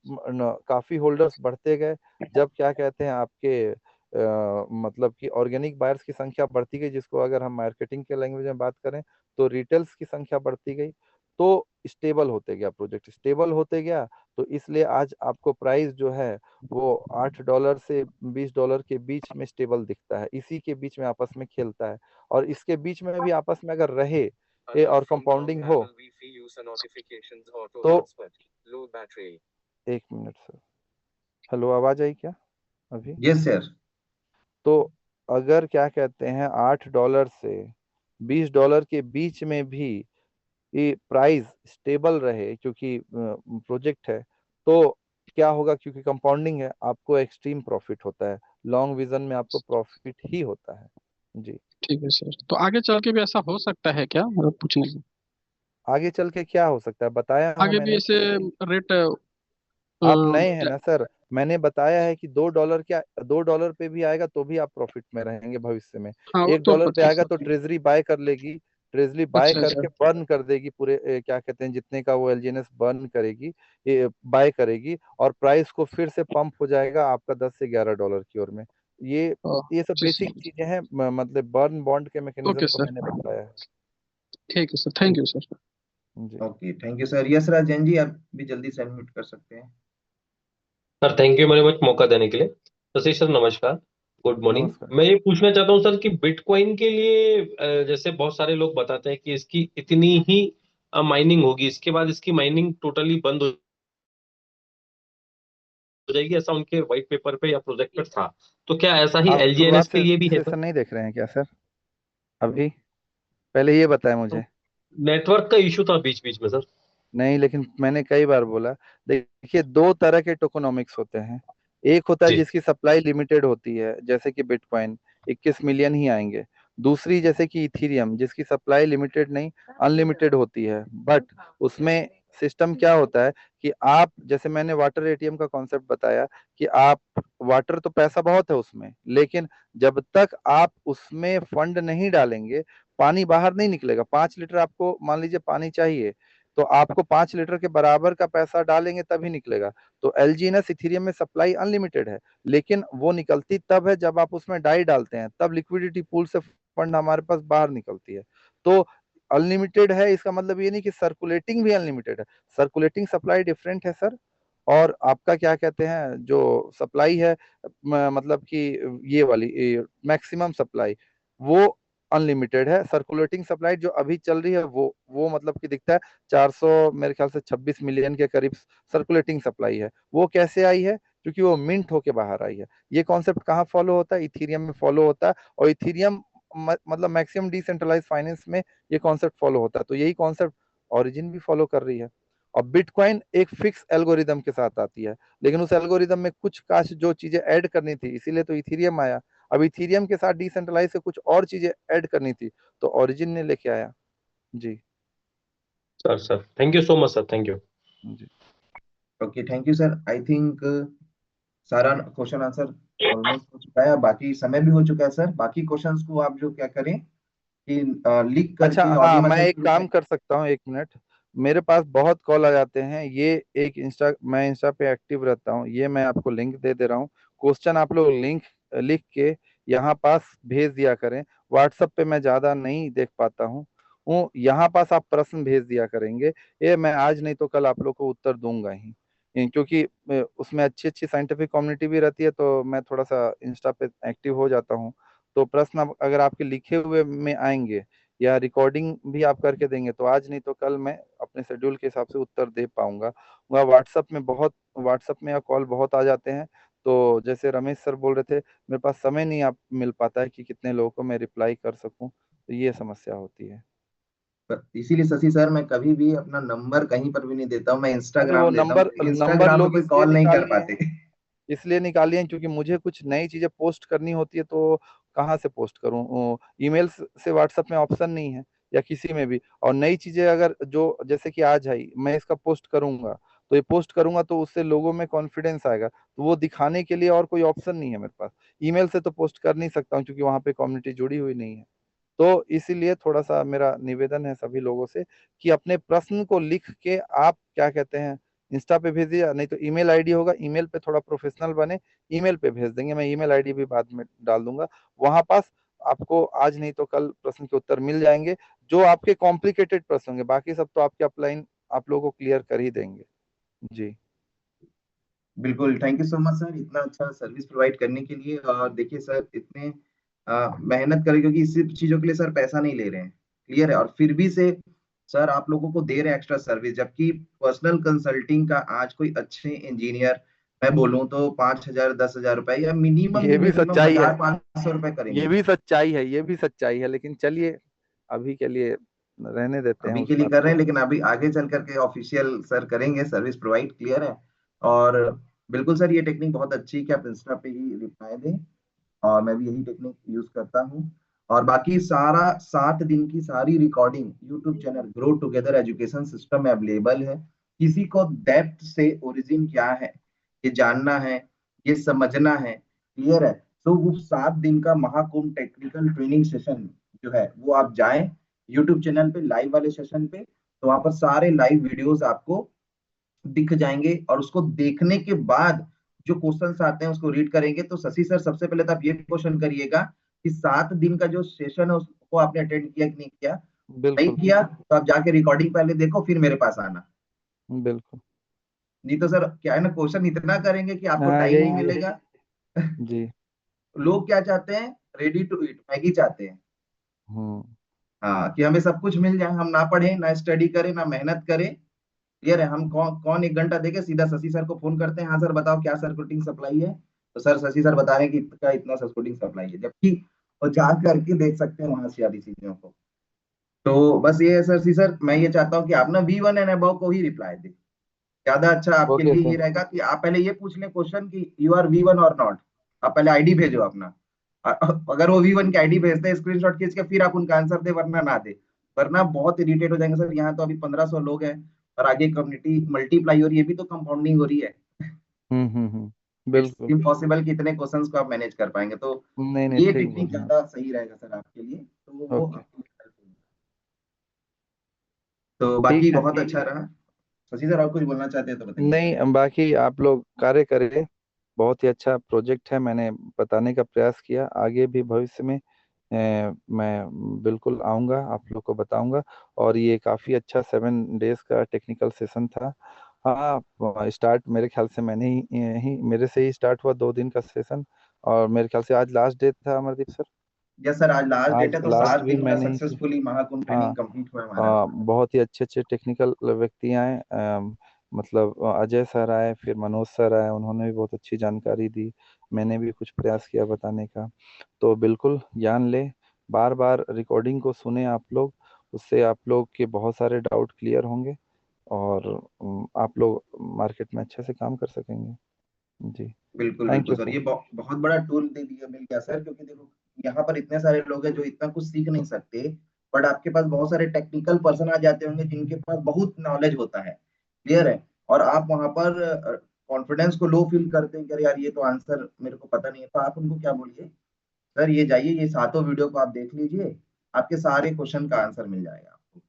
Speaker 2: काफी होल्डर्स बढ़ते गए, जब क्या कहते हैं आपके मतलब कि ऑर्गेनिक बायर्स की संख्या बढ़ती गई, जिसको अगर हम मार्केटिंग के लैंग्वेज में बात करें तो रिटेल्स की संख्या बढ़ती गई, तो स्टेबल होते गया, प्रोजेक्ट स्टेबल होते गया, तो इसलिए आज आपको प्राइस जो है वो $8 से $20 के बीच में स्टेबल दिखता है, इसी के बीच में आपस में खेलता है, और इसके बीच में भी आपस में अगर रहे और कंपाउंडिंग हो तो, एक मिनट सर, हेलो आवाज आई क्या अभी?
Speaker 3: Yes sir.
Speaker 2: तो अगर क्या कहते हैं $8 से $20 के बीच में भी ये प्राइस स्टेबल रहे, क्योंकि प्रोजेक्ट है, तो क्या होगा, क्योंकि कंपाउंडिंग है, आपको एक्सट्रीम प्रॉफिट होता है, लॉन्ग विजन में आपको प्रॉफिट ही होता है। जी।
Speaker 5: ठीक है सर। तो आगे चल के भी ऐसा हो सकता है क्या, मतलब पूछने की?
Speaker 2: आगे चल के क्या हो सकता है बताया हूँ
Speaker 5: आगे भी
Speaker 2: मैंने।
Speaker 5: ऐसे रेट
Speaker 2: आप नए हैं ना सर, मैंने बताया है कि $2 क्या, $2 पे भी आएगा तो भी आप प्रॉफिट में रहेंगे भविष्य में,
Speaker 5: हाँ वो
Speaker 2: एक
Speaker 5: तो
Speaker 2: डॉलर पे
Speaker 5: पता
Speaker 2: आएगा तो
Speaker 5: सर।
Speaker 2: ट्रेजरी बाय कर लेगी, ट्रेजरी बाय
Speaker 5: अच्छा अच्छा।
Speaker 2: करके बर्न कर देगी पूरे क्या कहते हैं जितने का वो एलजीएनएस बर्न करेगी, ये बाय करेगी, और प्राइस को फिर से पंप हो जाएगा आपका $10 से $11 की ओर में। ये
Speaker 5: ओ,
Speaker 2: ये सब
Speaker 5: जी
Speaker 2: बेसिक
Speaker 5: सर।
Speaker 2: चीजें हैं, मतलब बर्न बॉन्ड के मैकेनिज्म
Speaker 5: ओके
Speaker 2: को
Speaker 5: सर,
Speaker 2: मैंने बताया है।
Speaker 5: ठीक है सर, थैंक यू सर।
Speaker 2: जी।
Speaker 3: Okay, thank you sir. Yes Rajan ji, आप भी जल्दी से अनम्यूट कर सकते हैं।
Speaker 6: Sir thank you very much मौका देने के लिए। शशि सर नमस्कार, गुड मॉर्निंग।
Speaker 2: नमस्कार।
Speaker 6: मैं ये पूछना चाहता हूँ सर कि बिटकॉइन के लिए जैसे बहुत सारे लोग बताते हैं कि इसकी इतनी ही माइनिंग होगी, इसके बाद इसकी माइनिंग टोटली बंद हो जाएगी, ऐसा उनके व्हाइट पेपर पे या प्रोजेक्ट पर था, तो क्या ऐसा ही
Speaker 2: आप
Speaker 6: एलजीएनएस
Speaker 2: शुरुआत
Speaker 6: के
Speaker 2: से
Speaker 6: लिए भी है
Speaker 2: सेशन
Speaker 6: सर?
Speaker 2: नहीं देख रहे हैं क्या सर अभी? पहले ये बताएं मुझे।
Speaker 6: नेटवर्क का इशू था बीच बीच में सर।
Speaker 2: नहीं, लेकिन मैंने कई बार बोला, देखिए दो तरह के टोकोनॉमिक्स होते हैं, एक होता है
Speaker 6: जी
Speaker 2: जिसकी सप्लाई लिमिटेड होती है जैसे कि बिटकॉइन 21 मिलियन ही आएंगे, दूसरी जैसे कि इथीरियम जिसकी सप्लाई लिमिटेड नहीं अनलिमिटेड होती है, बट उसमें सिस्टम क्या होता है कि आप, जैसे मैंने वाटर एटीएम का कॉन्सेप्ट बताया कि आप, वाटर तो पैसा बहुत है उसमें, लेकिन जब तक आप उसमें फंड नहीं डालेंगे पानी बाहर नहीं निकलेगा। 5 लीटर आपको मान लीजिए पानी चाहिए, तो आपको 5 लीटर के बराबर का पैसा डालेंगे तभी निकलेगा। तो एलजीएनएस इथेरियम में सप्लाई अनलिमिटेड है, लेकिन वो निकलती तब है जब आप उसमें डाई डालते हैं, तब लिक्विडिटी पूल से फंड हमारे पास बाहर निकलती है। तो अनलिमिटेड है इसका मतलब ये नहीं कि सर्कुलेटिंग भी अनलिमिटेड है, सर्कुलेटिंग सप्लाई डिफरेंट है सर, और आपका क्या कहते हैं जो सप्लाई है, मतलब कि ये वाली मैक्सिमम सप्लाई वो अनलिमिटेड है। सर्कुलेटिंग सप्लाई जो अभी चल रही है वो मतलब कि दिखता है 400 मेरे ख्याल से 26 मिलियन के करीब सर्कुलेटिंग सप्लाई है। वो कैसे आई है? क्योंकि वो मिंट होके बाहर आई है। ये कॉन्सेप्ट कहाँ फॉलो होता है? इथीरियम में फॉलो होता है। और इथीरियम मतलब मैक्सिमम डिसेंट्रलाइज फाइनेंस में ये कॉन्सेप्ट फॉलो होता है। तो यही कॉन्सेप्ट ओरिजिन भी फॉलो कर रही है। और बिटकॉइन एक फिक्स एल्गोरिदम के साथ आती है, लेकिन उस एल्गोरिदम में कुछ काश जो चीजें ऐड करनी थी, इसीलिए तो इथीरियम आया। अब इथीरियम के साथ डिसेंट्रलाइज से कुछ और चीजें ऐड करनी थी, तो ओरिजिन ने लेके आया। जी
Speaker 6: sir thank you so much sir, thank you.
Speaker 2: जी।
Speaker 3: Okay, thank you sir. I think सारा क्वेश्चन आंसर ऑलमोस्ट हो चुका है, बाकी समय भी हो चुका है सर। बाकी क्वेश्चंस को आप जो क्या करें कि लिख
Speaker 2: अच्छा,
Speaker 3: करके
Speaker 2: हाँ,
Speaker 3: ऑडियो
Speaker 2: मैं
Speaker 3: मैसेज
Speaker 2: एक
Speaker 3: के रूप
Speaker 2: काम
Speaker 3: में।
Speaker 2: कर सकता हूँ, 1 मिनट। मेरे पास बहुत कॉल आ जाते हैं, ये एक मैं इंस्टा पे एक्टिव रहता हूँ, ये मैं आपको लिंक दे दे रहा हूँ। क्वेश्चन आप लोग लिंक लिख के यहाँ पास भेज दिया करें। व्हाट्सएप पे मैं ज्यादा नहीं देख पाता हूँ, वो यहाँ पास आप प्रश्न भेज दिया करेंगे। ये मैं आज नहीं तो कल आप लोग को उत्तर दूंगा ही। क्योंकि उसमें अच्छी अच्छी साइंटिफिक कम्युनिटी भी रहती है, तो मैं थोड़ा सा इंस्टा पे एक्टिव हो जाता हूँ। तो प्रश्न अगर आपके लिखे हुए में आएंगे या रिकॉर्डिंग भी आप करके देंगे, तो आज नहीं तो कल मैं अपने शेड्यूल के हिसाब से उत्तर दे पाऊंगा। वह व्हाट्सएप में या कॉल बहुत आ जाते हैं। तो जैसे रमेश सर बोल रहे थे, मेरे पास समय नहीं आप मिल पाता है कि कितने लोगों को मैं रिप्लाई कर सकूं, तो ये समस्या होती है।
Speaker 3: इसीलिए शशि सर मैं कभी भी अपना नंबर कहीं पर भी नहीं देता हूँ, मैं
Speaker 2: अरे वो
Speaker 3: इंस्टाग्राम देता हूँ,
Speaker 2: नंबर
Speaker 3: क्योंकि
Speaker 2: नंबर
Speaker 3: इंस्टाग्राम में
Speaker 2: लोग
Speaker 3: कोई कॉल नहीं कर पाते।
Speaker 2: इसलिए निकालिए क्योंकि मुझे कुछ नई चीजें पोस्ट करनी होती है, तो कहाँ से पोस्ट करूँ? ईमेल से व्हाट्सएप में ऑप्शन नहीं है, या किसी में भी। और नई चीजें अगर जो जैसे कि आज आई, मैं इसका पोस्ट करूंगा, तो ये पोस्ट करूंगा तो उससे लोगों में कॉन्फिडेंस आएगा, तो वो दिखाने के लिए और कोई ऑप्शन नहीं है मेरे पास। ईमेल से तो पोस्ट कर नहीं सकता हूँ क्योंकि वहां पे कम्युनिटी जुड़ी हुई नहीं है। तो इसीलिए थोड़ा सा मेरा निवेदन है सभी लोगों से कि अपने प्रश्न को लिख के आप क्या कहते हैं इंस्टा पे भेजिए, या नहीं तो ईमेल आईडी होगा, ईमेल पे थोड़ा प्रोफेशनल बने, ईमेल पे भेज देंगे। मैं ईमेल आईडी भी बाद में डाल दूंगा। वहां पास आपको आज नहीं तो कल प्रश्न के उत्तर मिल जाएंगे, जो आपके कॉम्प्लिकेटेड प्रश्न होंगे। बाकी सब तो आपके अपलाइन आप लोगों को क्लियर कर ही देंगे। जी
Speaker 3: बिल्कुल, thank you so much sir इतना अच्छा सर्विस प्रोवाइड करने के लिए। और देखिए सर, इतने मेहनत करें, क्योंकि इस चीजों के लिए सर पैसा नहीं ले रहे हैं, क्लियर है। और फिर भी से सर आप लोगों को दे रहे हैं एक्स्ट्रा सर्विस, जबकि पर्सनल कंसल्टिंग का आज कोई अच्छे इंजीनियर मैं बोलूं तो 5,000 10,000 रुपए, या मिनिमम
Speaker 2: ये
Speaker 3: भी
Speaker 2: भी
Speaker 3: मिनिमम
Speaker 2: सच्चाई है,
Speaker 3: 1,500 रुपए
Speaker 2: ये
Speaker 3: करेंगे।
Speaker 2: भी सच्चाई है, ये भी सच्चाई है, लेकिन चलिए अभी के लिए रहने देते हैं
Speaker 3: अभी
Speaker 2: उस
Speaker 3: के लिए
Speaker 2: बात
Speaker 3: कर रहे हैं,
Speaker 2: को।
Speaker 3: लेकिन अभी आगे चल करके ऑफिशियल सर करेंगे सर्विस प्रोवाइड, क्लियर है। और बिल्कुल सर, ये टेक्निक बहुत अच्छी है कि आप इंस्टा पे ही रिप्लाई दें, और मैं भी यही टेक्निक यूज करता हूँ। और बाकी सारा 7 दिन की सारी recording YouTube channel grow together education system में अवेलेबल है। किसी को डेप्थ से ओरिजिन क्या है ये जानना है, ये समझना है, क्लियर है, तो वो 7 दिन का महाकुंभ टेक्निकल ट्रेनिंग सेशन जो है वो आप जाएं यूट्यूब चैनल पे, लाइव वाले सेशन पे। तो वहां पर सारे लाइव वीडियोस आपको दिख जाएंगे, और उसको देखने के बाद जो क्वेश्चंस आते हैं उसको रीड करेंगे। तो शशि सर, सबसे पहले तो आप ये क्वेश्चन करिएगा कि 7 दिन का जो सेशन है उसको आपने अटेंड किया कि नहीं किया। नहीं
Speaker 2: बिल्कुल
Speaker 3: किया तो आप जाके रिकॉर्डिंग पहले देखो, फिर मेरे पास आना।
Speaker 2: बिल्कुल।
Speaker 3: नहीं तो सर क्या है ना, क्वेश्चन इतना करेंगे कि आपको
Speaker 2: हाँ,
Speaker 3: टाइम नहीं
Speaker 2: यही
Speaker 3: मिलेगा।
Speaker 2: जी।
Speaker 3: लोग क्या चाहते हैं, रेडी टू ईट मैगी चाहते हैं।
Speaker 2: हम्म।
Speaker 3: हाँ, कि हमें सब कुछ मिल जाए, हम ना पढ़ें ना स्टडी करें ना मेहनत करें, क्लियर है। हम कौन कौन 1 घंटा देके सीधा शशि सर को फोन करते हैं, हाँ सर बताओ क्या सर्कुलेटिंग सप्लाई है, तो सर शशि सर बता रहे हैं कि इसका इतना सर्कुलेटिंग सप्लाई है, जबकि वो जा करके देख सकते हैं वहां से सारी चीजों को। तो बस ये है सर, शशि सर मैं ये चाहता हूँ कि आप ना V1 एंड अबव को ही रिप्लाई दें, ज्यादा अच्छा आपके
Speaker 2: ओके
Speaker 3: लिए ये
Speaker 2: सर।
Speaker 3: रहेगा। कि आप पहले ये पूछ लें क्वेश्चन कि यू आर V1 और नॉट, आप पहले आईडी भेजो अपना। अगर वो V1 की आईडी भेजते हैं स्क्रीनशॉट खींच के, फिर आप उनका आंसर दे, वरना ना दे। वरना बहुत इरिटेट हो जाएंगे सर, यहाँ तो अभी 1,500 लोग हैं और आगे कम्युनिटी मल्टीप्लाई हो रही है, ये भी तो कंपाउंडिंग हो रही है। इट्स
Speaker 2: बिल्कुल।
Speaker 3: इम्पॉसिबल कि इतने क्वेश्चंस को आप मैनेज कर पाएंगे। तो
Speaker 2: नहीं नहीं,
Speaker 3: ये
Speaker 2: ठीक
Speaker 3: टेक्निक
Speaker 2: बोल रहे हैं।
Speaker 3: ज्यादा सही रहेगा सर आपके लिए, तो वो
Speaker 2: ओके।
Speaker 3: आपके लिए helpful होगा। तो
Speaker 2: ठीक
Speaker 3: बाकी
Speaker 2: है।
Speaker 3: बहुत अच्छा रहा। शशि सर, आप कुछ बोलना चाहते हैं तो बताइए।
Speaker 2: नहीं, बाकी आप लोग कार्य करें, बहुत ही अच्छा प्रोजेक्ट है, मैंने बताने का प्रयास किया। आगे भी भविष्य में मैं बिल्कुल आऊंगा, आप लोग को बताऊंगा। और ये काफी अच्छा 7 डेज का टेक्निकल सेशन था। हाँ, स्टार्ट मेरे ख्याल से मैंने ही मेरे से ही स्टार्ट हुआ 2 दिन का सेशन, और मेरे ख्याल से आज लास्ट डे था अमरदीप सर।
Speaker 3: यस सर, आज लास्ट डेट
Speaker 2: आज
Speaker 3: है, तो
Speaker 2: लास्ट
Speaker 3: 7
Speaker 2: भी
Speaker 3: दिन का
Speaker 2: मैंने ही किया।
Speaker 3: सक्सेसफुली महाकुंभ
Speaker 2: हाँ,
Speaker 3: ट्रेनिंग कंप्लीट हुआ हमारा।
Speaker 2: बहुत ही अच्छे अच्छे टेक्निकल व्यक्ति आए, मतलब अजय सर आए, फिर मनोज सर आए, उन्होंने भी बहुत अच्छी जानकारी दी। मैंने भी कुछ प्रयास किया बताने का। तो बिल्कुल ज्ञान ले, बार बार रिकॉर्डिंग को सुने आप लोग, उससे आप लोग के बहुत सारे डाउट क्लियर होंगे, और आप लोग मार्केट में अच्छे से काम कर सकेंगे। जी,
Speaker 3: बिल्कुल
Speaker 2: थैंक
Speaker 3: बिल्कुल
Speaker 2: यू
Speaker 3: सर,
Speaker 2: सर।
Speaker 3: ये बहुत बड़ा टूल दे दिया मिल गया सर, क्योंकि देखो यहाँ पर इतने सारे लोग हैं जो इतना कुछ सीख नहीं सकते, बट आपके पास बहुत सारे टेक्निकल पर्सन आ जाते होंगे जिनके पास बहुत नॉलेज होता है, क्लियर है, और आप वहां पर कॉन्फिडेंस को लो फील करते हैं कि अरे यार ये तो आंसर मेरे को पता नहीं है, तो आप उनको क्या बोलिए, सर ये जाइए, ये सातों वीडियो को आप देख लीजिए, आपके सारे क्वेश्चन का आंसर मिल जाएगा आपको।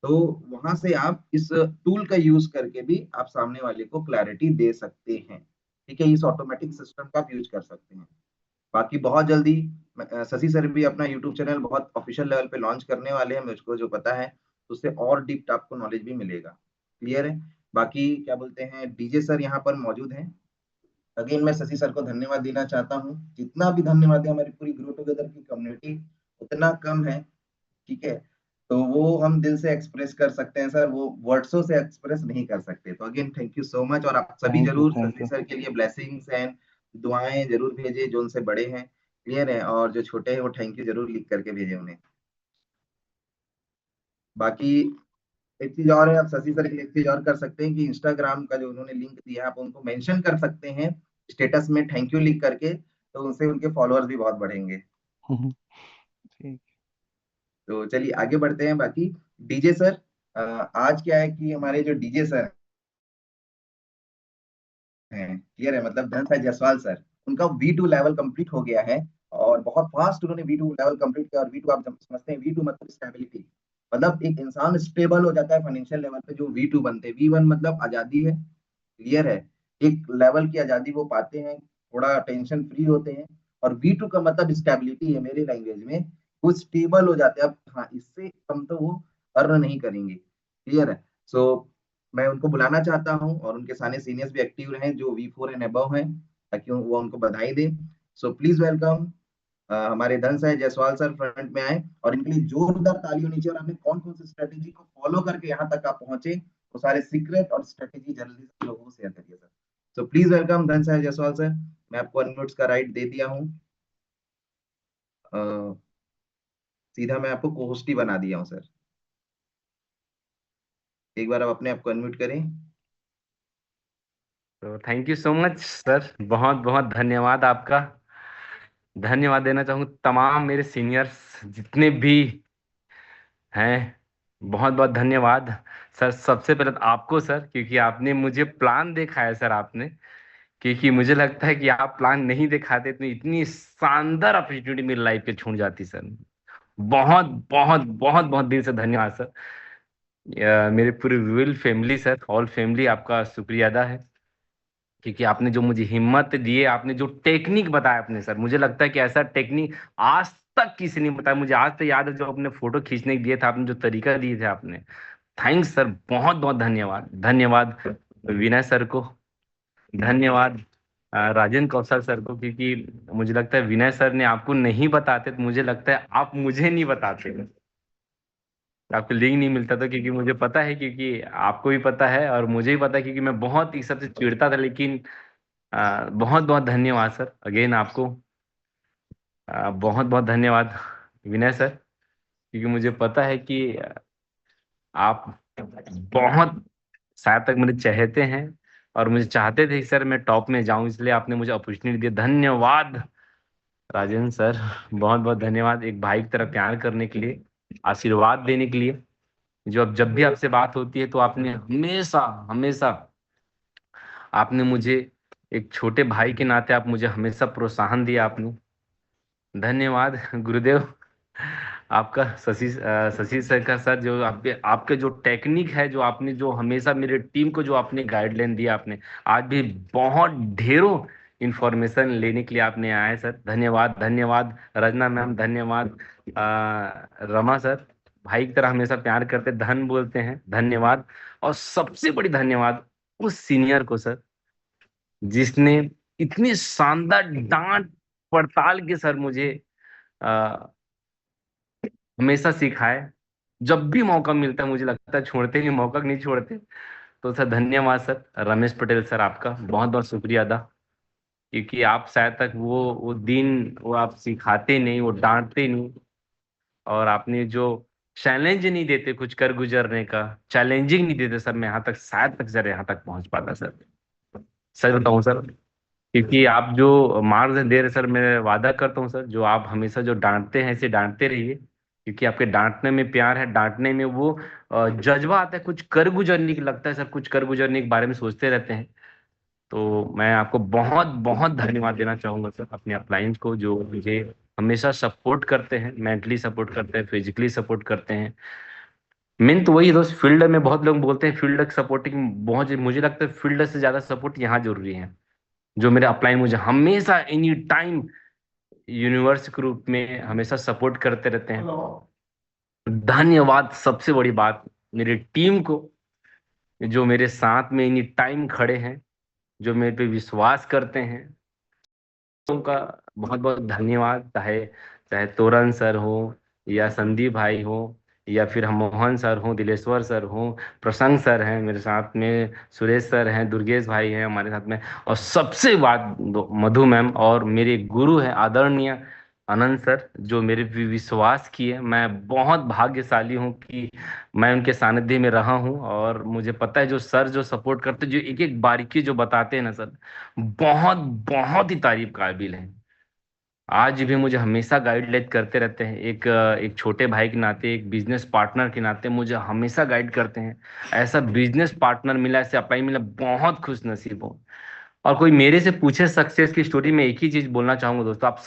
Speaker 3: तो वहां से आप इस टूल का यूज करके भी आप सामने वाले को क्लैरिटी दे सकते हैं, ठीक है, इस ऑटोमेटिक सिस्टम का आप यूज कर सकते हैं। बाकी बहुत जल्दी शशि सर भी अपना यूट्यूब चैनल बहुत ऑफिशियल लेवल पे लॉन्च करने वाले हैं, मुझको जो पता है, उससे और डीप आपको नॉलेज भी मिलेगा, क्लियर है। बाकी क्या बोलते हैं, डीजे सर यहाँ पर मौजूद हैं। अगेन मैं शशि सर को धन्यवाद देना चाहता हूँ, जितना भी धन्यवाद है हमारी पूरी ग्रो टुगेदर की कम्युनिटी उतना कम है, ठीक है, तो वो हम दिल से एक्सप्रेस कर सकते हैं सर, वो वर्ड्सों से एक्सप्रेस नहीं कर सकते। तो again thank you so much, और आप सभी
Speaker 2: थैंक यू,
Speaker 3: जरूर
Speaker 2: थैंक
Speaker 3: शशि
Speaker 2: यू।
Speaker 3: सर के लिए ब्लेसिंग्स एंड दुआएं जरूर भेजे, जो उनसे बड़े हैं, क्लियर है, और जो छोटे हैं वो थैंक यू जरूर लिख करके भेजे उन्हें। बाकी एक चीज और है, आप शशि सर के लिए एक चीज और कर सकते हैं कि इंस्टाग्राम का जो उन्होंने लिंक दिया है आप उनको मेंशन कर सकते हैं स्टेटस में थैंक यू लिख करके, तो उनसे उनके फॉलोअर्स भी बहुत बढ़ेंगे।
Speaker 2: ठीक।
Speaker 3: तो चलिए आगे बढ़ते हैं। बाकी डीजे सर, आज क्या है कि हमारे जो डीजे सर हैं, क्लियर है, मतलब धन साई जायसवाल सर, उनका V2 लेवल कंप्लीट हो गया है, और बहुत फास्ट उन्होंने V2 लेवल कंप्लीट किया। और V2 आप समझते हैं, V2 मतलब स्टेबिलिटी, मतलब एक इंसान स्टेबल हो जाता है फाइनेंशियल लेवल पे जो V2 बनते हैं। V1 मतलब आजादी है, क्लियर है, एक लेवल की आजादी वो पाते हैं, थोड़ा टेंशन फ्री होते हैं। और V2 का मतलब स्टेबिलिटी है मेरे लैंग्वेज में, वो स्टेबल हो जाते हैं। अब हाँ, इससे कम तो वो अर्न नहीं करेंगे, क्लियर है। सो मैं उनको बुलाना चाहता हूँ, और उनके सारे सीनियर्स भी एक्टिव रहे जो V4 एंड अबव हैं, ताकि वो उनको बधाई दें। सो प्लीज वेलकम हमारे धन साई जायसवाल सर, फ्रंट में आए, और इनके लिए जोरदार ताली होनी चाहिए। और आपने कौन कौन सी स्ट्रेटेजी को फॉलो करके यहाँ तक आप पहुंचे, वो सारे सीक्रेट और स्ट्रेटेजी जल्दी से लोगों को शेयर करिए सर। सो प्लीज वेलकम धन साई जायसवाल सर, मैं आपको अनम्यूट का राइट दे दिया हूँ, सीधा मैं आपको को-होस्ट ही बना दिया हूँ सर। एक बार आप अपने आप को अनम्यूट करें।
Speaker 7: तो thank you so much sir, बहुत बहुत धन्यवाद आपका। धन्यवाद देना चाहूँ तमाम मेरे सीनियर्स जितने भी हैं, बहुत बहुत धन्यवाद सर। सबसे पहले तो आपको सर, क्योंकि आपने मुझे प्लान दिखाया सर आपने, क्योंकि मुझे लगता है कि आप प्लान नहीं दिखाते तो इतनी शानदार अपॉर्चुनिटी मेरी लाइफ पे छूट जाती सर। बहुत बहुत बहुत बहुत दिल से धन्यवाद सर। मेरे पूरी will family sir, all family आपका शुक्रिया अदा है, क्योंकि आपने जो मुझे हिम्मत दिए, आपने जो टेक्निक बताया आपने सर, मुझे लगता है कि ऐसा टेक्निक आज तक किसी ने बताया। मुझे आज तक याद है जो आपने फोटो खींचने के दिए थे, आपने जो तरीका दिए थे आपने। थैंक्स सर, बहुत बहुत धन्यवाद। धन्यवाद विनय सर को, धन्यवाद राजेंद्र कौशल सर को, क्योंकि मुझे लगता है विनय सर ने आपको नहीं बताते तो मुझे लगता है आप मुझे नहीं बताते, आपको लिंक नहीं मिलता था, क्योंकि मुझे पता है, क्योंकि आपको भी पता है और मुझे भी पता है, क्योंकि मैं बहुत इस सबसे चिढ़ता था। लेकिन बहुत बहुत धन्यवाद सर अगेन आपको। बहुत बहुत धन्यवाद विनय सर, क्योंकि मुझे पता है कि आप बहुत शायद तक मेरे चहेते हैं, और मुझे चाहते थे कि सर मैं टॉप में जाऊं, इसलिए आपने मुझे अपॉर्चुनिटी दी। धन्यवाद राजेंद्र सर, बहुत बहुत धन्यवाद एक भाई की तरह प्यार करने के लिए, आशीर्वाद देने के लिए। जो अब जब भी आपसे बात होती है तो आपने हमेशा हमेशा आपने मुझे एक छोटे भाई के नाते आप मुझे हमेशा प्रोत्साहन दिया आपने। धन्यवाद गुरुदेव आपका। शशि सर का सर, जो आपके आपके जो टेक्निक है, जो आपने जो हमेशा मेरे टीम को जो आपने गाइडलाइन दिया आपने, आज भी बहुत ढेरों इंफॉर्मेशन लेने के लिए आपने आए सर। धन्यवाद धन्यवाद रजना मैम, धन्यवाद रमा सर, भाई की तरह हमेशा प्यार करते, धन बोलते हैं, धन्यवाद। और सबसे बड़ी धन्यवाद उस सीनियर को सर, जिसने इतनी शानदार डांट पड़ताल के सर मुझे आ, हमेशा सिखाए। जब भी मौका मिलता है मुझे लगता है छोड़ते नहीं, मौका नहीं छोड़ते। तो सर धन्यवाद सर, रमेश पटेल सर, आपका बहुत बहुत शुक्रिया अदा। क्योंकि आप शायद तक वो दिन वो आप सिखाते नहीं, वो डांटते नहीं, और आपने जो चैलेंज नहीं देते कुछ कर गुजरने का, चैलेंजिंग नहीं देते सर, मैं यहाँ तक शायद तक सर यहाँ तक पहुंच पाता सर। सर बताऊं सर, क्योंकि आप जो मार्गदर्शन दे रहे सर, मैं वादा करता हूँ सर, जो आप हमेशा जो डांटते हैं ऐसे डांटते रहिए, क्योंकि आपके डांटने में प्यार है, डांटने में वो जज्बा आता है, कुछ कर गुजरने की लगता है सर, कुछ कर गुजरने के बारे में सोचते रहते हैं। तो मैं आपको बहुत बहुत धन्यवाद देना चाहूंगा सर, अपने अपलाइंस को, जो मुझे हमेशा सपोर्ट करते हैं, मेंटली सपोर्ट करते हैं, फिजिकली सपोर्ट करते हैं। मेन तो वही दोस्त, फील्ड में बहुत लोग बोलते हैं फील्ड सपोर्टिंग बहुत, मुझे लगता है फील्ड से ज्यादा सपोर्ट यहाँ जरूरी है। जो मेरे अपलाइन मुझे हमेशा एनी टाइम यूनिवर्स के रूप में हमेशा सपोर्ट करते रहते हैं। धन्यवाद सबसे बड़ी बात मेरी टीम को, जो मेरे साथ में एनी टाइम खड़े हैं, जो मेरे पे विश्वास करते हैं, उनका बहुत बहुत धन्यवाद। चाहे चाहे तोरन सर हो, या संदीप भाई हो, या फिर हम मोहन सर हो, दिलेश्वर सर हो, प्रसंग सर हैं मेरे साथ में, सुरेश सर हैं, दुर्गेश भाई हैं हमारे साथ में, और सबसे बात मधु मैम, और मेरे गुरु हैं आदरणीय आनंद सर, जो मेरे पे विश्वास किए। मैं बहुत भाग्यशाली हूँ कि मैं उनके सानिध्य में रहा हूँ, और मुझे पता है जो सर जो सपोर्ट करते, जो एक एक बारीकी जो बताते हैं ना सर, बहुत बहुत ही तारीफ काबिल है। आज भी मुझे हमेशा गाइडलाइन करते रहते हैं, एक छोटे भाई के नाते, एक बिजनेस पार्टनर के नाते मुझे हमेशा गाइड करते हैं। ऐसा बिजनेस पार्टनर मिला, ऐसे अप्लाई मिला, बहुत खुश नसीब हूँ। और कोई मेरे से पूछे सक्सेस की स्टोरी में, एक ही चीज बोलना चाहूंगा दोस्तों, आप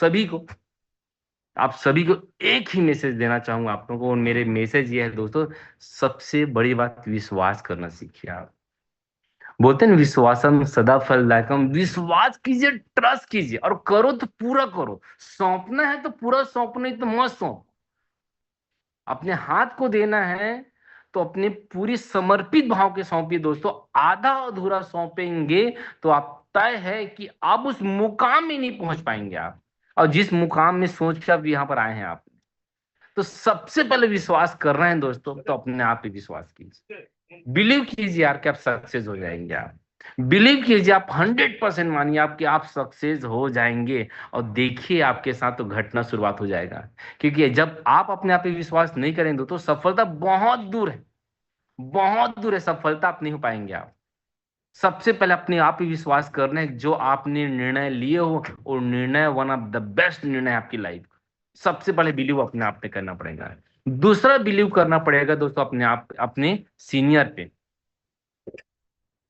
Speaker 7: सभी को एक ही मैसेज देना चाहूंगा आप लोगों को, और मेरे मैसेज ये है दोस्तों, सबसे बड़ी बात विश्वास करना सीखिए आप। बोलते हैं विश्वासम सदा फलदायकम, विश्वास कीजिए, ट्रस्ट कीजिए, और करो तो पूरा करो। सौंपना है तो पूरा सौंपो, नहीं तो मत सौंप। अपने हाथ को देना है तो अपने पूरी समर्पित भाव के सौंपिए दोस्तों। आधा अधूरा सौंपेंगे तो आप तय है कि आप उस मुकाम में नहीं पहुंच पाएंगे आप, और जिस मुकाम में सोच के आप यहाँ पर आए हैं आप। तो सबसे पहले विश्वास कर रहे हैं दोस्तों, तो अपने आप पे विश्वास कीजिए, बिलीव कीजिए यार कि आप सक्सेस हो जाएंगे। आप बिलीव कीजिए, आप 100% मानिए आप कि आप सक्सेस हो जाएंगे, और देखिए आपके साथ तो घटना शुरुआत हो जाएगा। क्योंकि जब आप अपने आप पे विश्वास नहीं करेंगे तो सफलता बहुत दूर है, बहुत दूर है, सफलता आप नहीं हो पाएंगे आप। सबसे पहले अपने आप पे विश्वास करना है, जो आपने निर्णय लिए हो और निर्णय वन ऑफ द बेस्ट निर्णय आपकी लाइफ। सबसे पहले बिलीव अपने आप पे करना पड़ेगा। दूसरा बिलीव करना पड़ेगा दोस्तों अपने आप, अपने सीनियर पे,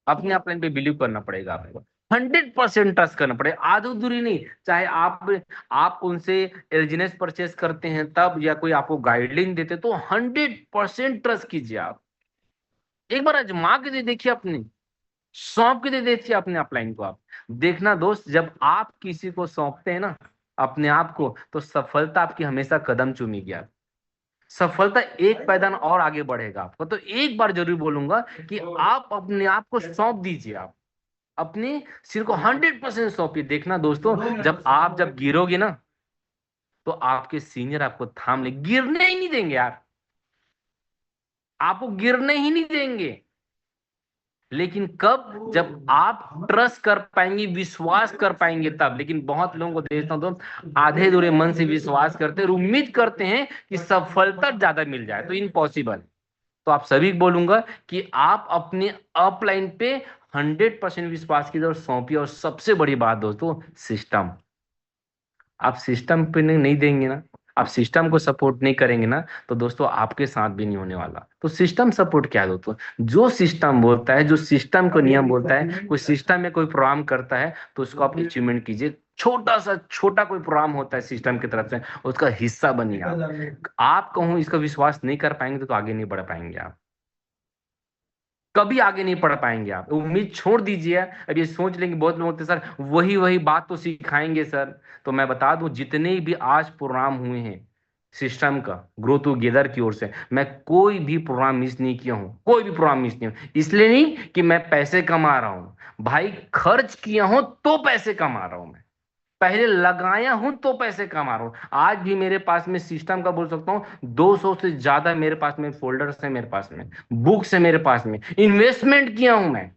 Speaker 7: अपने अपने पे बिलीव करना पड़ेगा आपको। 100% ट्रस्ट करना पड़ेगा, आधो दूरी नहीं। चाहे आप उनसे एलजीनेस परचेस करते हैं तब, या कोई आपको गाइडलाइन देते, तो 100% ट्रस्ट कीजिए आप। एक बार आजमा के दे देखिए, अपने सौंप के दे देखिए अपने अपलाइन को। आप देखना दोस्त, जब आप किसी को सौंपते हैं ना अपने आप को, तो सफलता आपकी हमेशा कदम चूमेगी। आप सफलता एक पैदान और आगे बढ़ेगा आपको। तो एक बार जरूर बोलूंगा कि आप अपने आप को सौंप दीजिए, आप अपने सिर को 100% सौंपिए। देखना दोस्तों, जब गिरोगे ना, तो आपके सीनियर आपको थाम ले, गिरने ही नहीं देंगे यार, आपको गिरने ही नहीं देंगे। लेकिन कब? जब आप ट्रस्ट कर पाएंगे, विश्वास कर पाएंगे तब। लेकिन बहुत लोगों को देखता हूं तो आधे अधूरे मन से विश्वास करते हैं, उम्मीद करते हैं कि सफलता ज्यादा मिल जाए, तो इम्पॉसिबल। तो आप सभी बोलूंगा कि आप अपने अपलाइन पे 100% विश्वास कीजिए और सौंपिए। और सबसे बड़ी बात दोस्तों, सिस्टम। आप सिस्टम पे नहीं देंगे ना, आप सिस्टम को सपोर्ट नहीं करेंगे ना, तो दोस्तों आपके साथ भी नहीं होने वाला। तो सिस्टम सपोर्ट क्या है दोस्तों? जो सिस्टम बोलता है, जो सिस्टम को नियम बोलता है, कोई सिस्टम में कोई प्रोग्राम करता है तो उसको आप अचीवमेंट कीजिए। छोटा कोई प्रोग्राम होता है सिस्टम की तरफ से, उसका हिस्सा बनिए आप कहूँ इसका विश्वास नहीं कर पाएंगे तो आगे नहीं बढ़ पाएंगे आप, कभी आगे नहीं पढ़ पाएंगे आप। उम्मीद छोड़ दीजिए। अब ये सोच लेंगे बहुत लोग होते सर वही बात तो सिखाएंगे सर। तो मैं बता दूं, जितने भी आज प्रोग्राम हुए हैं, सिस्टम का, ग्रो टुगेदर की ओर से मैं कोई भी प्रोग्राम मिस नहीं किया हूँ, कोई भी प्रोग्राम मिस नहीं हूँ। इसलिए नहीं कि मैं पैसे कमा रहा हूँ भाई, खर्च किया हूं तो पैसे कमा रहा हूं मैं, पहले लगाया हूं तो पैसे कमा रहा हूं। आज भी मेरे पास में सिस्टम का बोल सकता हूं 200 से ज्यादा मेरे पास में फोल्डर्स है, मेरे पास में बुक्स है, मेरे पास में इन्वेस्टमेंट किया हूं मैं।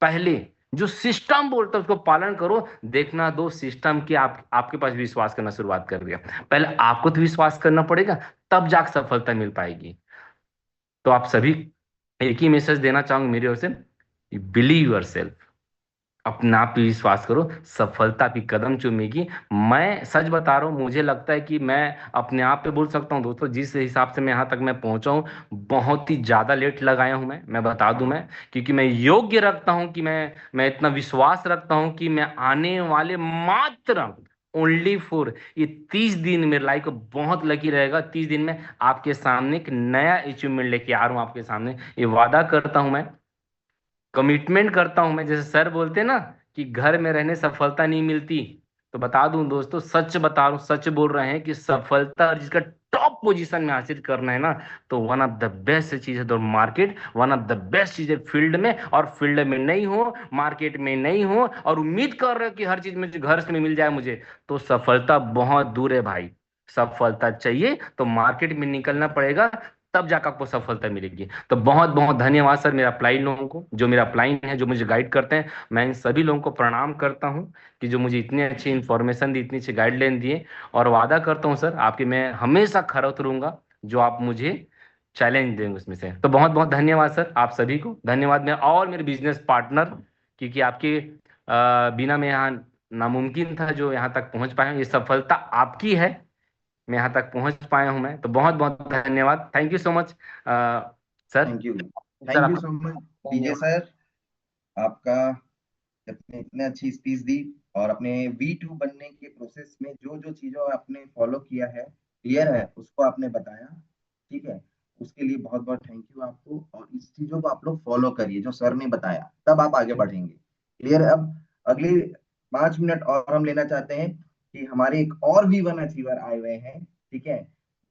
Speaker 7: पहले जो सिस्टम बोलता है उसको पालन करो, देखना दो सिस्टम की आपके पास विश्वास करना शुरुआत कर दिया। पहले आपको तो विश्वास करना पड़ेगा, तब जाकर सफलता मिल पाएगी। तो आप सभी एक ही मैसेज देना चाहूंगा मेरी ओर से, बिलीव योर सेल्फ, अपने आप पे विश्वास करो, सफलता भी कदम चूमेगी। मैं सच बता रहा हूँ, मुझे लगता है कि मैं अपने आप पे बोल सकता हूँ दोस्तों, जिस हिसाब से मैं यहाँ तक मैं पहुंचा हूँ, बहुत ही ज्यादा लेट लगाया हूँ मैं बता दूं मैं, क्योंकि मैं योग्य रखता हूँ कि मैं इतना विश्वास रखता हूँ कि मैं आने वाले मात्र ओनली फॉर ये 30 दिन मेरी लाइफ को बहुत लकी रहेगा। 30 दिन में आपके सामने एक नया अचीवमेंट लेके आ रहा हूँ आपके सामने, ये वादा करता हूं मैं, कमिटमेंट करता हूं मैं। जैसे सर बोलते हैं ना कि घर में रहने सफलता नहीं मिलती, तो बता दूं दोस्तों, सच बता रहा हूं, सच बोल रहे हैं कि सफलता और जिसका टॉप पोजीशन में हासिल करना है ना, तो वन ऑफ द बेस्ट चीज है तो market, one of the best चीज है फील्ड में। और फील्ड में नहीं हो, मार्केट में नहीं हो, और उम्मीद कर रहे हो कि हर चीज मुझे घर से मिल जाए मुझे, तो सफलता बहुत दूर है भाई। सफलता चाहिए तो मार्केट में निकलना पड़ेगा, तब जाकर आपको सफलता मिलेगी। तो बहुत बहुत धन्यवाद सर, मेरा अपलाइन लोगों को, जो मेरा अपलाइन है, जो मुझे गाइड करते हैं। मैं इन सभी लोगों को प्रणाम करता हूं कि जो मुझे इतनी अच्छी इन्फॉर्मेशन दी, इतनी अच्छी गाइडलाइन दिए। और वादा करता हूं सर आपके, मैं हमेशा खरा उतरूंगा जो आप मुझे चैलेंज देंगे उसमें से। तो बहुत बहुत धन्यवाद सर, आप सभी को धन्यवाद। मैं और मेरे बिजनेस पार्टनर, क्योंकि आपके बिना मैं यहाँ नामुमकिन था जो यहाँ तक पहुंच पाया हूं। ये सफलता आपकी है, मैं यहाँ तक पहुंच पाया हूं मैं। तो बहुत बहुत धन्यवाद, thank you so much sir.
Speaker 3: Thank you,
Speaker 7: sir
Speaker 3: thank you so much PJ sir, आपका अपने इतने अच्छी स्पीच दी और अपने V2 बनने के प्रोसेस में जो जो चीजों आपने फॉलो किया है, क्लियर है, उसको आपने बताया, ठीक है। उसके लिए बहुत बहुत थैंक यू आपको। और इस चीजों को आप लोग फॉलो करिए जो सर ने बताया, तब आप आगे बढ़ेंगे। क्लियर है। अब अगले 5 मिनट और हम लेना चाहते हैं कि हमारे एक और V1 अचीवर आए हुए हैं, ठीक है,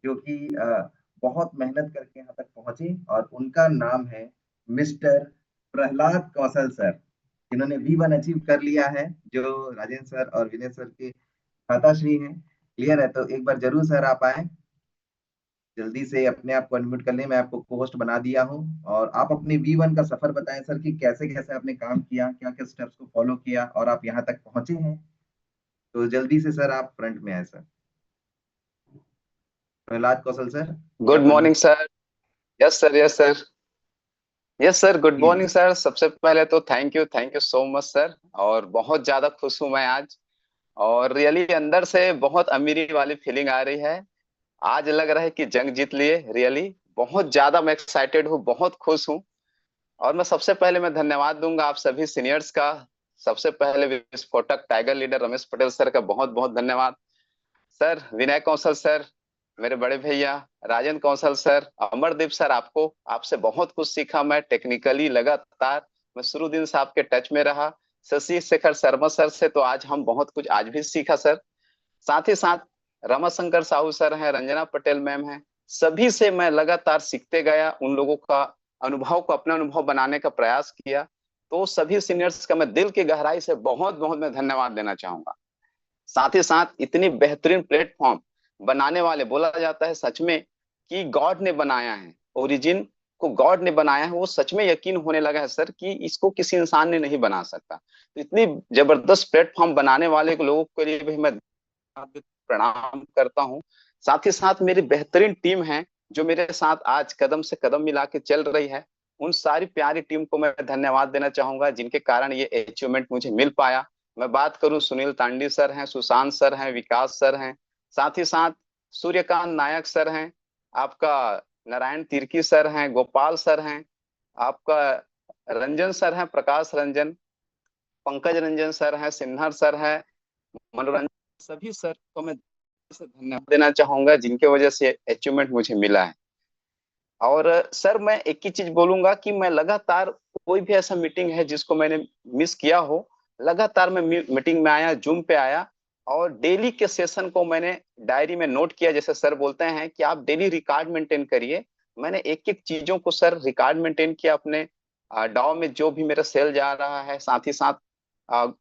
Speaker 3: जो कि बहुत मेहनत करके यहाँ तक पहुंचे, और उनका नाम है मिस्टर प्रहलाद कौशल सर, जिन्होंने V1 अचीव कर लिया है, जो राजेंद्र सर और विनय सर के भ्राताश्री हैं। क्लियर है। तो एक बार जरूर सर आप आए, जल्दी से अपने आप को अनम्यूट कर लें, मैं आपको पोस्ट बना दिया हूं। और आप अपने V1 का सफर बताएं सर कि कैसे कैसे आपने काम किया, क्या क्या स्टेप्स को फॉलो किया और आप यहाँ तक पहुंचे हैं। तो जल्दी से सर आप फ्रंट में आए sir. Prahlad Kaushal sir,
Speaker 8: good morning sir. Yes sir, yes sir, yes sir, good
Speaker 3: please.
Speaker 8: Morning sir. सबसे पहले तो thank you so much sir. और बहुत ज्यादा खुश हूं मैं आज, और रियली अंदर से बहुत अमीरी वाली फीलिंग आ रही है। आज लग रहा है कि जंग जीत लिए। रियली बहुत ज्यादा मैं एक्साइटेड हूँ, बहुत खुश हूँ। और मैं सबसे पहले मैं धन्यवाद दूंगा आप सभी सीनियर्स का। सबसे पहले विस्फोटक tiger leader Ramesh Patel sir का बहुत बहुत धन्यवाद। सर विनय कौशल सर, मेरे बड़े भैया राजेंद्र कौशल सर, अमरदीप सर, आपको आपसे बहुत कुछ सीखा मैं टेक्निकली लगातार। मैं शुरू दिन से आपके टच में रहा। शशि शेखर शर्मा सर से तो आज हम बहुत कुछ आज भी सीखा सर। साथ ही साथ रमाशंकर साहू सर हैं, रंजना पटेल मैम हैं, सभी से मैं लगातार सीखते गया। उन लोगों का अनुभव को अपना अनुभव बनाने का प्रयास किया। तो सभी सीनियर्स का मैं दिल की गहराई से बहुत बहुत मैं धन्यवाद देना चाहूंगा। साथ ही साथ इतनी बेहतरीन प्लेटफॉर्म बनाने वाले, बोला जाता है सच में कि गॉड ने बनाया है, ओरिजिन को गॉड ने बनाया है, वो सच में यकीन होने लगा है सर कि इसको किसी इंसान ने नहीं बना सकता। तो इतनी जबरदस्त प्लेटफॉर्म बनाने वाले लोगों के लिए भी मैं प्रणाम करता हूँ। साथ ही साथ मेरी बेहतरीन टीम है जो मेरे साथ आज कदम से कदम मिला के चल रही है। उन सारी प्यारी टीम को मैं धन्यवाद देना चाहूंगा जिनके कारण ये अचीवमेंट मुझे मिल पाया। मैं बात करूं, सुनील तांडी सर हैं, सुशांत सर हैं, विकास सर हैं, साथ ही साथ सूर्यकांत नायक सर हैं, आपका नारायण तिर्की सर हैं, गोपाल सर हैं, आपका रंजन सर हैं, प्रकाश रंजन, पंकज रंजन सर हैं, सिन्हा सर हैं, मनोरंजन, सभी सर को मैं धन्यवाद देना चाहूंगा जिनके वजह से अचीवमेंट मुझे मिला है। और सर मैं एक ही चीज बोलूंगा कि मैं लगातार, कोई भी ऐसा मीटिंग है जिसको मैंने मिस किया हो, लगातार मैं मीटिंग में आया, जूम पे आया, और डेली के सेशन को मैंने डायरी में नोट किया। जैसे सर बोलते हैं कि आप डेली रिकॉर्ड मेंटेन करिए, मैंने एक एक चीजों को सर रिकॉर्ड मेंटेन किया अपने डाव में, जो भी मेरा सेल जा रहा है, साथ ही साथ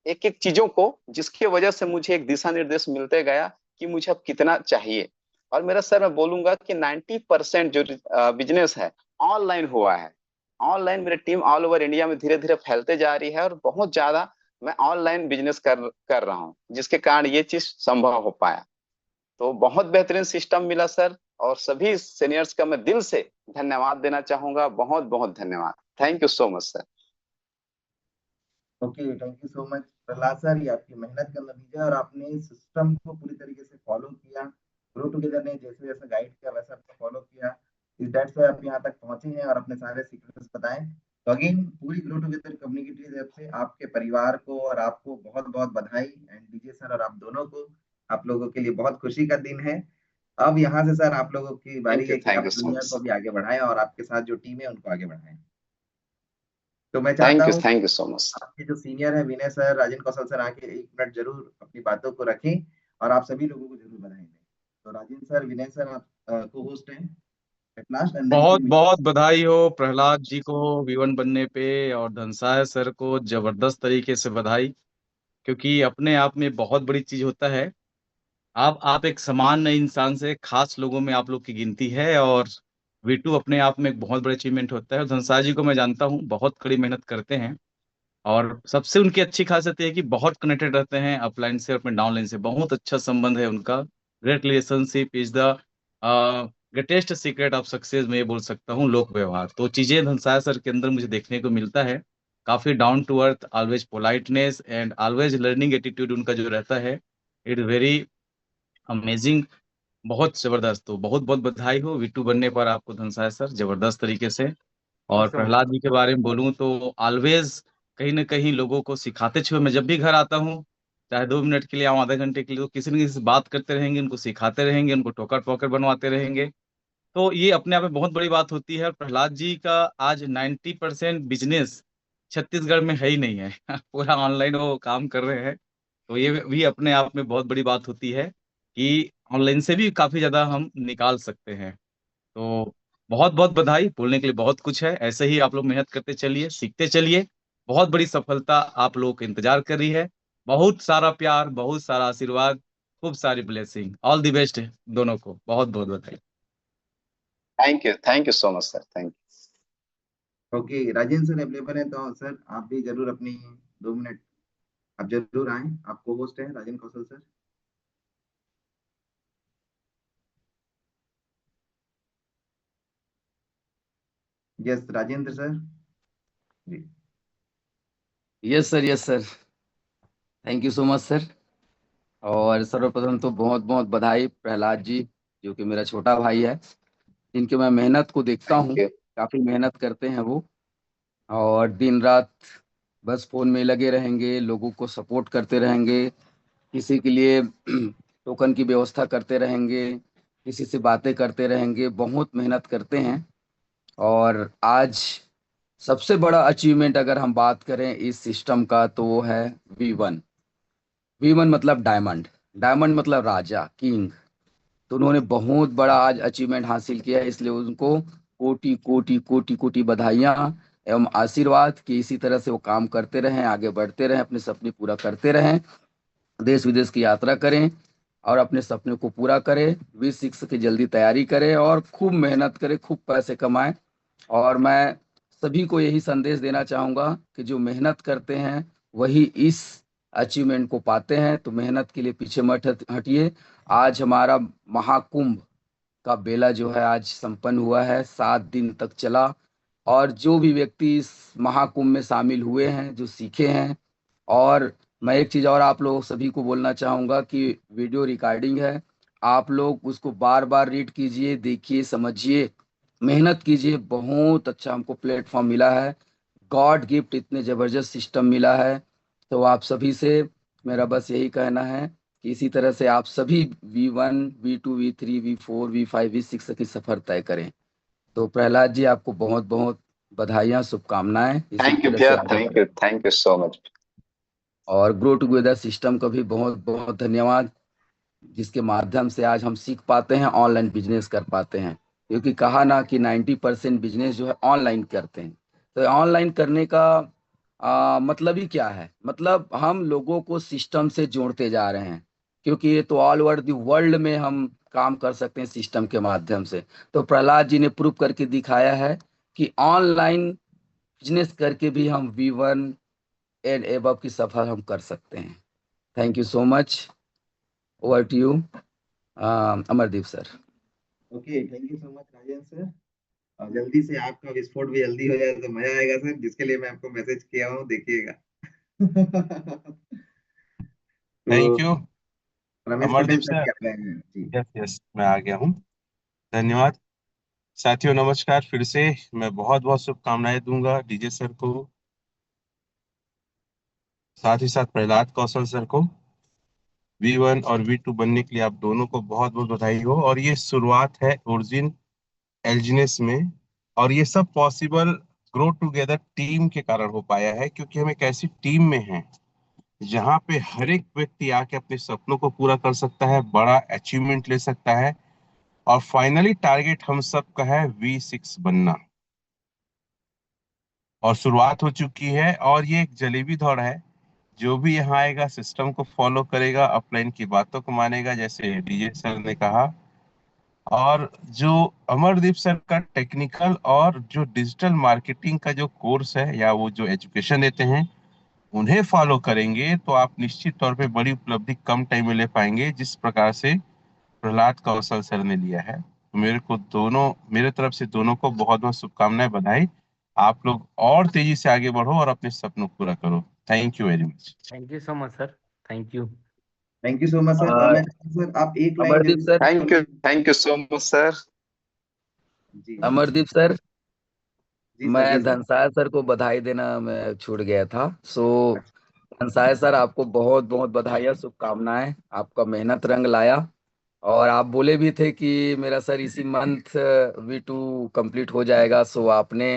Speaker 8: एक एक चीजों को, जिसकी वजह से मुझे एक दिशा निर्देश मिलते गया कि मुझे अब कितना चाहिए। और मेरा सर, मैं बोलूंगा कि 90% जो बिजनेस है ऑनलाइन हुआ है। ऑनलाइन मेरी टीम ऑल ओवर इंडिया में धीरे धीरे फैलते जा रही है, और बहुत ज्यादा मैं ऑनलाइन बिजनेस कर रहा हूँ, जिसके कारण ये चीज संभव हो पाया। तो बहुत बेहतरीन सिस्टम मिला सर, और सभी सीनियर्स का मैं दिल से धन्यवाद देना चाहूंगा। बहुत बहुत धन्यवाद। Thank you so much sir.
Speaker 3: Okay, thank you so much Prahlad sir, ये आपकी मेहनत का नतीजा है और आपने सिस्टम को पूरी तरीके से फॉलो किया। ग्रो टुगेदर ने जैसे जैसे गाइड किया वैसा आपने फॉलो किया, इस दैट से आप यहाँ तक पहुंचे हैं और अपने सारे सीक्रेट्स बताएं। तो अगेन पूरी ग्रो टुगेदर कम्युनिटी की तरफ से आपके परिवार को और आपको बहुत बहुत बधाई, एंड डीजे सर और आप दोनों को, आप लोगों के लिए बहुत खुशी का दिन है। अब यहाँ से सर आप लोगों की बारी है कि
Speaker 8: थैंक
Speaker 3: आप
Speaker 8: यू सो
Speaker 3: दुनिया को
Speaker 8: मच।
Speaker 3: भी आगे बढ़ाएं और आपके साथ जो टीम है उनको आगे बढ़ाएं। तो मैं चाहता हूँ
Speaker 8: थैंक यू सो मच।
Speaker 3: आपके जो सीनियर है विनय सर, राजन कौशल सर, आके 1 मिनट जरूर अपनी बातों को रखें और आप सभी लोगों को जरूर बधाई दें। तो राजन सर, विनय सर, आप को होस्ट हैं एट लास्ट, एंड देन
Speaker 9: बहुत
Speaker 3: फिर
Speaker 9: बहुत बधाई हो प्रहलाद जी को V1 बनने पे, और धनसाय सर को जबरदस्त तरीके से बधाई, क्योंकि अपने आप में बहुत बड़ी चीज होता है। आप एक सामान्य इंसान से खास लोगों में आप लोग की गिनती है, और V2 अपने आप में एक बहुत बड़ा अचीवमेंट होता है। और धनसाय जी को मैं जानता हूँ, बहुत कड़ी मेहनत करते हैं, और सबसे उनकी अच्छी खासियत ये है कि बहुत कनेक्टेड रहते हैं अपलाइन से और अपने डाउनलाइन से। बहुत अच्छा संबंध है उनका। Great relationship is the greatest secret of success, मैं ये बोल सकता हूँ। लोक व्यवहार तो चीजें धनसाय सर के अंदर मुझे देखने को मिलता है। काफी down to earth, always politeness and always learning attitude उनका जो रहता है, इट वेरी अमेजिंग, बहुत जबरदस्त। तो बहुत बहुत बधाई हो V2 बनने पर आपको धनसाय सर, जबरदस्त तरीके से। और प्रहलाद जी के बारे में बोलूं तो ऑलवेज कहीं ना कहीं लोगों को सिखाते हुए, मैं जब भी घर आता हूँ, चाहे 2 मिनट के लिए आऊँ, आधे घंटे के लिए, तो किसी न किसी से बात करते रहेंगे, उनको सिखाते रहेंगे, उनको टोकर टोकर बनवाते रहेंगे। तो ये अपने आप में बहुत बड़ी बात होती है। और प्रहलाद जी का आज 90% बिजनेस छत्तीसगढ़ में है ही नहीं है पूरा ऑनलाइन वो काम कर रहे हैं। तो ये भी अपने आप में बहुत बड़ी बात होती है कि ऑनलाइन से भी काफी ज्यादा हम निकाल सकते हैं। तो बहुत बहुत बधाई। बोलने के लिए बहुत कुछ है, ऐसे ही आप लोग मेहनत करते चलिए, सीखते चलिए। बहुत बड़ी सफलता आप लोगों को इंतजार कर रही है। बहुत सारा प्यार, बहुत सारा आशीर्वाद, खूब सारी ब्लेसिंग। ऑल द बेस्ट दोनों को, बहुत बहुत बधाई।
Speaker 8: Thank you so much sir. Thank
Speaker 3: okay, Rajendra sir available है तो सर आप भी जरूर अपनी 2 मिनट आप जरूर आए, आपको होस्ट है Rajendra Kaushal sir. Yes Rajendra sir ji.
Speaker 10: Yes sir, yes sir, thank you so much sir. और सर्वप्रथम तो बहुत बहुत बधाई प्रहलाद जी, जो कि मेरा छोटा भाई है, जिनके मैं मेहनत को देखता हूँ।
Speaker 8: यू।
Speaker 10: काफ़ी मेहनत करते हैं वो, और दिन रात बस फोन में लगे रहेंगे, लोगों को सपोर्ट करते रहेंगे, किसी के लिए टोकन की व्यवस्था करते रहेंगे, किसी से बातें करते रहेंगे, बहुत मेहनत करते हैं। और आज सबसे बड़ा अचीवमेंट अगर हम बात करें इस सिस्टम का, तो वो है V1। V1 मतलब डायमंड, डायमंड मतलब राजा, किंग। तो उन्होंने बहुत बड़ा आज अचीवमेंट हासिल किया है, इसलिए उनको कोटि कोटि कोटि कोटि बधाइयाँ एवं आशीर्वाद कि इसी तरह से वो काम करते रहें, आगे बढ़ते रहें, अपने सपने पूरा करते रहें, देश विदेश की यात्रा करें और अपने सपने को पूरा करें। V6 की जल्दी तैयारी करें और खूब मेहनत करें, खूब पैसे कमाएं। और मैं सभी को यही संदेश देना चाहूँगा कि जो मेहनत करते हैं वही इस अचीवमेंट को पाते हैं। तो मेहनत के लिए पीछे मत हटिए। आज हमारा महाकुंभ का बेला जो है आज संपन्न हुआ है, 7 दिन तक चला। और जो भी व्यक्ति इस महाकुंभ में शामिल हुए हैं, जो सीखे हैं, और मैं एक चीज़ और आप लोग सभी को बोलना चाहूँगा कि वीडियो रिकॉर्डिंग है, आप लोग उसको बार बार रीड कीजिए, देखिए, समझिए, मेहनत कीजिए। बहुत अच्छा हमको प्लेटफॉर्म मिला है, गॉड गिफ्ट इतने ज़बरदस्त सिस्टम मिला है। तो आप सभी से मेरा बस यही कहना है कि इसी तरह से आप सभी V1, V2, V3, V4, V5, V6 की सफर तय करें। तो प्रहलाद जी, आपको बहुत बहुत बधाइयाँ, शुभकामनाएं। इसी
Speaker 8: थैंक यू
Speaker 10: तरह से
Speaker 8: भैया।
Speaker 10: आगे बढ़ें।
Speaker 8: Thank you so much.
Speaker 10: और ग्रो टुगेदर सिस्टम का भी बहुत बहुत धन्यवाद, जिसके माध्यम से आज हम सीख पाते हैं, ऑनलाइन बिजनेस कर पाते हैं। क्योंकि कहा ना कि 90% बिजनेस जो है ऑनलाइन करते हैं। तो ऑनलाइन करने का मतलब ही क्या है? मतलब हम लोगों को सिस्टम से जोड़ते जा रहे हैं, क्योंकि ये तो ऑल ओवर द वर्ल्ड में हम काम कर सकते हैं सिस्टम के माध्यम से। तो प्रहलाद जी ने प्रूव करके दिखाया है कि ऑनलाइन बिजनेस करके भी हम V1 एंड एबव की सफर हम कर सकते हैं। Thank you so much. Over to you Amardeep sir.
Speaker 3: Okay, thank you so much Rajan sir. और जल्दी से आपका विस्फोट भी जल्दी हो जाए तो मजा आएगा सर, जिसके लिए मैं आपको मैसेज किया हूँ, देखिएगा। तो
Speaker 1: thank you
Speaker 3: Ramesh
Speaker 1: Amardeep
Speaker 3: Patel sir
Speaker 1: sir.
Speaker 3: क्या कह रहे हैं जी?
Speaker 1: यस यस, मैं आ गया हूँ। धन्यवाद साथियों, नमस्कार फिर से। मैं बहुत बहुत शुभकामनाएं दूंगा डीजे सर को, साथ ही साथ प्रहलाद कौशल सर को। V1 और V2 बनने के लिए आप दोनों को बहुत बहुत बधाई हो। और ये शुरुआत है ओरिजिन एल्जिनेस में, और ये सब पॉसिबल ग्रो टुगेदर टीम के कारण हो पाया है, क्योंकि हम एक ऐसी टीम में हैं जहां पे हर एक व्यक्ति आके अपने सपनों को पूरा कर सकता है, बड़ा अचीवमेंट ले सकता है, और फाइनली टारगेट हम सबका है V6 बनना। और शुरुआत हो चुकी है, और ये एक जलेबी दौड़ है। जो भी यहाँ आएगा सिस्टम को फॉलो करेगा, अपलाइन की बातों को मानेगा, जैसे डीजे सर ने कहा। और जो अमरदीप सर का टेक्निकल और जो डिजिटल मार्केटिंग का जो कोर्स है, या वो जो एजुकेशन देते हैं, उन्हें फॉलो करेंगे तो आप निश्चित तौर पे बड़ी उपलब्धि कम टाइम में ले पाएंगे, जिस प्रकार से प्रहलाद कौशल सर ने लिया है। तो मेरे तरफ से दोनों को बहुत बहुत शुभकामनाएं, बधाई। आप लोग और तेजी से आगे बढ़ो और अपने सपनों को पूरा करो। Thank you very much.
Speaker 7: Thank you so much sir. Thank you.
Speaker 3: Thank you so much sir. मैं चाहता हूं सर आप एक लाइन
Speaker 10: अमरदीप
Speaker 3: जल्दी
Speaker 10: sir.
Speaker 8: Thank you so much sir.
Speaker 3: जी
Speaker 10: अमरदीप सर,
Speaker 3: जी सर,
Speaker 10: मैं
Speaker 3: यस सर।
Speaker 10: धनसाय सर को बधाई देना मैं छूट गया था। धनसाय सर, आपको बहुत बहुत बधाई, शुभकामनाएं। आपका मेहनत रंग लाया। और आप बोले भी थे कि मेरा सर इसी मंथ V2 कंप्लीट हो जाएगा। आपने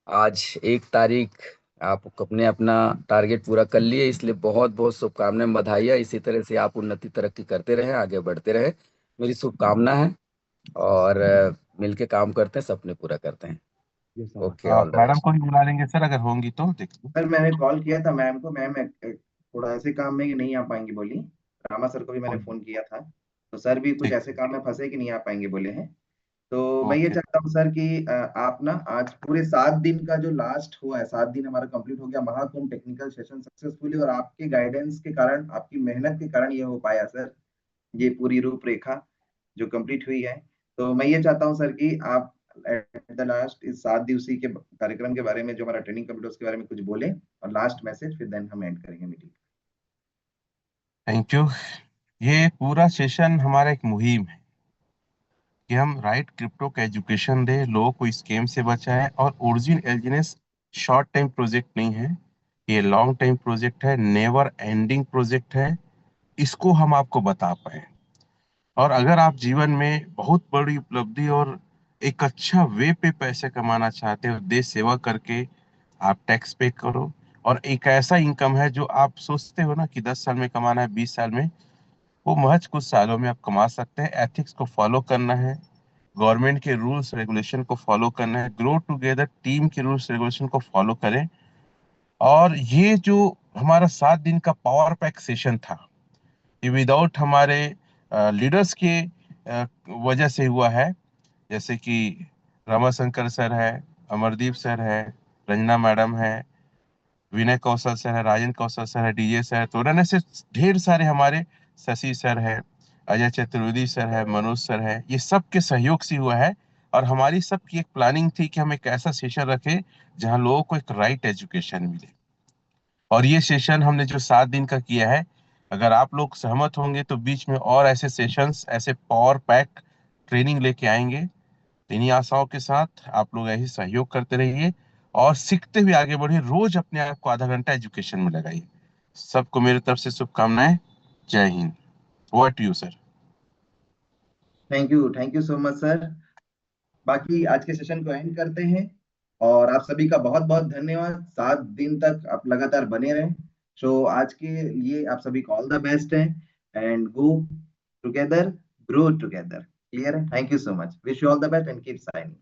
Speaker 10: आज 1 तारीख आप अपने अपना टारगेट पूरा कर लिए, इसलिए बहुत बहुत शुभकामनाएं, बधाइयाँ। इसी तरह से आप उन्नति तरक्की करते रहें, आगे बढ़ते रहें, मेरी शुभकामना है। और मिलके काम करते हैं, सपने पूरा करते हैं। Okay, all the
Speaker 1: madam
Speaker 10: best.
Speaker 1: को भी बुला लेंगे सर, अगर होंगी तो देख लो।
Speaker 3: सर मैंने कॉल किया था मैम को, मैम थोड़ा ऐसे काम में कि नहीं आ पाएंगी बोली। रामा सर को भी मैंने फोन किया था, तो सर भी कुछ
Speaker 1: ठीक।
Speaker 3: ऐसे काम में फंसे कि नहीं आ पाएंगे बोले हैं। तो मैं ये
Speaker 1: ओके।
Speaker 3: चाहता हूँ सर कि आप ना आज पूरे 7 दिन का जो लास्ट हुआ है, 7 दिन हमारा कंप्लीट हो गया महाकुंभ टेक्निकल सेशन सक्सेसफुली, और आपके गाइडेंस के कारण, आपकी मेहनत के कारण ये हो पाया सर, ये पूरी रूपरेखा जो कंप्लीट हुई है। तो मैं ये चाहता हूँ सर कि आप एट द लास्ट इस 7 दिवसीय के कार्यक्रम के बारे में, जो हमारा ट्रेनिंग कंप्लीट उसके बारे में कुछ बोलें, और लास्ट मैसेज, फिर देन हम एंड करेंगे मीटिंग।
Speaker 1: Thank you. ये पूरा सेशन हमारा एक मुहिम है कि हम राइट क्रिप्टो का एजुकेशन दे, लोगों को स्कैम से बचाए। और ओरिजिन एल्जिनेस शॉर्ट टाइम प्रोजेक्ट नहीं है, ये लॉन्ग टाइम प्रोजेक्ट है, नेवर एंडिंग प्रोजेक्ट है। इसको हम आपको बता पाए। और अगर आप जीवन में बहुत बड़ी उपलब्धि और एक अच्छा वे पे पैसे कमाना चाहते हो, देश सेवा करके, आप टैक्स पे करो। और एक ऐसा इनकम है जो आप सोचते हो ना कि 10 साल में कमाना है, 20 साल में, वो महज कुछ सालों में आप कमा सकते हैं। एथिक्स को फॉलो करना है, गवर्नमेंट के रूल्स रेगुलेशन को फॉलो करना है, ग्रो टुगेदर टीम के रूल्स रेगुलेशन को फॉलो करें। और ये जो हमारा 7 दिन का पावर पैक सेशन था, ये विदाउट हमारे लीडर्स के वजह से हुआ है। जैसे कि रमाशंकर सर है, अमरदीप सर है, रंजना मैडम है, विनय कौशल सर है, राजन कौशल सर है, डीजे सर है, तो उन्होंने से ढेर सारे हमारे, शशि सर है, अजय चतुर्वेदी सर है, मनोज सर है, ये सब के सहयोग से हुआ है। और हमारी सबकी एक प्लानिंग थी कि हम एक ऐसा सेशन रखें जहां लोगों को एक राइट एजुकेशन मिले। और ये सेशन हमने जो 7 दिन का किया है, अगर आप लोग सहमत होंगे तो बीच में और ऐसे सेशंस, ऐसे पावर पैक ट्रेनिंग लेके आएंगे। इन्हीं आशाओं के साथ आप लोग ऐसे सहयोग करते रहिए और सीखते हुए आगे बढ़िए। रोज अपने आप को आधा घंटा एजुकेशन में लगाइए। सबको मेरी तरफ से शुभकामनाएं। जय Hind. Over to you sir.
Speaker 3: Thank you so much sir. बाकी आज के सेशन को एंड करते हैं, और आप सभी का बहुत बहुत धन्यवाद। 7 दिन तक आप लगातार बने रहें। सो आज के लिए आप सभी को ऑल द बेस्ट है, and go together, grow together. Clear है? Thank you so much, wish you all the best and keep signing.